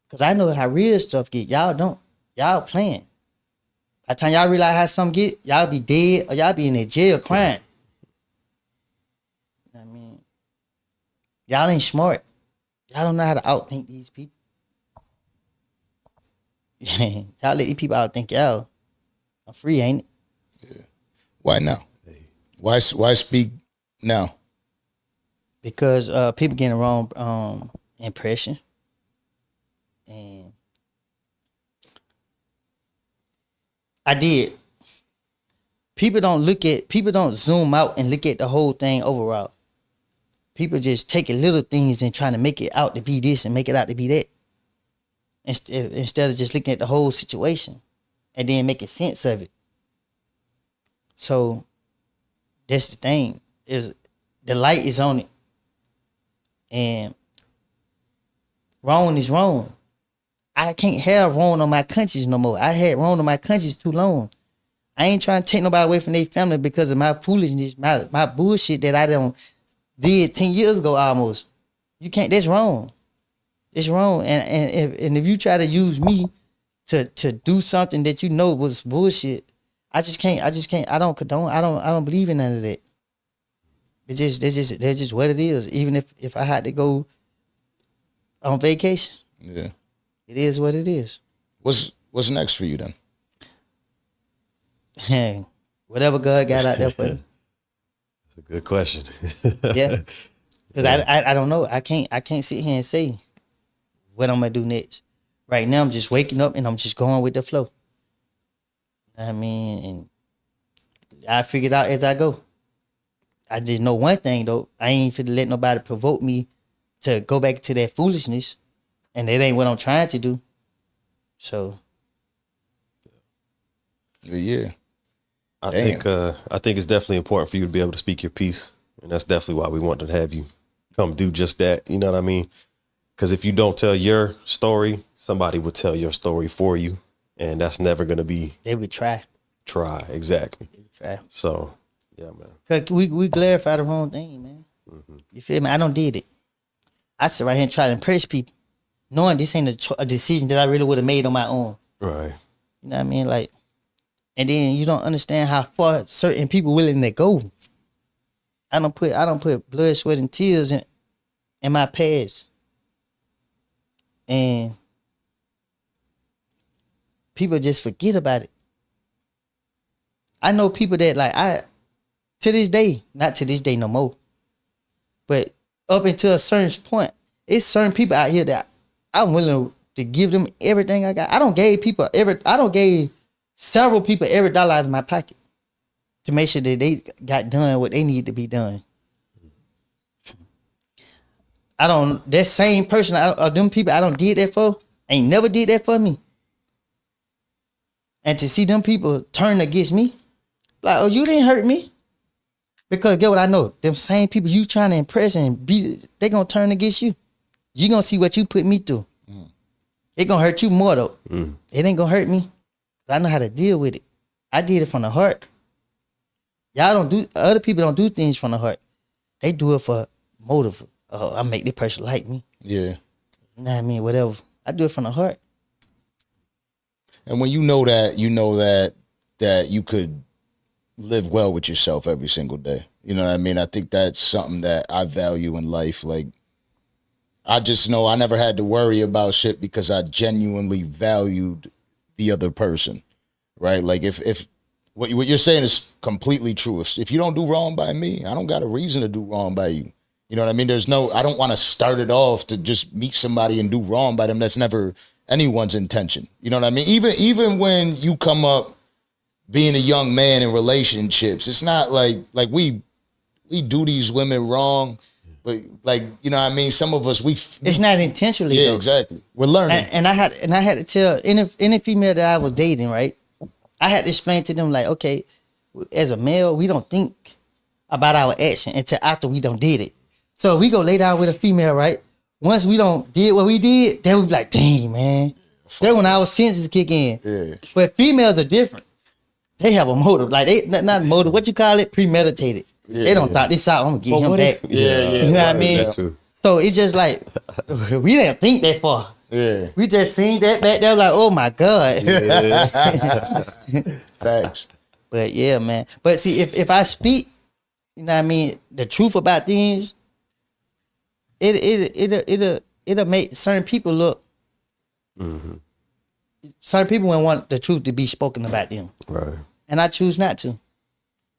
Because I know how real stuff get. Y'all don't. Y'all playing. By the time y'all realize how something get, y'all be dead or y'all be in a jail crying. You know what I mean? Y'all ain't smart. Y'all don't know how to outthink these people. Y'all let these people outthink y'all. I'm free, ain't it? Yeah. Why now? Why speak now? Because people getting the wrong impression. And I did. People don't zoom out and look at the whole thing overall. People just taking little things and trying to make it out to be this and make it out to be that. Instead of just looking at the whole situation and then making sense of it. So that's the thing, is the light is on it. And wrong is wrong. I can't have wrong on my conscience no more. I had wrong on my conscience too long. I ain't trying to take nobody away from their family because of my foolishness, my bullshit that I did 10 years ago almost. You can't, that's wrong. It's wrong. And if you try to use me to do something that you know was bullshit, I just can't. I don't condone. I don't believe in none of that. That's just what it is. Even if I had to go on vacation. Yeah. It is what it is. What's next for you then? Whatever God got out there for you. That's a good question. Yeah. Because I don't know. I can't sit here and say what I'm gonna do next. Right now I'm just waking up and I'm just going with the flow. I mean, and I figure it out as I go. I just know one thing though. I ain't finna let nobody provoke me to go back to that foolishness, and that ain't what I'm trying to do. So, Yeah. I Damn. think it's definitely important for you to be able to speak your piece, and that's definitely why we wanted to have you come do just that. You know what I mean? Because if you don't tell your story, somebody will tell your story for you, and that's never gonna be they would try. exactly. They would try. So yeah, man. Cause we glorify the wrong thing, man. You feel me? I don't did it. I sit right here and try to impress people, knowing this ain't a decision that I really would have made on my own. Right. You know what I mean? Like, and then you don't understand how far certain people willing to go. I don't put blood, sweat, and tears in my past, and people just forget about it. I know people that to this day, not to this day no more, but up until a certain point, it's certain people out here that I'm willing to give them everything I got. I don't gave several people every dollar out of my pocket to make sure that they got done what they need to be done. That same person, them people I don't did that for, ain't never did that for me. And to see them people turn against me, like, oh, you didn't hurt me. Because get what I know, them same people you trying to impress and be, they gonna turn against you. You gonna see what you put me through. It gonna hurt you more though. It ain't gonna hurt me. I know how to deal with it. I did it from the heart. Other people don't do things from the heart. They do it for motive. Oh, I make this person like me. Yeah. You know what I mean? Whatever. I do it from the heart. And when you know that you could live well with yourself every single day. You know what I mean? I think that's something that I value in life. Like, I just know I never had to worry about shit because I genuinely valued the other person, right? Like, if what you're saying is completely true. If you don't do wrong by me, I don't got a reason to do wrong by you. You know what I mean? I don't want to start it off to just meet somebody and do wrong by them. That's never anyone's intention. You know what I mean? Even when you come up being a young man in relationships, it's not like we do these women wrong, but like, you know what I mean? Some of us, it's not intentionally. Yeah, though. exactly. We're learning. And I had to tell any female that I was dating, right? I had to explain to them like, okay, as a male, we don't think about our action until after we done did it. So we go lay down with a female, right? Once we don't did what we did, then we be like, dang, man. That's when our senses kick in. Yeah. But females are different. They have a motive. Like, they not a motive. What you call it? Premeditated. Yeah, they don't thought this out. I'm going to get him back. Yeah. You know what I mean? So it's just like, we didn't think that far. Yeah. We just seen that back there like, oh my God. Yeah. Facts. But yeah, man. But see, if I speak, you know what I mean, the truth about things, it'll make certain people look. Certain people won't want the truth to be spoken about them. Right. And I choose not to.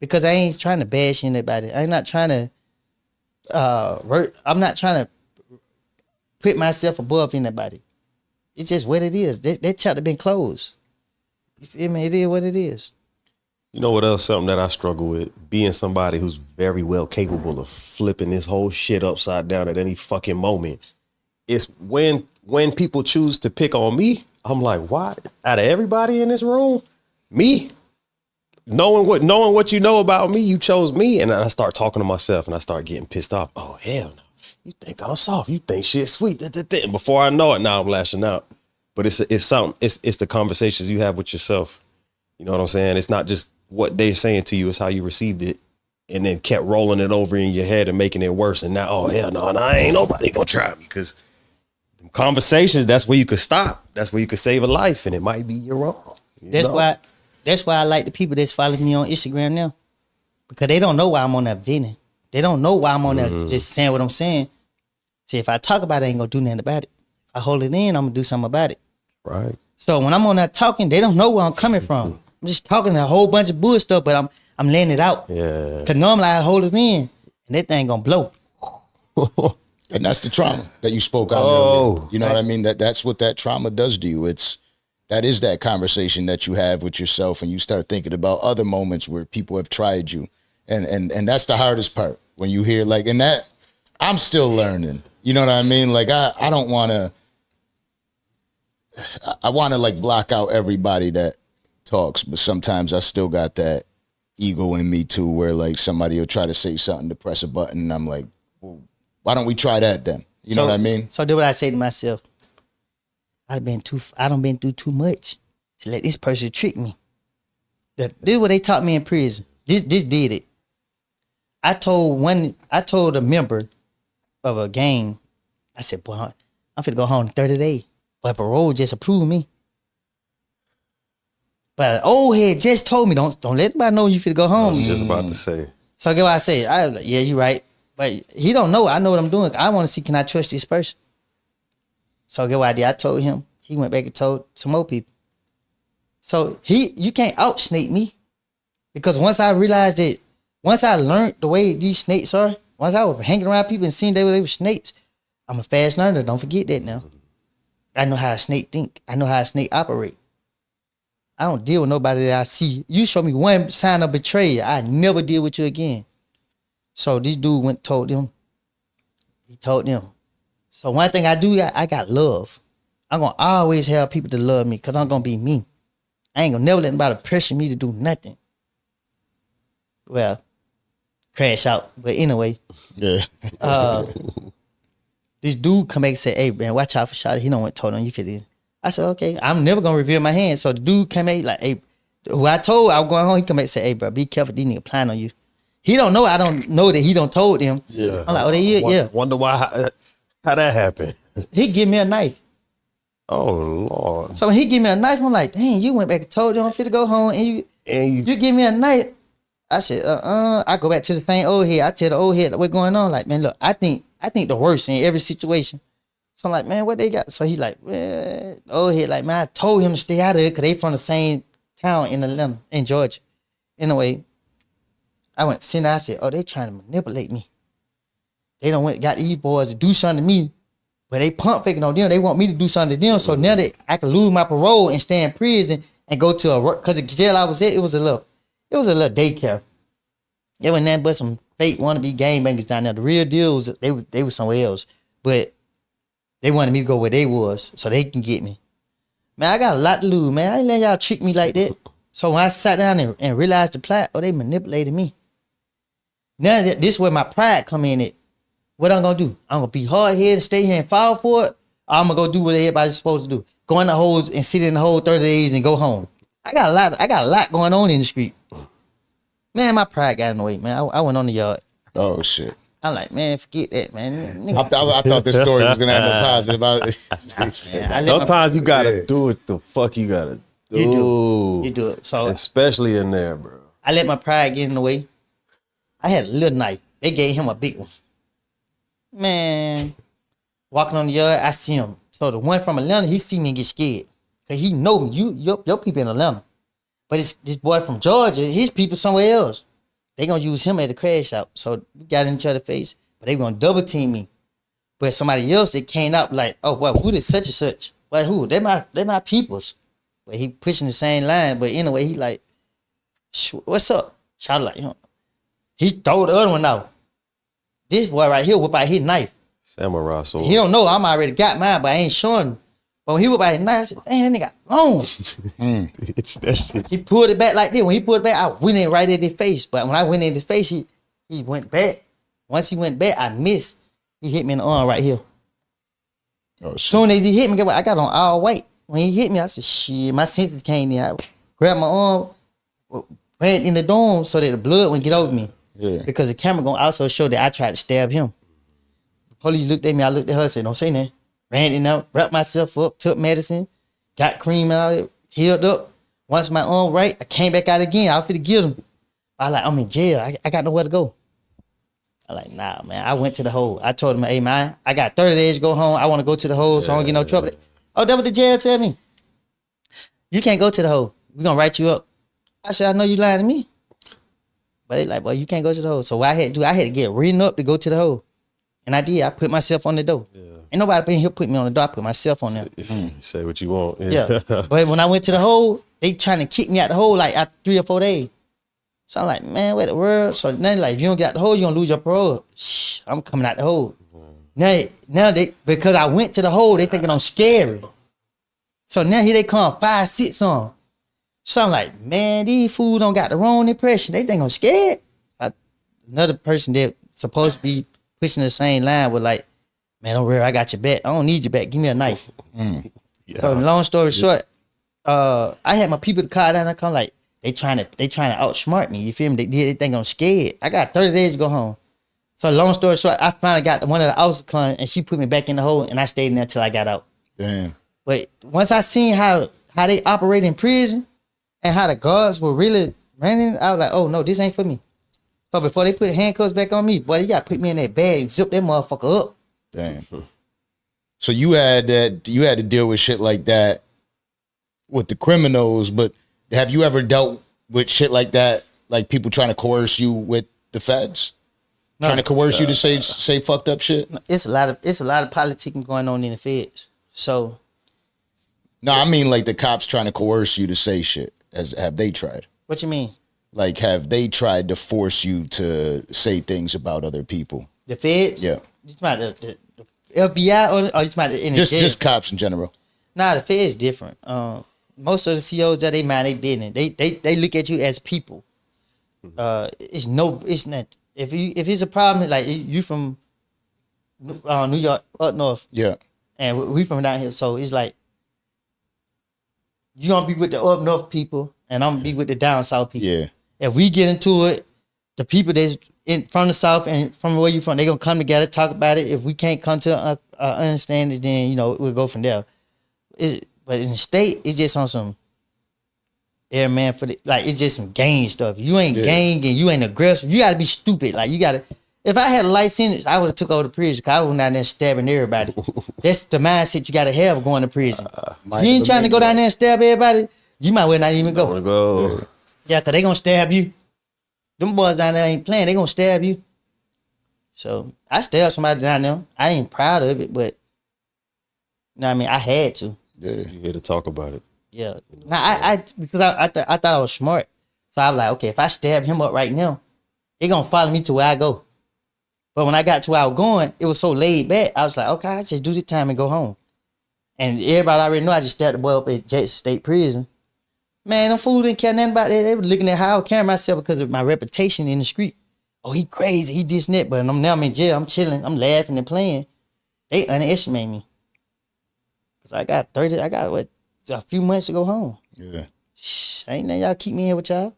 Because I ain't trying to bash anybody. I'm not trying to I'm not trying to put myself above anybody. It's just what it is. That chapter been closed. You feel me? It is what it is. You know what else? Something that I struggle with, being somebody who's very well capable of flipping this whole shit upside down at any fucking moment. It's when people choose to pick on me, I'm like, why? Out of everybody in this room, me? Knowing what you know about me, you chose me. And I start talking to myself and I start getting pissed off. Oh, hell no. You think I'm soft. You think shit's sweet. And before I know it, now I'm lashing out. But it's something. It's the conversations you have with yourself. You know what I'm saying? It's not just what they're saying to you, it's how you received it. And then kept rolling it over in your head and making it worse. And now, oh, hell no, ain't nobody gonna try me. Because conversations, that's where you could stop. That's where you could save a life. And it might be you're wrong. That's why I like the people that's following me on Instagram now. Because they don't know why I'm on that venting. They don't know why I'm on that just saying what I'm saying. See, if I talk about it, I ain't gonna do nothing about it. If I hold it in, I'm gonna do something about it. Right. So when I'm on that talking, they don't know where I'm coming from. I'm just talking a whole bunch of bullshit stuff, but I'm letting it out. Yeah. Cause normally I hold it in and that thing gonna blow. And that's the trauma that you spoke out earlier. You know what I mean? That's what that trauma does to you. That is that conversation that you have with yourself and you start thinking about other moments where people have tried you And that's the hardest part when you hear like, and that I'm still learning. You know what I mean? Like I don't want to. I want to like block out everybody that talks, but sometimes I still got that ego in me too, where like somebody will try to say something to press a button, and I'm like, well, why don't we try that then? You know what I mean? So do what I say to myself. I done been through too much to let this person trick me. This is what they taught me in prison. This did it. I told a member of a gang, I said, boy, I'm finna go home in 30 days. But parole just approved me. But an old head just told me, don't let anybody know you finna go home. I was just about to say. So get what I say. I was like, yeah, you right. But he don't know. I know what I'm doing. I want to see, can I trust this person? So get what I did. I told him. He went back and told some more people. So you can't out-snake me. Because once I learned the way these snakes are, once I was hanging around people and seeing they were snakes, I'm a fast learner. Don't forget that now. I know how a snake think. I know how a snake operate. I don't deal with nobody that I see. You show me one sign of betrayal, I never deal with you again. So this dude went and told them. He told them. So one thing I do, I got love. I'm going to always have people to love me because I'm going to be me. I ain't going to never let anybody pressure me to do nothing. Well, crash out. But anyway. Yeah. This dude come back and say, hey, man, watch out for Shotty. He don't want to told on you for this. I said, okay, I'm never going to reveal my hand. So the dude came back like, hey, who I told I was going home, he come back and say, hey, bro, be careful. These niggas plan on you. He don't know. I don't know that he don't told him. Yeah. I'm like, oh, yeah. Wonder why, how that happened. He give me a knife. Oh, Lord. So when he give me a knife, I'm like, dang, you went back and told him I'm fit to go home and you give me a knife. I said, I go back to the same old head. I tell the old head what's going on. Like, man, look, I think the worst in every situation. So I'm like, man, what they got? So he like, well, the old head, like, man, I told him to stay out of it because they from the same town in Atlanta, in Georgia. Anyway, I went sitting there, I said, oh, they trying to manipulate me. They don't got these boys to do something to me, but they pump faking on them. They want me to do something to them. So now that I can lose my parole and stay in prison and go to because the jail I was at, it was a little daycare. It wasn't nothing but some fake wannabe gangbangers down there. The real deal was they were somewhere else, but they wanted me to go where they was so they can get me. Man, I got a lot to lose, man. I ain't letting y'all trick me like that. So when I sat down and realized the plot, they manipulated me. Now that this is where my pride come in at. What I'm gonna do? I'm gonna be hard-headed and stay here and fall for it, or I'm gonna go do what everybody's supposed to do. Go in the holes and sit in the hole 30 days and go home. I got a lot going on in the street. Man, my pride got in the way, man. I went on the yard. Oh shit. I'm like, man, forget that, man. I thought this story was gonna end up positive. Sometimes you gotta do it the fuck you gotta do. You do it. So especially in there, bro. I let my pride get in the way. I had a little knife. They gave him a big one. Man, walking on the yard, I see him. So the one from Atlanta, he see me and get scared. Cause he know me. Your people in Atlanta. But it's this boy from Georgia, his people somewhere else. They gonna use him at the crash out. So we got in each other's face, but they gonna double team me. But somebody else that came up like, oh well, who did such and such? Well, who? They my peoples. But he pushing the same line. But anyway, he like, what's up? Shout like him. He throw the other one out. This boy right here whip out his knife. Samurai sword. He don't know I'm already got mine, but I ain't showing him. But when he whip out his knife, I said, dang, that nigga got long. It's that shit. He pulled it back like this. When he pulled it back, I went in right at his face. But when I went in his face, he went back. Once he went back, I missed. He hit me in the arm right here. Oh, shit. Soon as he hit me, I got on all white. When he hit me, I said, shit, my senses came in. I grabbed my arm, ran in the dome so that the blood wouldn't get over me. Yeah. Because the camera gonna also show that I tried to stab him. The police looked at me, I looked at her, said, don't say nothing. Ran in there, wrapped myself up, took medicine, got cream and all that, healed up. Once my arm right, I came back out again. I was finna get him. I like, I'm in jail. I got nowhere to go. I like, nah, man. I went to the hole. I told him, hey, man, I got 30 days to go home. I want to go to the hole so I don't get no trouble. Oh, that's what the jail tell me. You can't go to the hole. We're going to write you up. I said, I know you lying to me. But they like, well, you can't go to the hole. So what I had to do, I had to get written up to go to the hole. And I did. I put myself on the door. Yeah. Ain't nobody been here put me on the door. I put myself on there. You say what you want. Yeah. But when I went to the hole, they trying to kick me out the hole like after 3 or 4 days. So I'm like, man, what the world? So then like, if you don't get out the hole, you gonna lose your parole. Shh, I'm coming out the hole. Now they, because I went to the hole, they thinking I'm scary. So now here they come, 5, 6 on. So I'm like, man, these fools don't got the wrong impression. They think I'm scared. Another person that supposed to be pushing the same line was like, man, don't worry, I got your back. I don't need your back. Give me a knife. Yeah. So long story short, I had my people to call down. I come like, they trying to outsmart me. You feel me? They think I'm scared. I got 30 days to go home. So long story short, I finally got one of the officers come and she put me back in the hole and I stayed in there till I got out. Damn. But once I seen how they operate in prison and how the guards were really running, I was like, oh no, this ain't for me. So before they put handcuffs back on me, boy, you gotta put me in that bag and zip that motherfucker up. Damn. So you had to deal with shit like that with the criminals, but have you ever dealt with shit like that, like people trying to coerce you with the feds? No. Trying to coerce you to say fucked up shit? It's a lot of politicking going on in the feds. So No, I mean like the cops trying to coerce you to say shit. Have they tried? what you mean? Like, have they tried to force you to say things about other people? The feds? Yeah. You talking about the FBI or you talking about in the jail? Just cops in general. Nah, the feds different. Most of the COs that they mind they business. They look at you as people. It's not. If it's a problem, like you from New York up north, Yeah. and we from down here, so it's like you gonna be with the up north people, and I'm gonna be with the down south people. Yeah. If we get into it, the people that's from the south and from where you from, they gonna come together, talk about it. If we can't come to a understanding, then we'll go from there. But in the state, it's just on some man for it's just some gang stuff. You ain't gang and you ain't aggressive. You gotta be stupid. Like you gotta. If I had a light sentence, I would have took over the prison because I was down there stabbing everybody. That's the mindset you gotta have going to prison. You ain't trying to go down there and stab everybody. You might well not even go. Yeah, because they gonna stab you. Them boys down there ain't playing. They gonna stab you. So I stabbed somebody down there. I ain't proud of it, but you know what I mean? I had to. Yeah. You here to talk about it. Yeah. Now because I thought I was smart. So I was like, okay, if I stab him up right now, he gonna follow me to where I go. But when I got to where I was going, it was so laid back. I was like, okay, I just do this time and go home. And everybody already know I just stabbed the boy up at Jackson State Prison. Man, them fools didn't care nothing about that. They were looking at how I carry myself because of my reputation in the street. Oh, he crazy, he this and that. But now I'm in jail, I'm chilling, I'm laughing and playing. They underestimate me. Because I got a few months to go home. Yeah. Shh, ain't that y'all keep me here with y'all?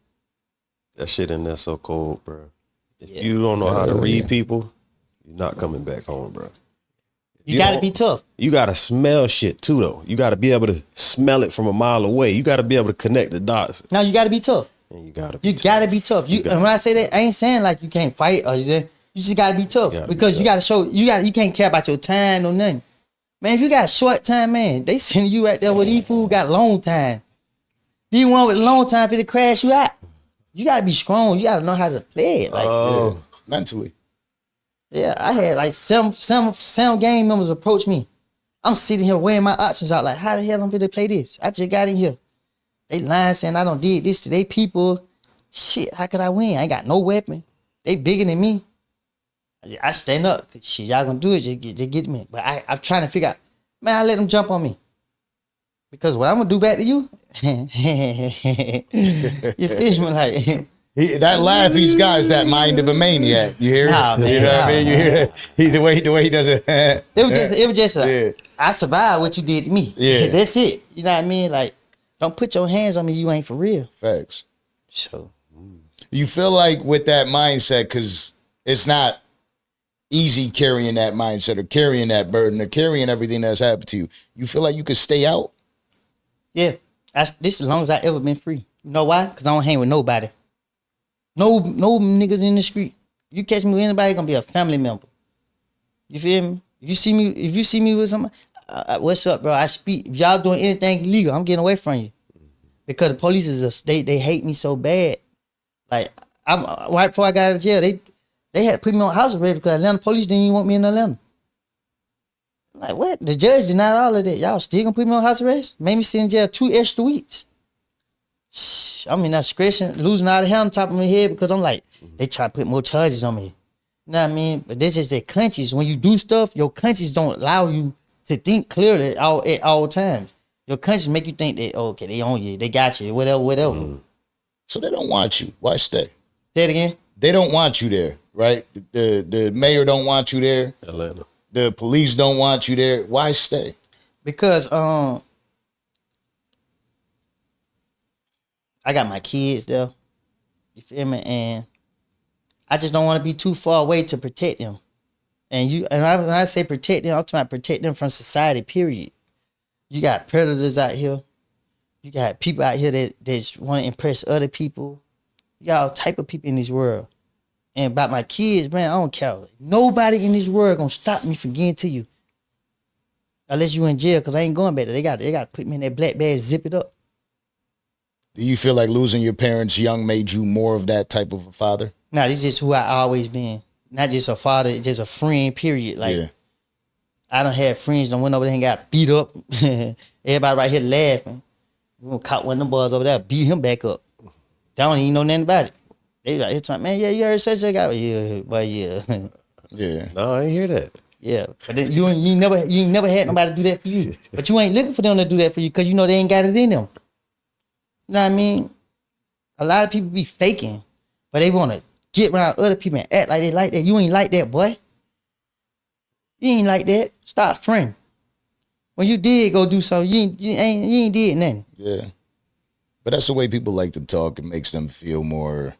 That shit in there so cold, bro. If you don't know how to read people, you're not coming back home, bro. You gotta be tough. You gotta smell shit too, though. You gotta be able to smell it from a mile away. You gotta be able to connect the dots. Now you gotta be tough. And you gotta be tough. And when I say that, I ain't saying like you can't fight or you just gotta be tough because you gotta show you can't care about your time or nothing. Man, if you got short time, man, they send you right there where these fools got long time. These one with long time for to crash you out. You gotta be strong. You gotta know how to play it. Like mentally. Yeah, I had like some gang members approach me. I'm sitting here weighing my options out. Like, how the hell I'm gonna play this? I just got in here. They lying saying I don't did this to they people. Shit, how could I win? I ain't got no weapon. They bigger than me. I stand up. Shit, y'all gonna do it, just get me. But I'm trying to figure out, man, I let them jump on me. Because what I'm gonna do back to you, you feel me? Like that laugh he's got is that mind of a maniac. You hear it? Nah, man, you know what I mean? You hear that? The way he does it. It was just I survived what you did to me. Yeah. That's it. You know what I mean? Like, don't put your hands on me, you ain't for real. Facts. So you feel like with that mindset, because it's not easy carrying that mindset or carrying that burden or carrying everything that's happened to you. You feel like you could stay out? yeah. This as long as I ever been free. You know why? Because I don't hang with nobody. No niggas in the street. You catch me with anybody, gonna be a family member. You feel me? If you see me with somebody, what's up, bro? I speak. If y'all doing anything illegal, I'm getting away from you. Because the police they hate me so bad. Like right before I got out of jail, they had to put me on house arrest because Atlanta police didn't even want me in Atlanta. Like what? The judge denied all of that. Y'all still gonna put me on house arrest? Made me sit in jail 2 extra weeks. I mean, not scratching, losing all the hair on top of my head because I'm like, they try to put more charges on me. You know what I mean? But this is their conscience. When you do stuff, your conscience don't allow you to think clearly at all times. Your conscience make you think that, oh, okay, they own you, they got you, whatever. So they don't want you. Why stay? Say it again. They don't want you there, right? The mayor don't want you there. Atlanta. The police don't want you there. Why stay? Because I got my kids there. You feel me? And I just don't want to be too far away to protect them. And when I say protect them, I'm talking about protect them from society, period. You got predators out here. You got people out here that just want to impress other people. You got all type of people in this world. And about my kids, man, I don't care. Nobody in this world gonna stop me from getting to you. Unless you in jail, because I ain't going back there. They got to put me in that black bag, zip it up. Do you feel like losing your parents young made you more of that type of a father? Nah, this is just who I always been. Not just a father, it's just a friend, period. Like, yeah. I done had friends that went over there and got beat up. Everybody right here laughing. We gonna caught one of them boys over there, beat him back up. They don't even know nothing about it. They like, it's like, man, yeah, you heard such a guy. Yeah, but yeah. Yeah. No, I ain't hear that. Yeah. But then you ain't never had nobody do that for you. But you ain't looking for them to do that for you because you know they ain't got it in them. You know what I mean? A lot of people be faking, but they want to get around other people and act like they like that. You ain't like that, boy. You ain't like that. Stop friend. When you did go do something, you ain't did nothing. Yeah. But that's the way people like to talk. It makes them feel more.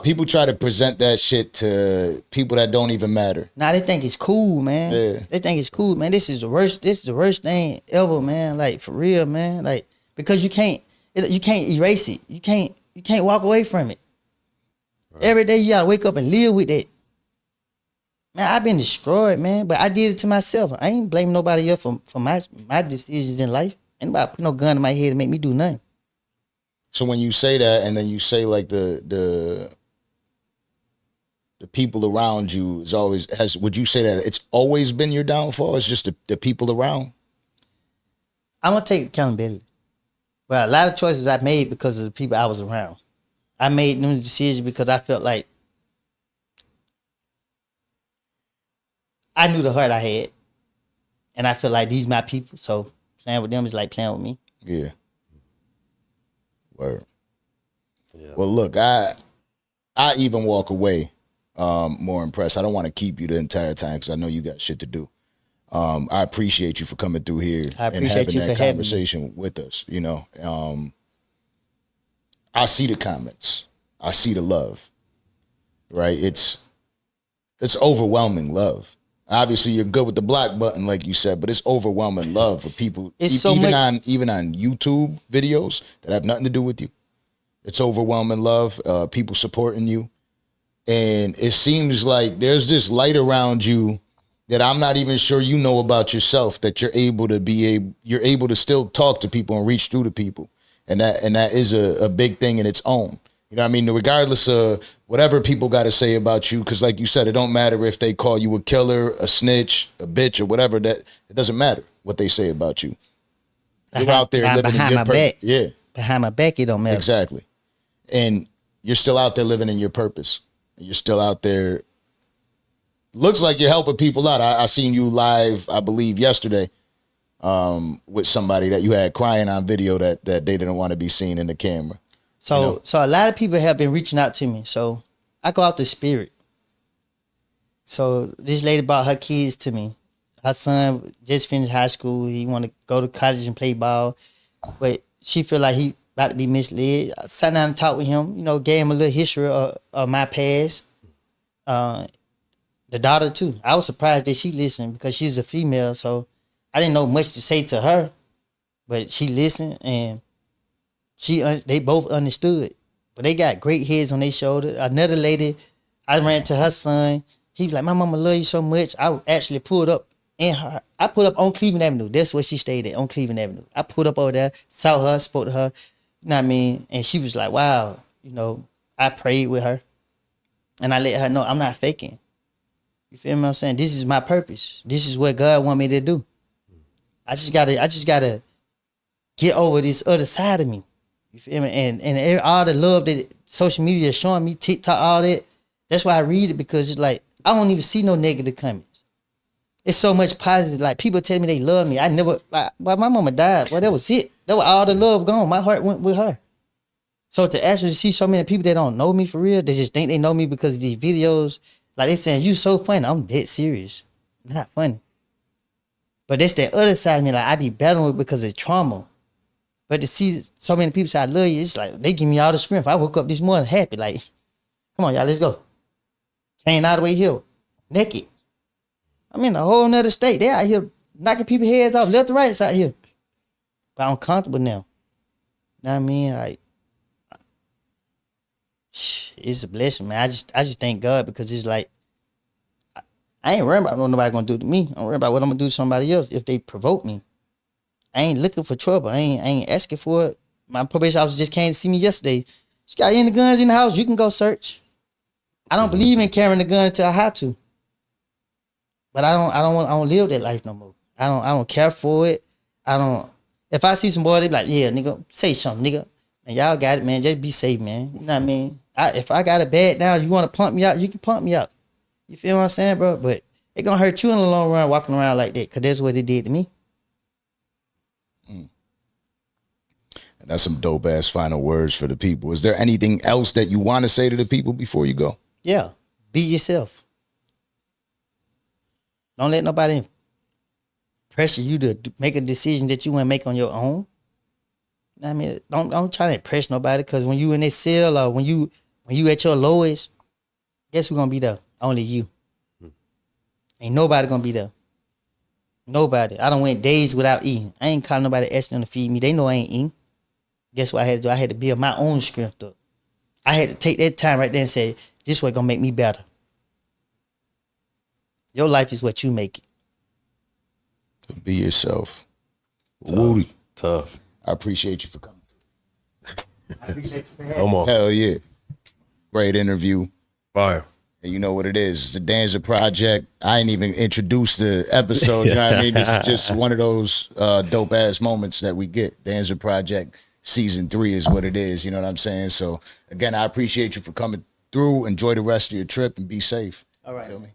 People try to present that shit to people that don't even matter. Nah, they think it's cool, man. Yeah. They think it's cool, man. This is the worst thing ever, man. Like, for real, man. Like, because you can't erase it. You can't walk away from it. Right. Every day you gotta wake up and live with it. Man, I've been destroyed, man. But I did it to myself. I ain't blaming nobody else for my decisions in life. Ain't nobody put no gun in my head to make me do nothing. So when you say that, and then you say like the people around you is always would you say that it's always been your downfall? It's just the people around? I'm gonna take accountability. But a lot of choices I made because of the people I was around. I made them decisions because I felt like I knew the heart I had. And I feel like these my people, so playing with them is like playing with me. Yeah. Word. Yeah. Well, look, I even walk away more impressed. I don't want to keep you the entire time because I know you got shit to do. I appreciate you for coming through here and having that conversation with us. You know, I see the comments. I see the love. Right? It's overwhelming love. Obviously, you're good with the block button, like you said, but it's overwhelming love for people. It's even on YouTube videos that have nothing to do with you. It's overwhelming love. People supporting you, and it seems like there's this light around you that I'm not even sure you know about yourself. That you're able to still talk to people and reach through to people, and that is a big thing in its own. You know what I mean? Regardless of whatever people got to say about you, because like you said, it don't matter if they call you a killer, a snitch, a bitch, or whatever. That it doesn't matter what they say about you. You're out there living in your purpose. Yeah. Behind my back, it don't matter. Exactly. And you're still out there living in your purpose. You're still out there. Looks like you're helping people out. I seen you live, I believe, yesterday with somebody that you had crying on video that they didn't want to be seen in the camera. So a lot of people have been reaching out to me. So I go out the spirit. So this lady brought her kids to me. Her son just finished high school. He want to go to college and play ball, but she feel like he about to be misled. I sat down and talked with him. You know, gave him a little history of my past. The daughter too. I was surprised that she listened because she's a female. So I didn't know much to say to her, but she listened and. They both understood, but they got great heads on their shoulder. Another lady, I ran to her son. He was like, "My mama love you so much." I actually pulled up I pulled up on Cleveland Avenue. That's where she stayed at, on Cleveland Avenue. I pulled up over there, saw her, spoke to her. You know what I mean? And she was like, "Wow," you know. I prayed with her, and I let her know I'm not faking. You feel me? What I'm saying? This is my purpose. This is what God want me to do. I just gotta get over this other side of me. You feel me? And all the love that social media is showing me, TikTok, all that. That's why I read it, because it's like I don't even see no negative comments. It's so much positive. Like, people tell me they love me. I never. Like, my mama died. Well, that was it. That was all the love gone. My heart went with her. So to actually see so many people that don't know me for real, they just think they know me because of these videos. Like, they saying, you so funny. I'm dead serious. Not funny. But that's that other side of me. Like, I be battling with because of trauma. But to see so many people say I love you, it's like they give me all the strength. I woke up this morning happy. Like, come on, y'all, let's go. Came all the way here, naked. I'm in a whole nother state. They out here knocking people's heads off left and right. It's out here. But I'm comfortable now. You know what I mean? Like, it's a blessing, man. I just thank God, because it's like, I ain't worried about what nobody gonna do to me. I'm worried about what I'm gonna do to somebody else if they provoke me. I ain't looking for trouble. I ain't asking for it. My probation officer just came to see me yesterday. She got any guns in the house, you can go search. I don't believe in carrying the gun until I have to. But I don't live that life no more. I don't care for it. If I see some boy, they be like, yeah, nigga, say something, nigga. And y'all got it, man. Just be safe, man. You know what I mean? If I got a bad down, you want to pump me out, you can pump me out. You feel what I'm saying, bro? But it gonna hurt you in the long run walking around like that, because that's what it did to me. And that's some dope ass final words for the people. Is there anything else that you want to say to the people before you go? Yeah. Be yourself. Don't let nobody pressure you to make a decision that you want to make on your own. I mean, don't try to impress nobody, because when you in this cell, or when you at your lowest, guess who's gonna be there? Only you. Ain't nobody gonna be there. Nobody. I done went days without eating. I ain't calling nobody asking them to feed me. They know I ain't eating. Guess what I had to do? I had to build my own strength up. I had to take that time right there and say, this way gonna make me better. Your life is what you make it. Be yourself. Woody. Tough. I appreciate you for coming. I appreciate you for having Come on. Hell yeah. Great interview. Fire. And you know what it is. It's the Danza Project. I ain't even introduced the episode. You know what I mean? This is just one of those dope ass moments that we get. Danza Project season 3 is what it is. You know what I'm saying? So again, I appreciate you for coming through. Enjoy the rest of your trip and be safe. All right. Feel me?